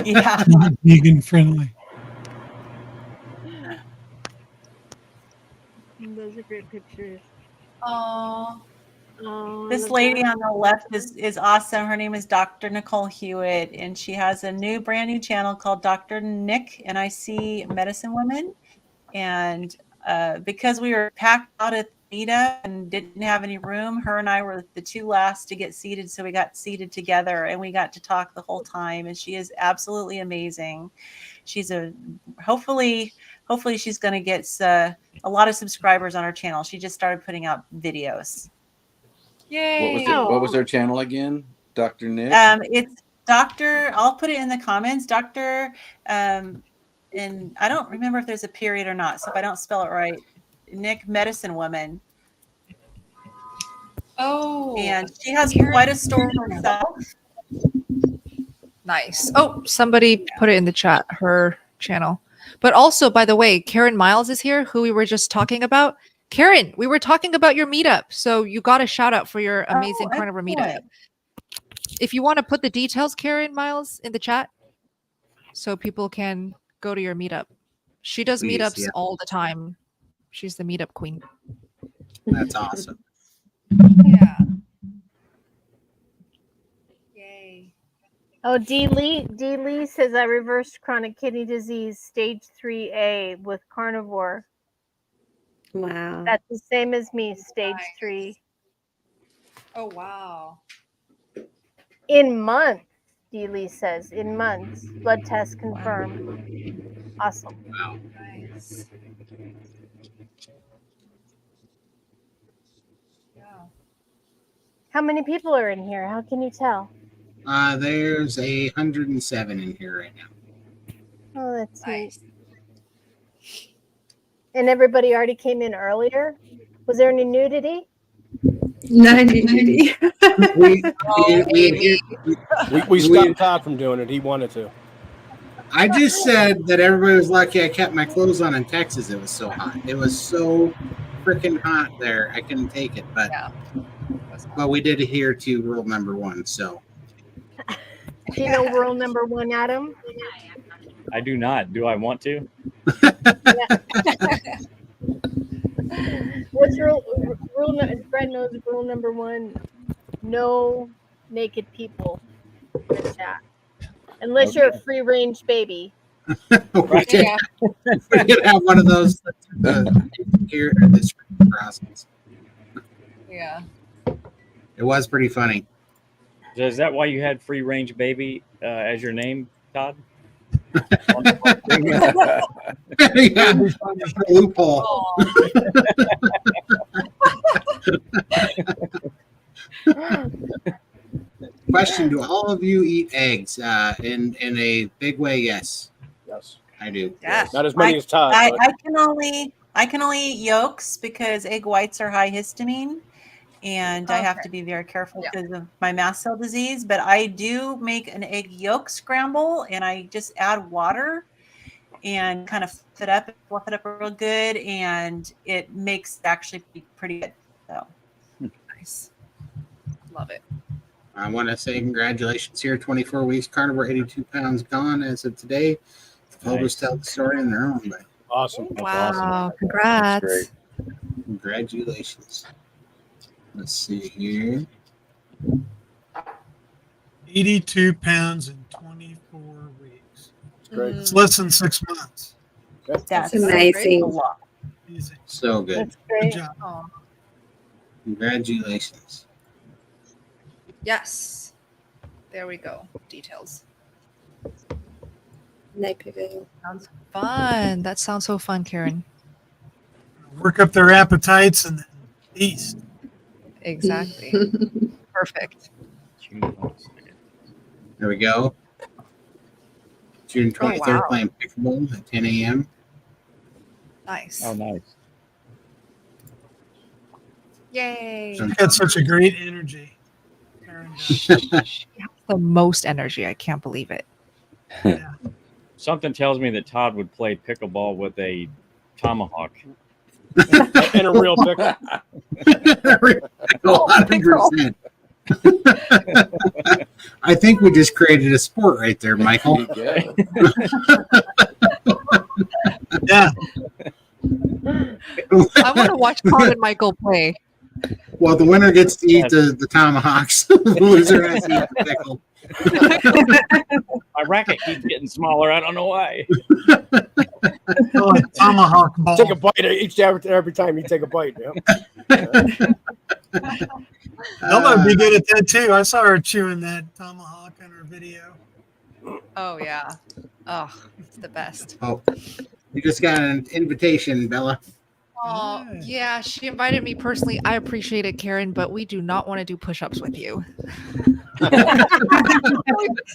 Yeah. Not vegan friendly. those are great pictures. Oh, This lady on the left is awesome. Her name is Dr. Nicole Hewitt, and she has a brand new channel called Dr. Nick and I See Medicine Women. And because we were packed out at the meetup and didn't have any room, her and I were the two last to get seated. So we got seated together and we got to talk the whole time. And she is absolutely amazing. She's hopefully she's going to get a lot of subscribers on her channel. She just started putting out videos. yay! What was their channel again? Dr. Nick? It's Dr. I'll put it in the comments. Dr. And I don't remember if there's a period or not. So if I don't spell it right, Nick Medicine Woman. Oh, and she has quite a story herself. Nice. Oh, somebody put it in the chat, her channel. But also, by the way, Karen Miles is here, who we were just talking about. Karen, we were talking about your meetup. So you got a shout out for your amazing carnivore meetup. excellent. If you want to put the details, Karen Miles, in the chat so people can go to your meetup. She does Please, meetups yeah. all the time. She's the meetup queen. That's awesome. Yeah. Yay. Oh, D. Lee says I reversed chronic kidney disease stage 3A with carnivore. Wow. That's the same as me, stage Nice. 3. Oh, wow. In months, D. Lee says, in months. Blood test confirmed. Awesome. Wow. Nice. Yeah. How many people are in here? How can you tell? There's 107 in here right now. Oh, that's Nice. neat. And everybody already came in earlier? Was there any nudity? No nudity. We stopped Todd from doing it. He wanted to. I just said that everybody was lucky I kept my clothes on in Texas. It was so hot. It was so freaking hot there. I couldn't take it. But we did adhere to rule number 1. So Do you know rule number 1, Adam? I do not. Do I want to? What's Brett knows rule number 1: no naked people in the chat, unless you're a free range baby. we did have one of those here at this process. Yeah. It was pretty funny. So is that why you had Free Range Baby as your name, Todd? Yeah, loophole. Question: do all of you eat eggs? In a big way, yes. Yes. I do. Yeah. Not as many as Todd. I but can only eat yolks because egg whites are high histamine, and I have Okay. to be very careful because of my mast cell disease. But I do make an egg yolk scramble, and I just add water and kind of fluff it up real good, and it makes it actually pretty good. So Nice. Love it. I want to say congratulations here. 24 weeks, carnivore, 82 pounds gone as of today. The photos tell the story in their own way. awesome. Wow. awesome. Congrats. That's great. Congratulations. Let's see here. 82 pounds in 24 weeks. Great. It's less than 6 months. that's amazing. a lot. Easy. So good. That's Good great. job. Oh, Congratulations. yes. There we go. Details. Sounds fun. That sounds so fun, Karen. Work up their appetites and then east. Exactly. Perfect. There we go. June 23rd, wow. playing pickleball at 10 a.m. Nice. Oh, nice. Yay. You got such a great energy. Karen does. The most energy. I can't believe it. Yeah. Something tells me that Todd would play pickleball with a tomahawk. And a real pickle. 100%. I think we just created a sport right there, Michael. Yeah. Yeah. I want to watch Todd and Michael play. Well, the winner gets to eat the tomahawks. The loser has to eat the pickle. My racket keeps getting smaller. I don't know why. Oh, tomahawk ball. Take a bite every time you take a bite. Yeah. Ella would be good at that too. I saw her chewing that tomahawk in her video. Oh, yeah. Oh, it's the best. Oh, you just got an invitation, Bella. Oh, yeah. She invited me personally. I appreciate it, Karen, but we do not want to do push-ups with you. She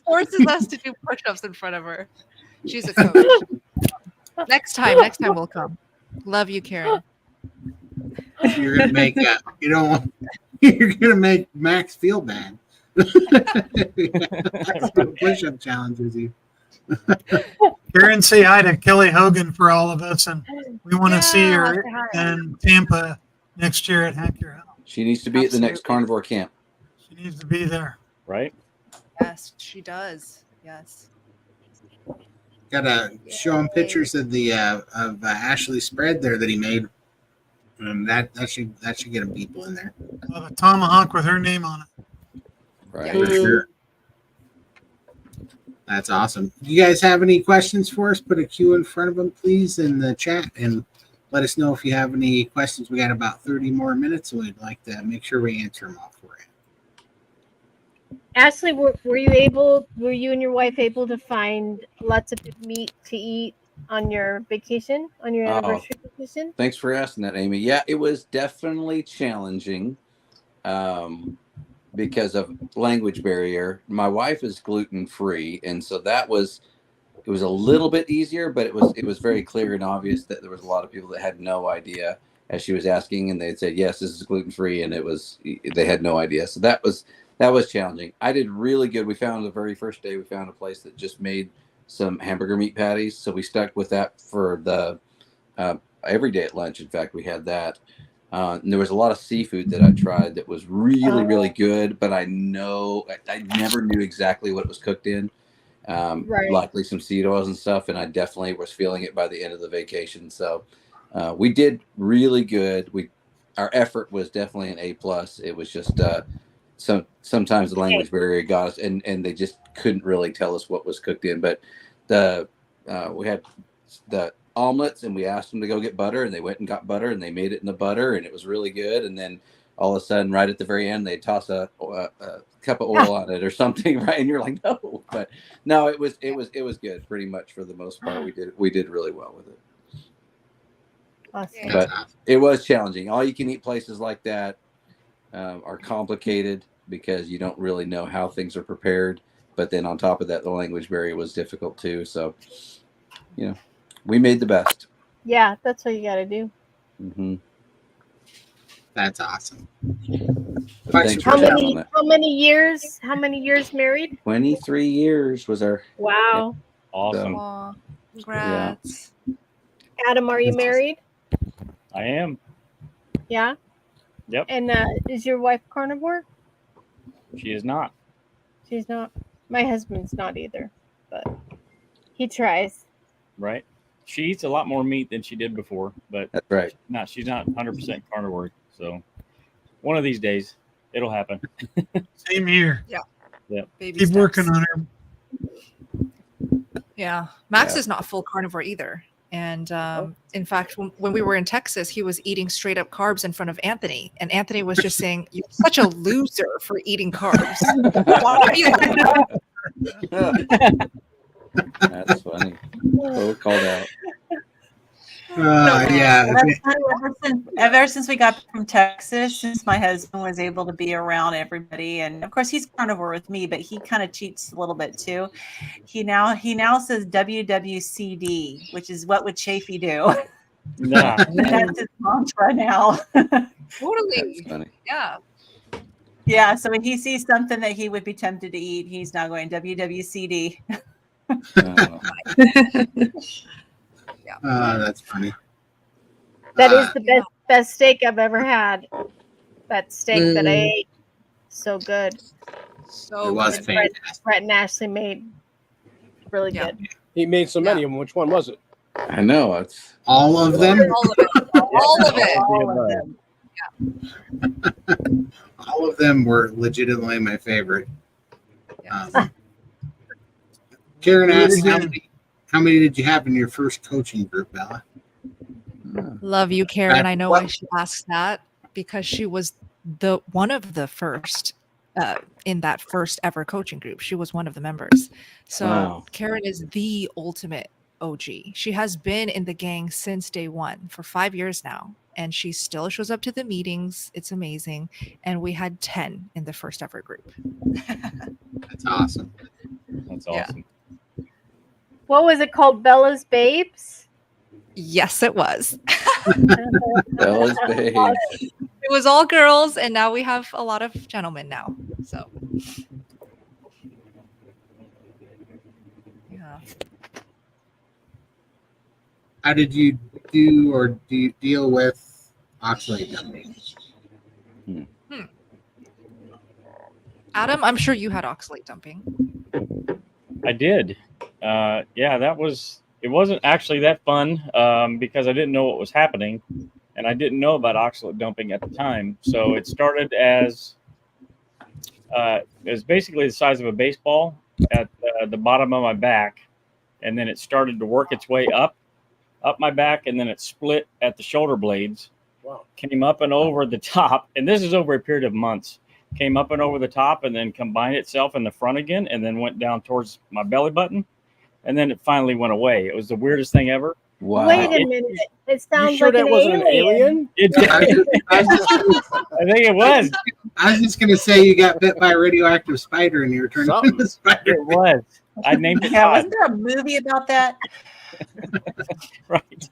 forces us to do push-ups in front of her. She's a coach. Next time we'll come. Love you, Karen. You're gonna make you're gonna make Max feel bad. Push-up challenges you. Karen, say hi to Kelly Hogan for all of us, and we want to see Yeah, her say hi. in Tampa next year at Hack Your Health. She needs to be at the next Absolutely. carnivore camp. She needs to be there. Right? Yes, she does. Yes. Gotta show him pictures of the Ashley spread there that he made, and that should get him people in there. We'll have a tomahawk with her name on it. Right. For sure. That's awesome. You guys have any questions for us? Put a Q in front of them, please, in the chat, and let us know if you have any questions. We got about 30 more minutes, and we'd like to make sure we answer them all for you. Ashley, were you and your wife able to find lots of good meat to eat on your vacation, on your anniversary vacation? Thanks for asking that, Amy. Yeah, it was definitely challenging because of language barrier. My wife is gluten-free, and so it was a little bit easier, but it was very clear and obvious that there was a lot of people that had no idea as she was asking, and they said, yes, this is gluten-free, and they had no idea. So that was challenging. I did really good. We found the very first day, we found a place that just made some hamburger meat patties. So we stuck with that for the every day at lunch. In fact, we had that. And there was a lot of seafood that I tried that was really, really good, but I never knew exactly what it was cooked in. Likely some seed oils and stuff. And I definitely was feeling it by the end of the vacation. So we did really good. Our effort was definitely an A+. It was just sometimes the language barrier got us, and they just couldn't really tell us what was cooked in. But we had the omelets, and we asked them to go get butter, and they went and got butter, and they made it in the butter, and it was really good. And then all of a sudden, right at the very end, they toss a cup of oil on it or something, right? And you're like, no, but no, it was good pretty much for the most part. We did really well with it. Awesome. But it was challenging. All you can eat places like that are complicated because you don't really know how things are prepared. But then on top of that, the language barrier was difficult too. So, we made the best. Yeah, that's what you got to do. Mm-hmm. That's awesome. Thanks for how many years married? 23 years was our. Wow. Awesome. So, Congrats. Yeah. Adam, are you married? I am. Yeah. Yep. And is your wife carnivore? She is not. She's not. My husband's not either, but he tries. Right. She eats a lot more meat than she did before, but that's right. She's not 100% carnivore. So one of these days it'll happen. Same here. Yeah. Yep. Keep working on her. Yeah. Max is not full carnivore either. And in fact, when we were in Texas, he was eating straight up carbs in front of Anthony. And Anthony was just saying, you're such a loser for eating carbs. That's funny. So called out. Yeah. Ever since we got from Texas, since my husband was able to be around everybody, and of course he's carnivore with me, but he kind of cheats a little bit too. He now says WWCD, which is what would Chafee do? Nah. That's his mantra now. Totally. That's funny. Yeah. Yeah. So when he sees something that he would be tempted to eat, he's now going WWCD. That's funny. That is the best steak I've ever had. That steak that I ate, so good. So it was fantastic. Brett and Ashley made really good. He made so many of them. Which one was it? I know it's all of them. All of it. All of it. All of them were legitimately my favorite. Karen asked, how many did you have in your first coaching group, Bella? Love you, Karen. I know why she asked that, because she was one of the first in that first ever coaching group. She was one of the members. So Karen is the ultimate OG. She has been in the gang since day one for 5 years now, and she still shows up to the meetings. It's amazing. And we had 10 in the first ever group. That's awesome. That's awesome. What was it called? Bella's Babes? Yes, it was. Bella's babe. It was all girls, and now we have a lot of gentlemen now. So, yeah. How did you do you deal with oxalate dumping? Adam, I'm sure you had oxalate dumping. I did. Yeah, it wasn't actually that fun because I didn't know what was happening, and I didn't know about oxalate dumping at the time. So it started as it was basically the size of a baseball at the bottom of my back, and then it started to work its way up my back, and then it split at the shoulder blades. Wow. Came up and over the top, and this is over a period of months. Came up and over the top, and then combined itself in the front again, and then went down towards my belly button, and then it finally went away. It was the weirdest thing ever. Wow. Wait a minute. It sounds You sure like that wasn't an alien? I think it was. I was just gonna say you got bit by a radioactive spider and you were turned into a spider. It was. I named it Yeah, Todd. wasn't there a movie about that? Right.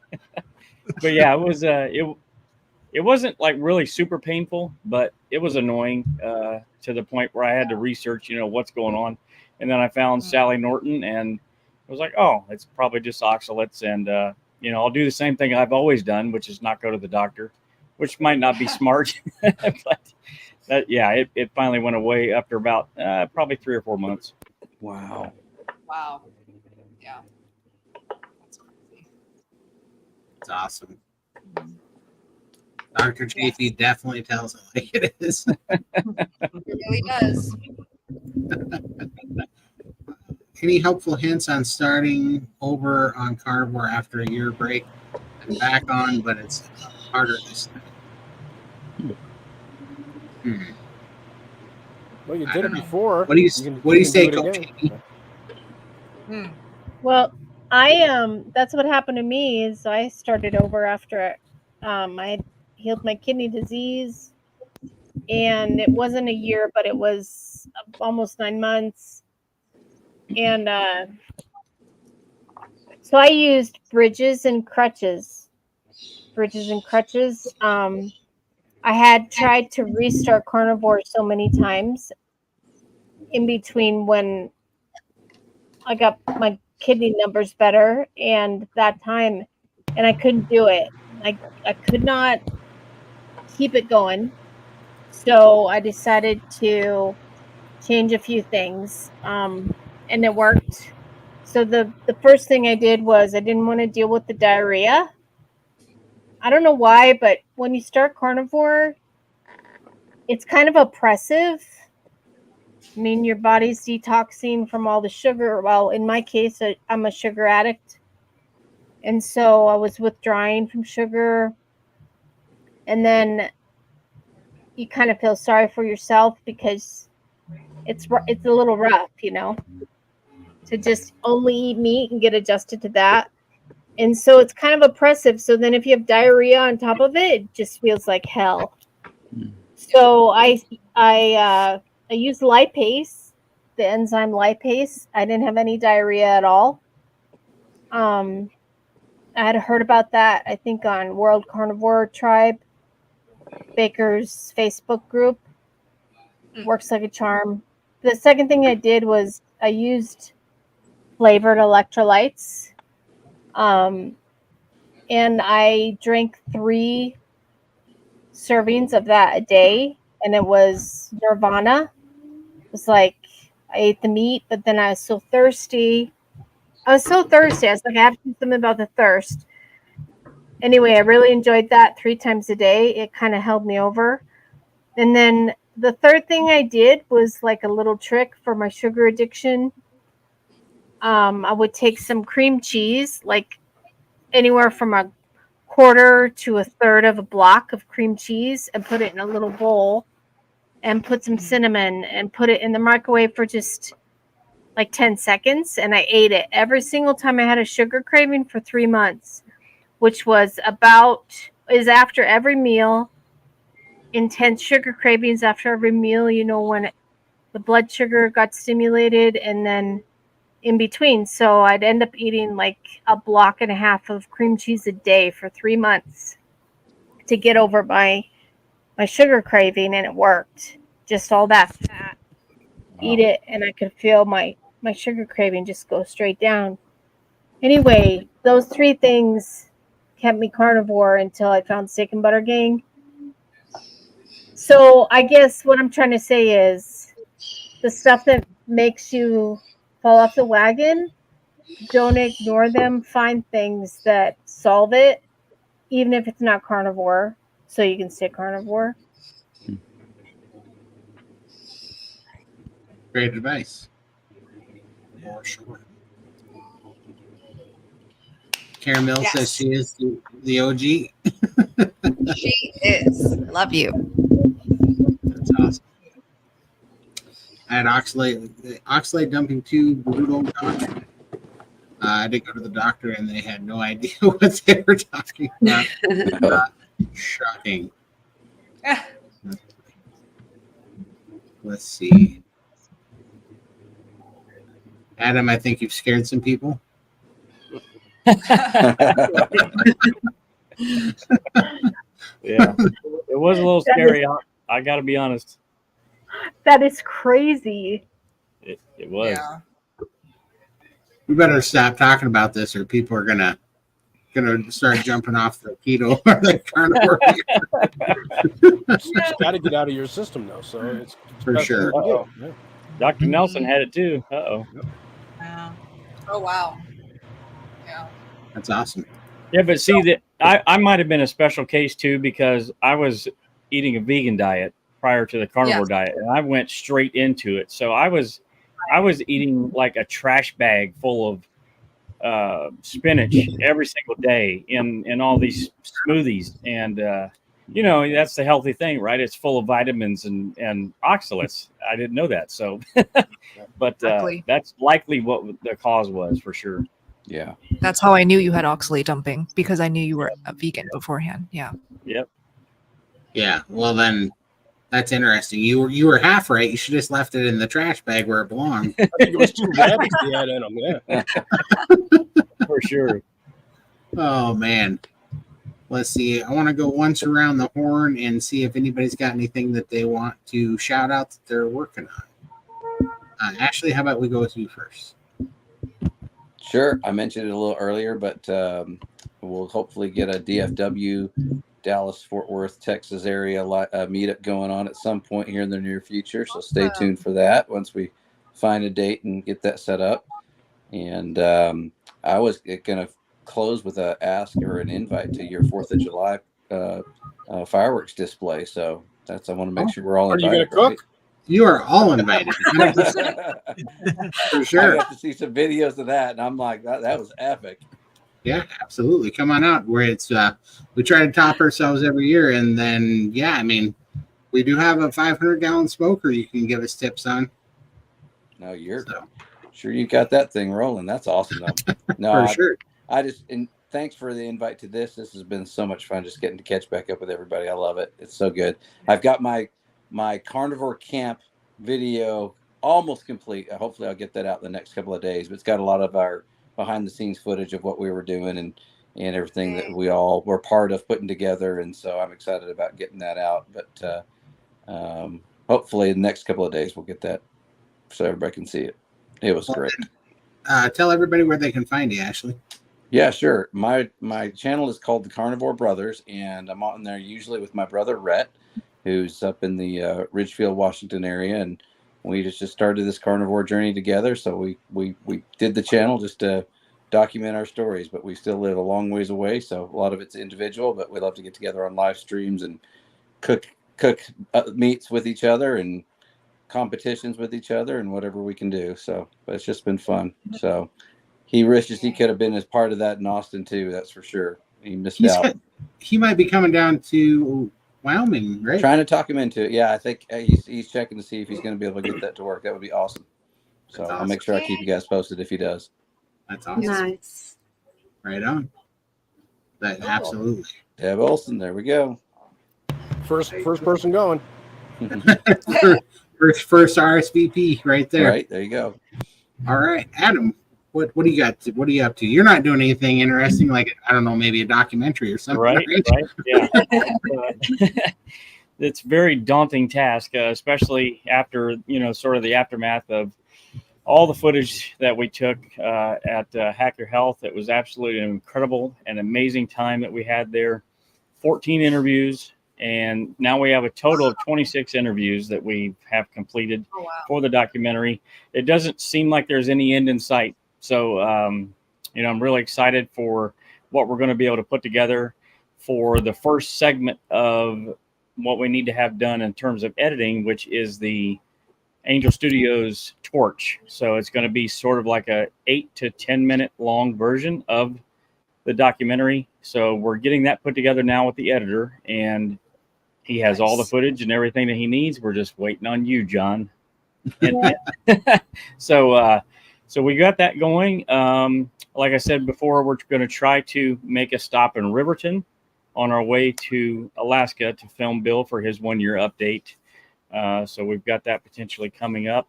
But yeah, it was. It wasn't like really super painful, but it was annoying to the point where I had to research, what's going on. And then I found Sally Norton, and I was like, oh, it's probably just oxalates, and I'll do the same thing I've always done, which is not go to the doctor, which might not be smart, but it finally went away after about probably 3 or 4 months. Wow. Wow. Yeah. It's awesome. Dr. Chafee definitely tells it like it is. It really does. Any helpful hints on starting over on Carnivore after a year break? I'm back on, but it's harder this time. Well, you did it before. What do you say, Coach? Well, that's what happened to me. Is I started over after I had healed my kidney disease, and it wasn't a year, but it was almost 9 months. And so I used bridges and crutches. I had tried to restart Carnivore so many times in between when I got my kidney numbers better and that time, and I couldn't do it. I could not keep it going. So I decided to change a few things, and it worked. So the first thing I did was I didn't want to deal with the diarrhea. I don't know why, but when you start Carnivore, it's kind of oppressive. I mean, your body's detoxing from all the sugar. Well, in my case, I'm a sugar addict. And so I was withdrawing from sugar. And then you kind of feel sorry for yourself because it's a little rough, to just only eat meat and get adjusted to that. And so it's kind of oppressive. So then if you have diarrhea on top of it, it just feels like hell. So I used lipase, the enzyme lipase. I didn't have any diarrhea at all. I had heard about that, I think, on World Carnivore Tribe, Baker's Facebook group. Works like a charm. The second thing I did was I used flavored electrolytes. And I drank 3 servings of that a day, and it was nirvana. It was like I ate the meat, but then I was so thirsty. I was like, I have to do something about the thirst. Anyway, I really enjoyed that 3 times a day. It kind of held me over. And then the third thing I did was like a little trick for my sugar addiction. I would take some cream cheese, like anywhere from a quarter to a third of a block of cream cheese, and put it in a little bowl and put some cinnamon and put it in the microwave for just like 10 seconds. And I ate it every single time I had a sugar craving for 3 months, which is after every meal. Intense sugar cravings after every meal, when the blood sugar got stimulated, and then in between. So I'd end up eating like a block and a half of cream cheese a day for 3 months to get over my sugar craving, and it worked. Just all that fat, eat it, and I could feel my sugar craving just go straight down. Anyway, those 3 things kept me carnivore until I found Steak and Butter Gang. So I guess what I'm trying to say is the stuff that makes you fall off the wagon, don't ignore them. Find things that solve it, even if it's not carnivore, so you can stay carnivore. Great advice. For sure. Caramel Yes. says she is the OG. She is. Love you. That's awesome. I had oxalate dumping too brutal. Doctor. I did go to the doctor and they had no idea what they were talking about. Shocking. Let's see. Adam, I think you've scared some people. Yeah, it was a little scary. I got to be honest. That is crazy. It was. Yeah. We better stop talking about this, or people are gonna start jumping off the keto or the carnivore. It's got to get out of your system, though. So it's For sure. Yeah. Dr. Nelson had it too. Uh-oh. Yeah. Oh, wow. Yeah. That's awesome. Yeah, but see that I might have been a special case too, because I was eating a vegan diet prior to the carnivore diet, and I went straight into it. So I was eating like a trash bag full of spinach every single day in all these smoothies, and that's the healthy thing, right? It's full of vitamins and oxalates. I didn't know that, so but that's likely what the cause was for sure. Yeah. That's how I knew you had oxalate dumping, because I knew you were a vegan beforehand. Yeah. Yep. Yeah. Well, then that's interesting. You were half right. You should have just left it in the trash bag where it belonged. I think it was 2 rabbits he had in them. Yeah. For sure. Oh man. Let's see. I want to go once around the horn and see if anybody's got anything that they want to shout out that they're working on. Ashley, how about we go with you first? Sure. I mentioned it a little earlier, but we'll hopefully get a DFW, Dallas, Fort Worth, Texas area meetup going on at some point here in the near future. So stay tuned for that once we find a date and get that set up. And I was going to close with an ask or an invite to your 4th of July fireworks display. So I want to make sure we're all invited. Are you going to cook? You are all invited. For sure. I got to see some videos of that, and I'm like, that was epic. Yeah, absolutely. Come on out. Where it's we try to top ourselves every year, and then we do have a 500-gallon smoker you can give us tips on. No, you're sure you got that thing rolling. That's awesome. No, For sure. And thanks for the invite to this. This has been so much fun just getting to catch back up with everybody. I love it. It's so good. I've got my carnivore camp video almost complete. Hopefully I'll get that out in the next couple of days, but it's got a lot of our behind the scenes footage of what we were doing and everything that we all were part of putting together. And so I'm excited about getting that out, but hopefully the next couple of days we'll get that so everybody can see it. It was great. Tell everybody where they can find you, Ashley. Yeah, sure. My channel is called the Carnivore Brothers, and I'm on there usually with my brother Rhett, who's up in the Ridgefield, Washington area, and we just started this carnivore journey together. So we did the channel just to document our stories, but we still live a long ways away. So a lot of it's individual, but we love to get together on live streams and cook meats with each other and competitions with each other and whatever we can do. So, but it's just been fun. So he wishes he could have been as part of that in Austin too. That's for sure. He missed out. He might be coming down to Wyoming, right? Trying to talk him into it. Yeah, I think he's checking to see if he's going to be able to get that to work. That would be awesome. So That's awesome. I'll make sure I keep you guys posted if he does. That's awesome. Nice. Right on. Absolutely. Deb Olson, there we go. First person going. First RSVP right there. Right, there you go. All right, Adam, what do you got? What are you up to? You're not doing anything interesting, like I don't know, maybe a documentary or something, Right, yeah. It's a very daunting task, especially after sort of the aftermath of all the footage that we took at Hack Your Health. It was absolutely an incredible and amazing time that we had there. 14 interviews, and now we have a total of 26 interviews that we have completed for the documentary. It doesn't seem like there's any end in sight. So, I'm really excited for what we're going to be able to put together for the first segment of what we need to have done in terms of editing, which is the Angel Studios Torch. So it's going to be sort of like a 8 to 10 minute long version of the documentary. So we're getting that put together now with the editor, and he has all the footage and everything that he needs. We're just waiting on you, John. And, so we got that going. Like I said before, we're going to try to make a stop in Riverton on our way to Alaska to film Bill for his 1 year update. So we've got that potentially coming up.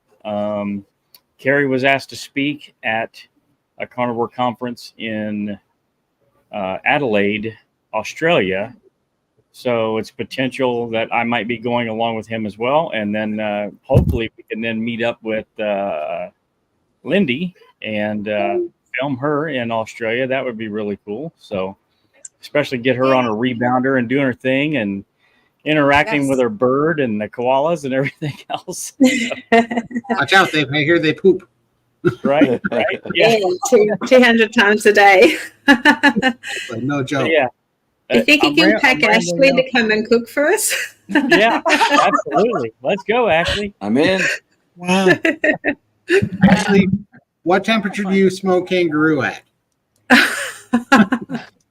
Carrie was asked to speak at a carnivore conference in Adelaide, Australia. So it's potential that I might be going along with him as well. And then hopefully we can then meet up with Lindy and film her in Australia. That would be really cool. So especially get her on a rebounder and doing her thing and interacting with her bird and the koalas and everything else. Watch out, I hear they poop. Right. Yeah, 200 times a day. No joke. Yeah. I think you can pack Ashley to come and cook for us. Yeah, absolutely. Let's go, Ashley. I'm in. Wow. Ashley, what temperature do you smoke kangaroo at?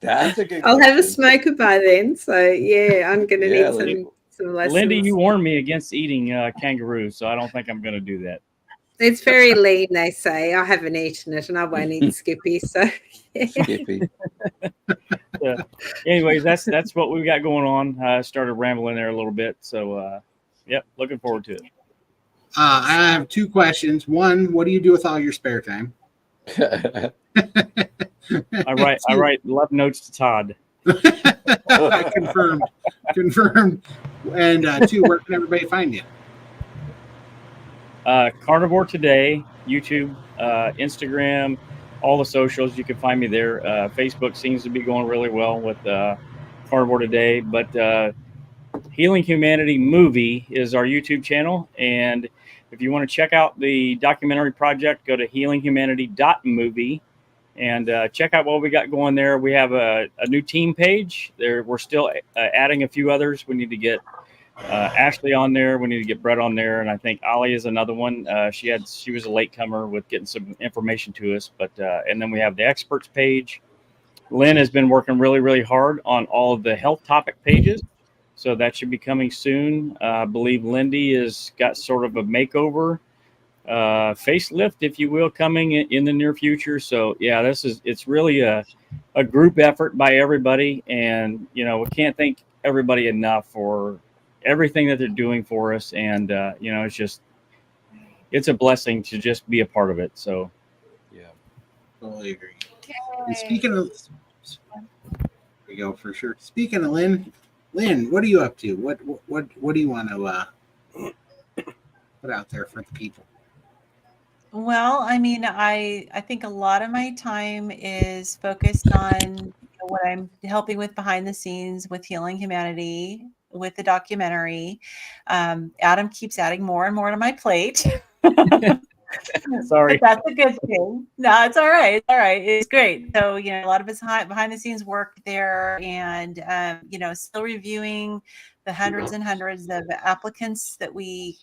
That's a good I'll have a question. smoker by then. So, yeah, I'm going to Yeah, need Lindy. some lessons. Lindy, you warned me against eating kangaroo, so I don't think I'm going to do that. It's very lean, they say. I haven't eaten it, and I won't eat Skippy. So, yeah. Skippy. Anyways, that's what we've got going on. I started rambling there a little bit. So, yep, looking forward to it. I have two questions. One, what do you do with all your spare time? I write love notes to Todd. Confirmed. And two, where can everybody find you? Carnivore Today, YouTube, Instagram, all the socials. You can find me there. Facebook seems to be going really well with Carnivore Today, but Healing Humanity Movie is our YouTube channel. And if you want to check out the documentary project, go to healinghumanity.movie and check out what we got going there. We have a new team page there. We're still adding a few others. We need to get Ashley on there. We need to get Brett on there, and I think Ollie is another one. She was a latecomer with getting some information to us, but and then we have the experts page. Lynn has been working really, really hard on all of the health topic pages, so that should be coming soon. I believe Lindy has got sort of a makeover, facelift, if you will, coming in the near future. So yeah, it's really a group effort by everybody, and we can't thank everybody enough for everything that they're doing for us. And it's a blessing to just be a part of it. So Yeah, totally agree. And speaking of, there we go for sure. Speaking of Lynn, what are you up to? What do you want to put out there for the people? Well, I mean, I think a lot of my time is focused on what I'm helping with behind the scenes with Healing Humanity, with the documentary. Adam keeps adding more and more to my plate. Sorry. But that's a good thing. No, it's all right. It's all right. It's great. So, a lot of it's behind the scenes work there, and, still reviewing the hundreds and hundreds of applicants that we,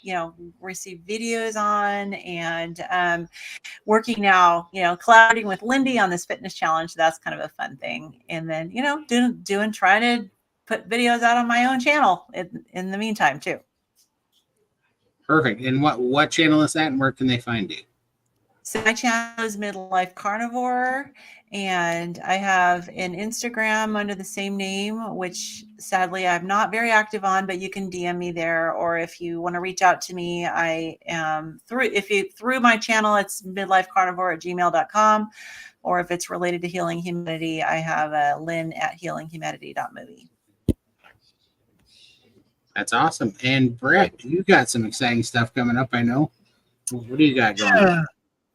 receive videos on, and working now, collaborating with Lindy on this fitness challenge. That's kind of a fun thing. And then, trying to put videos out on my own channel in the meantime too. Perfect. And what channel is that, and where can they find you? So my channel is Midlife Carnivore, And I have an Instagram under the same name, which sadly I'm not very active on, but you can DM me there. Or if you want to reach out to me, I am through my channel, it's midlifecarnivore@gmail.com. Or if it's related to Healing Humanity, I have Lynn at healinghumanity.movie. That's awesome. And Brett, you got some exciting stuff coming up, I know. What do you got going? Yeah.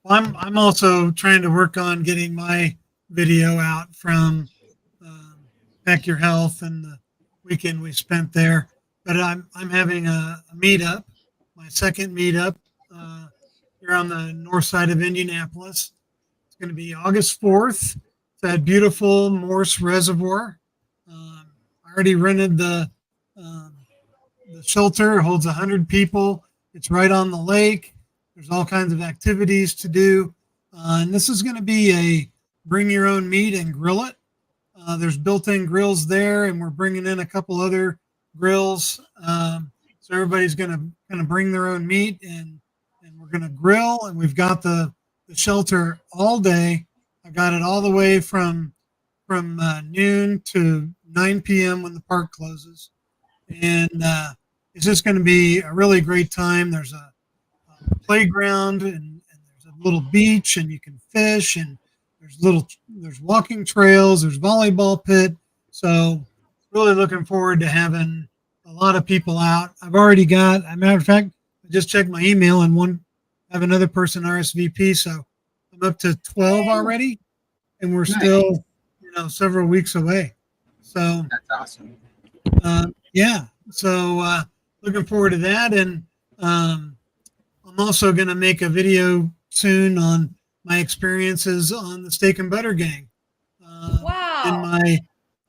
Well, I'm also trying to work on getting my video out from Pack Your Health and the weekend we spent there. But I'm having a meetup, my second meetup here on the north side of Indianapolis. It's going to be August 4th. It's at beautiful Morse Reservoir. I already rented the shelter. It holds 100 people. It's right on the lake. There's all kinds of activities to do. And this is going to be a bring your own meat and grill it. There's built-in grills there, and we're bringing in a couple other grills. So everybody's going to kind of bring their own meat, and we're going to grill. And we've got the shelter all day. I got it all the way from noon to 9 p.m. when the park closes. And it's just going to be a really great time. There's a playground, and there's a little beach, and you can fish, and there's walking trails, there's volleyball pit. So really looking forward to having a lot of people out. I've already got, as a matter of fact, I just checked my email and have another person RSVP. So I'm up to 12 already, and we're still, several weeks away. So that's awesome. Yeah. So looking forward to that. And I'm also going to make a video soon on my experiences on the Steak and Butter Gang. Wow. In my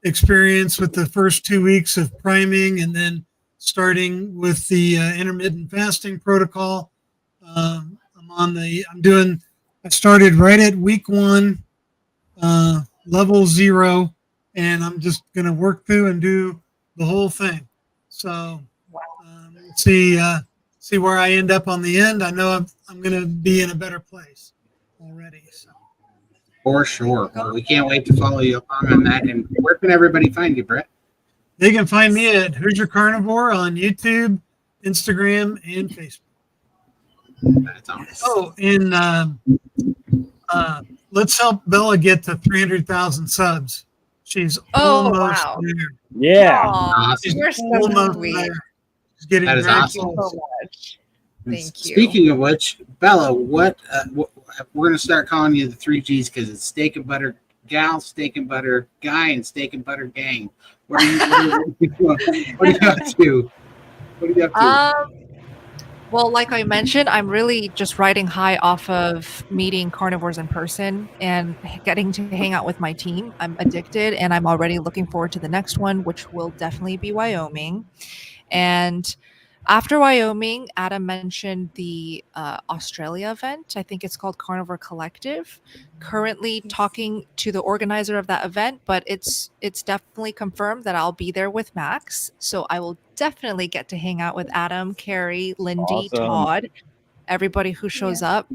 experience with the first 2 weeks of priming, and then starting with the intermittent fasting protocol. I started right at week 1, level 0, and I'm just going to work through and do the whole thing. So see where I end up on the end. I know I'm going to be in a better place already. So. For sure. Well, we can't wait to follow you along on that. And where can everybody find you, Brett? They can find me at Who's Your Carnivore on YouTube, Instagram, and Facebook. That's awesome. Oh, and let's help Bella get to 300,000 subs. She's almost there. Yeah. Awesome. You're so Almost sweet. there. She's getting That is very awesome. close. So much. Thank you. Speaking of which, Bella, what we're going to start calling you the 3 Gs because it's Steak and Butter Gal, Steak and Butter Guy, and Steak and Butter Gang. What are you up to? What are you up to? Well, like I mentioned, I'm really just riding high off of meeting carnivores in person and getting to hang out with my team. I'm addicted, and I'm already looking forward to the next one, which will definitely be Wyoming. And after Wyoming, Adam mentioned the Australia event. I think it's called Carnivore Collective. Currently talking to the organizer of that event, but it's definitely confirmed that I'll be there with Max. So I will definitely get to hang out with Adam, Carrie, Lindy, Awesome. Todd, everybody who shows up.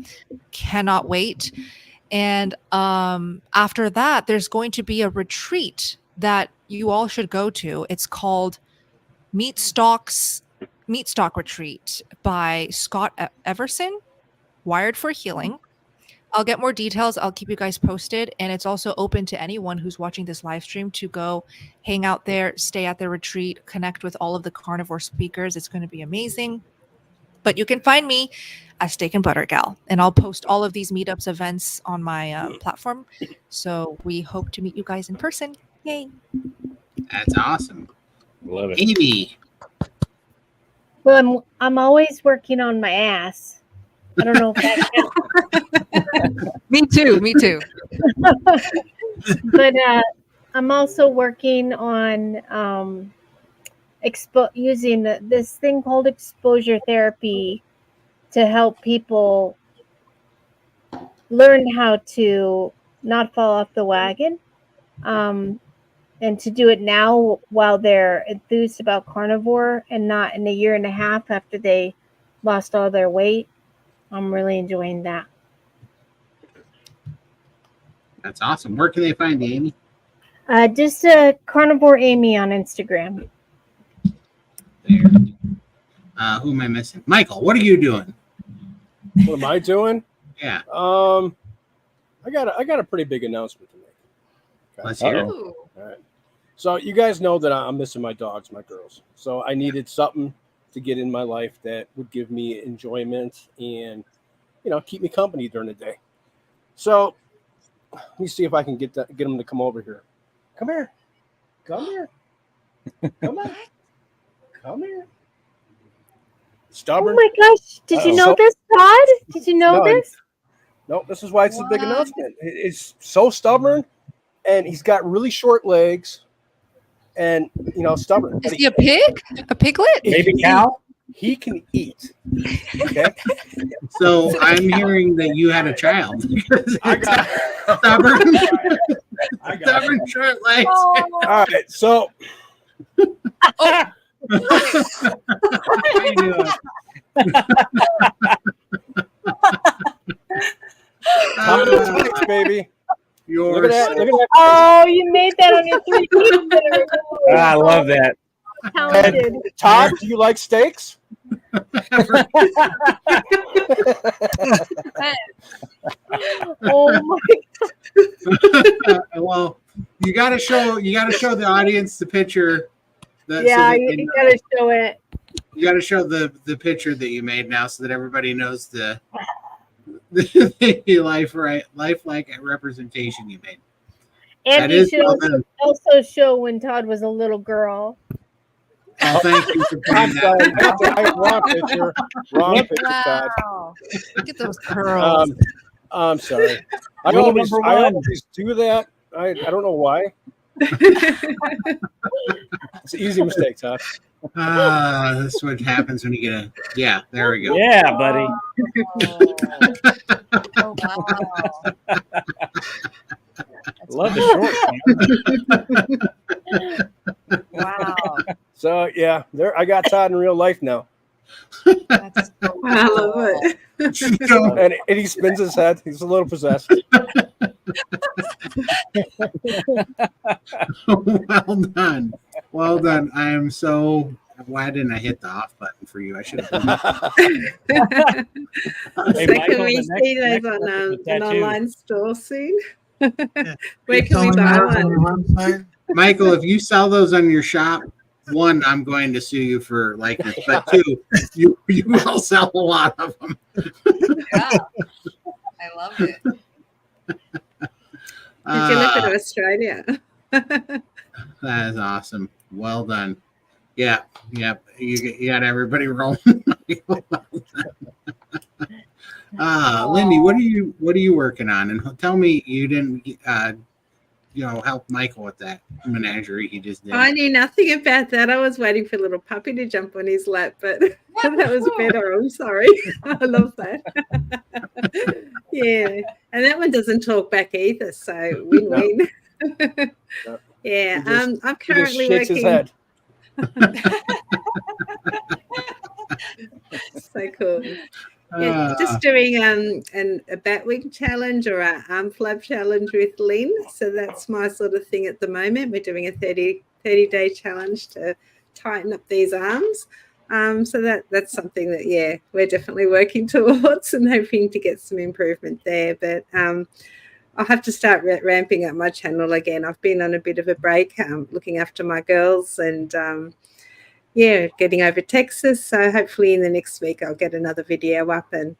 Cannot wait. And after that, there's going to be a retreat that you all should go to. It's called Meat Stock Retreat by Scott Everson, Wired for Healing. I'll get more details. I'll keep you guys posted. And it's also open to anyone who's watching this live stream to go hang out there, stay at the retreat, connect with all of the carnivore speakers. It's going to be amazing. But you can find me at Steak and Butter Gal, and I'll post all of these meetups events on my platform. So we hope to meet you guys in person. Yay. That's awesome. Love it. Amy. Well, I'm always working on my ass. I don't know if that counts. Me too. But I'm also working on using this thing called exposure therapy to help people learn how to not fall off the wagon, and to do it now while they're enthused about carnivore and not in a year and a half after they lost all their weight. I'm really enjoying that. That's awesome. Where can they find you, Amy? Just Carnivore Amy on Instagram. There. Who am I missing? Michael, what are you doing? What am I doing? Yeah. I got a pretty big announcement to make. Okay. Let's hear it. Ooh. All right. So you guys know that I'm missing my dogs, my girls. So I needed something to get in my life that would give me enjoyment and, keep me company during the day. So let me see if I can get them to come over here. Come here. Come here. Come on. Come here. Stubborn. Oh my gosh! Did you know this, Todd? Did you know this? No, this is why it's a big announcement. It's so stubborn, and he's got really short legs, and stubborn. Is he a pig? A piglet? Baby cow? He can eat. Okay. So I'm hearing that you had a child. I got Stubborn. I got Stubborn short legs. All right. So. How you doing? Thanks, baby. You're Look at that. Look at that. Oh, you made that on your 3D printer. I love that. Talented. And Todd, do you like steaks? Oh my! Well, you got to show the audience the picture. Yeah, you gotta show it. You got to show the picture that you made now, so that everybody knows the lifelike representation you made. And That you is should well done. also show when Todd was a little girl. Oh, thank you for I'm putting sorry. that. Wrong picture. Wrong picture, Todd. Wow. Look at those curls. I'm sorry. I Rule always number one. do that. I don't know why. It's an easy mistake, Todd. That's what happens when you get a. Yeah, there we go. Yeah, buddy. Oh, wow. Love the shorts. Wow. So yeah, there I got Todd in real life now, That's so I love it. So, and he spins his head. He's a little possessed. well done. Well done. I am so. Why didn't I hit the off button for you? I should have done that. Hey, So Michael, can we the see next those on one is a an tattoo. online store soon? Yeah. Where can we Selling buy those on your one? website? Michael, if you sell those on your shop, one, I'm going to sue you for likeness, but two, you will sell a lot of them. Yeah. I love it. Did you look at Australia? That is awesome. Well done. Yeah, you got everybody rolling. Lindy, what are you working on? And tell me you didn't help Michael with that menagerie he just did. I knew nothing about that. I was waiting for a little puppy to jump on his lap, but that was better. I'm sorry. I love that. Yeah. And that one doesn't talk back either, so win-win. No. Yeah. He just- I'm He just currently shakes his working. head. So cool. Yeah, just doing a Batwing challenge or a arm flab challenge with Lynn. So that's my sort of thing at the moment. We're doing a 30-day challenge to tighten up these arms. So that's something that, we're definitely working towards and hoping to get some improvement there. But I'll have to start ramping up my channel again. I've been on a bit of a break looking after my girls and getting over Texas. So hopefully in the next week I'll get another video up and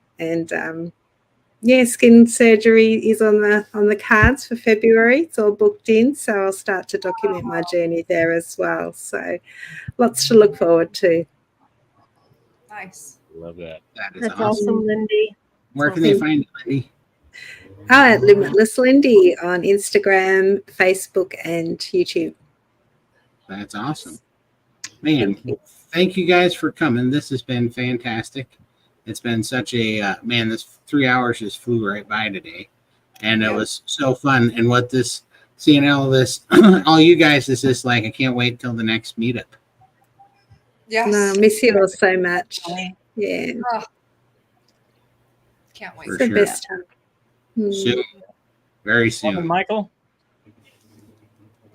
skin surgery is on the cards for February. It's all booked in, so I'll start to document my journey there as well. So lots to look forward to. Nice. Love that. That is That's awesome. awesome, Lindy. Where can they find you, Lindy? At Limitless Lindy on Instagram, Facebook, and YouTube. That's awesome. Man, thank you guys for coming. This has been fantastic. It's been such a this 3 hours just flew right by today, and it was so fun. And what seeing all this, all you guys is just like I can't wait till the next meetup. Yes. No, miss you all so much. Yeah, Oh, can't wait. For it's the sure. best time. Soon. very Coming, soon. Michael?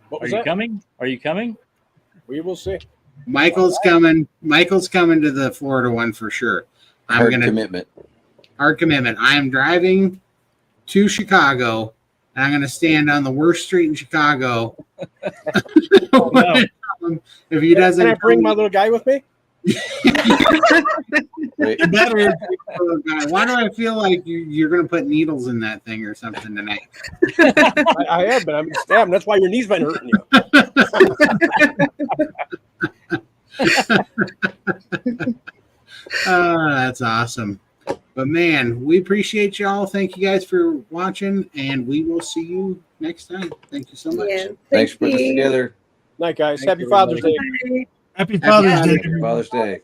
What Are was you that? coming? Are you coming? We will see. Michael's coming. Michael's coming to the Florida one for sure. I'm Hard gonna commitment. hard commitment. I am driving to Chicago, and I'm gonna stand on the worst street in Chicago. Oh, no. If he doesn't, Can I bring my little guy with me? Wait, You better. Why do I feel like you're gonna put needles in that thing or something tonight? I have been. I've been stabbed. That's why your knee's been hurting you. That's awesome. But man, we appreciate y'all. Thank you guys for watching, and we will see you next time. Thank you so much. Yeah, thanks for putting this together. Night, guys. Thank Happy you, Father's everybody. Day. Happy Father's Day. Father's Day.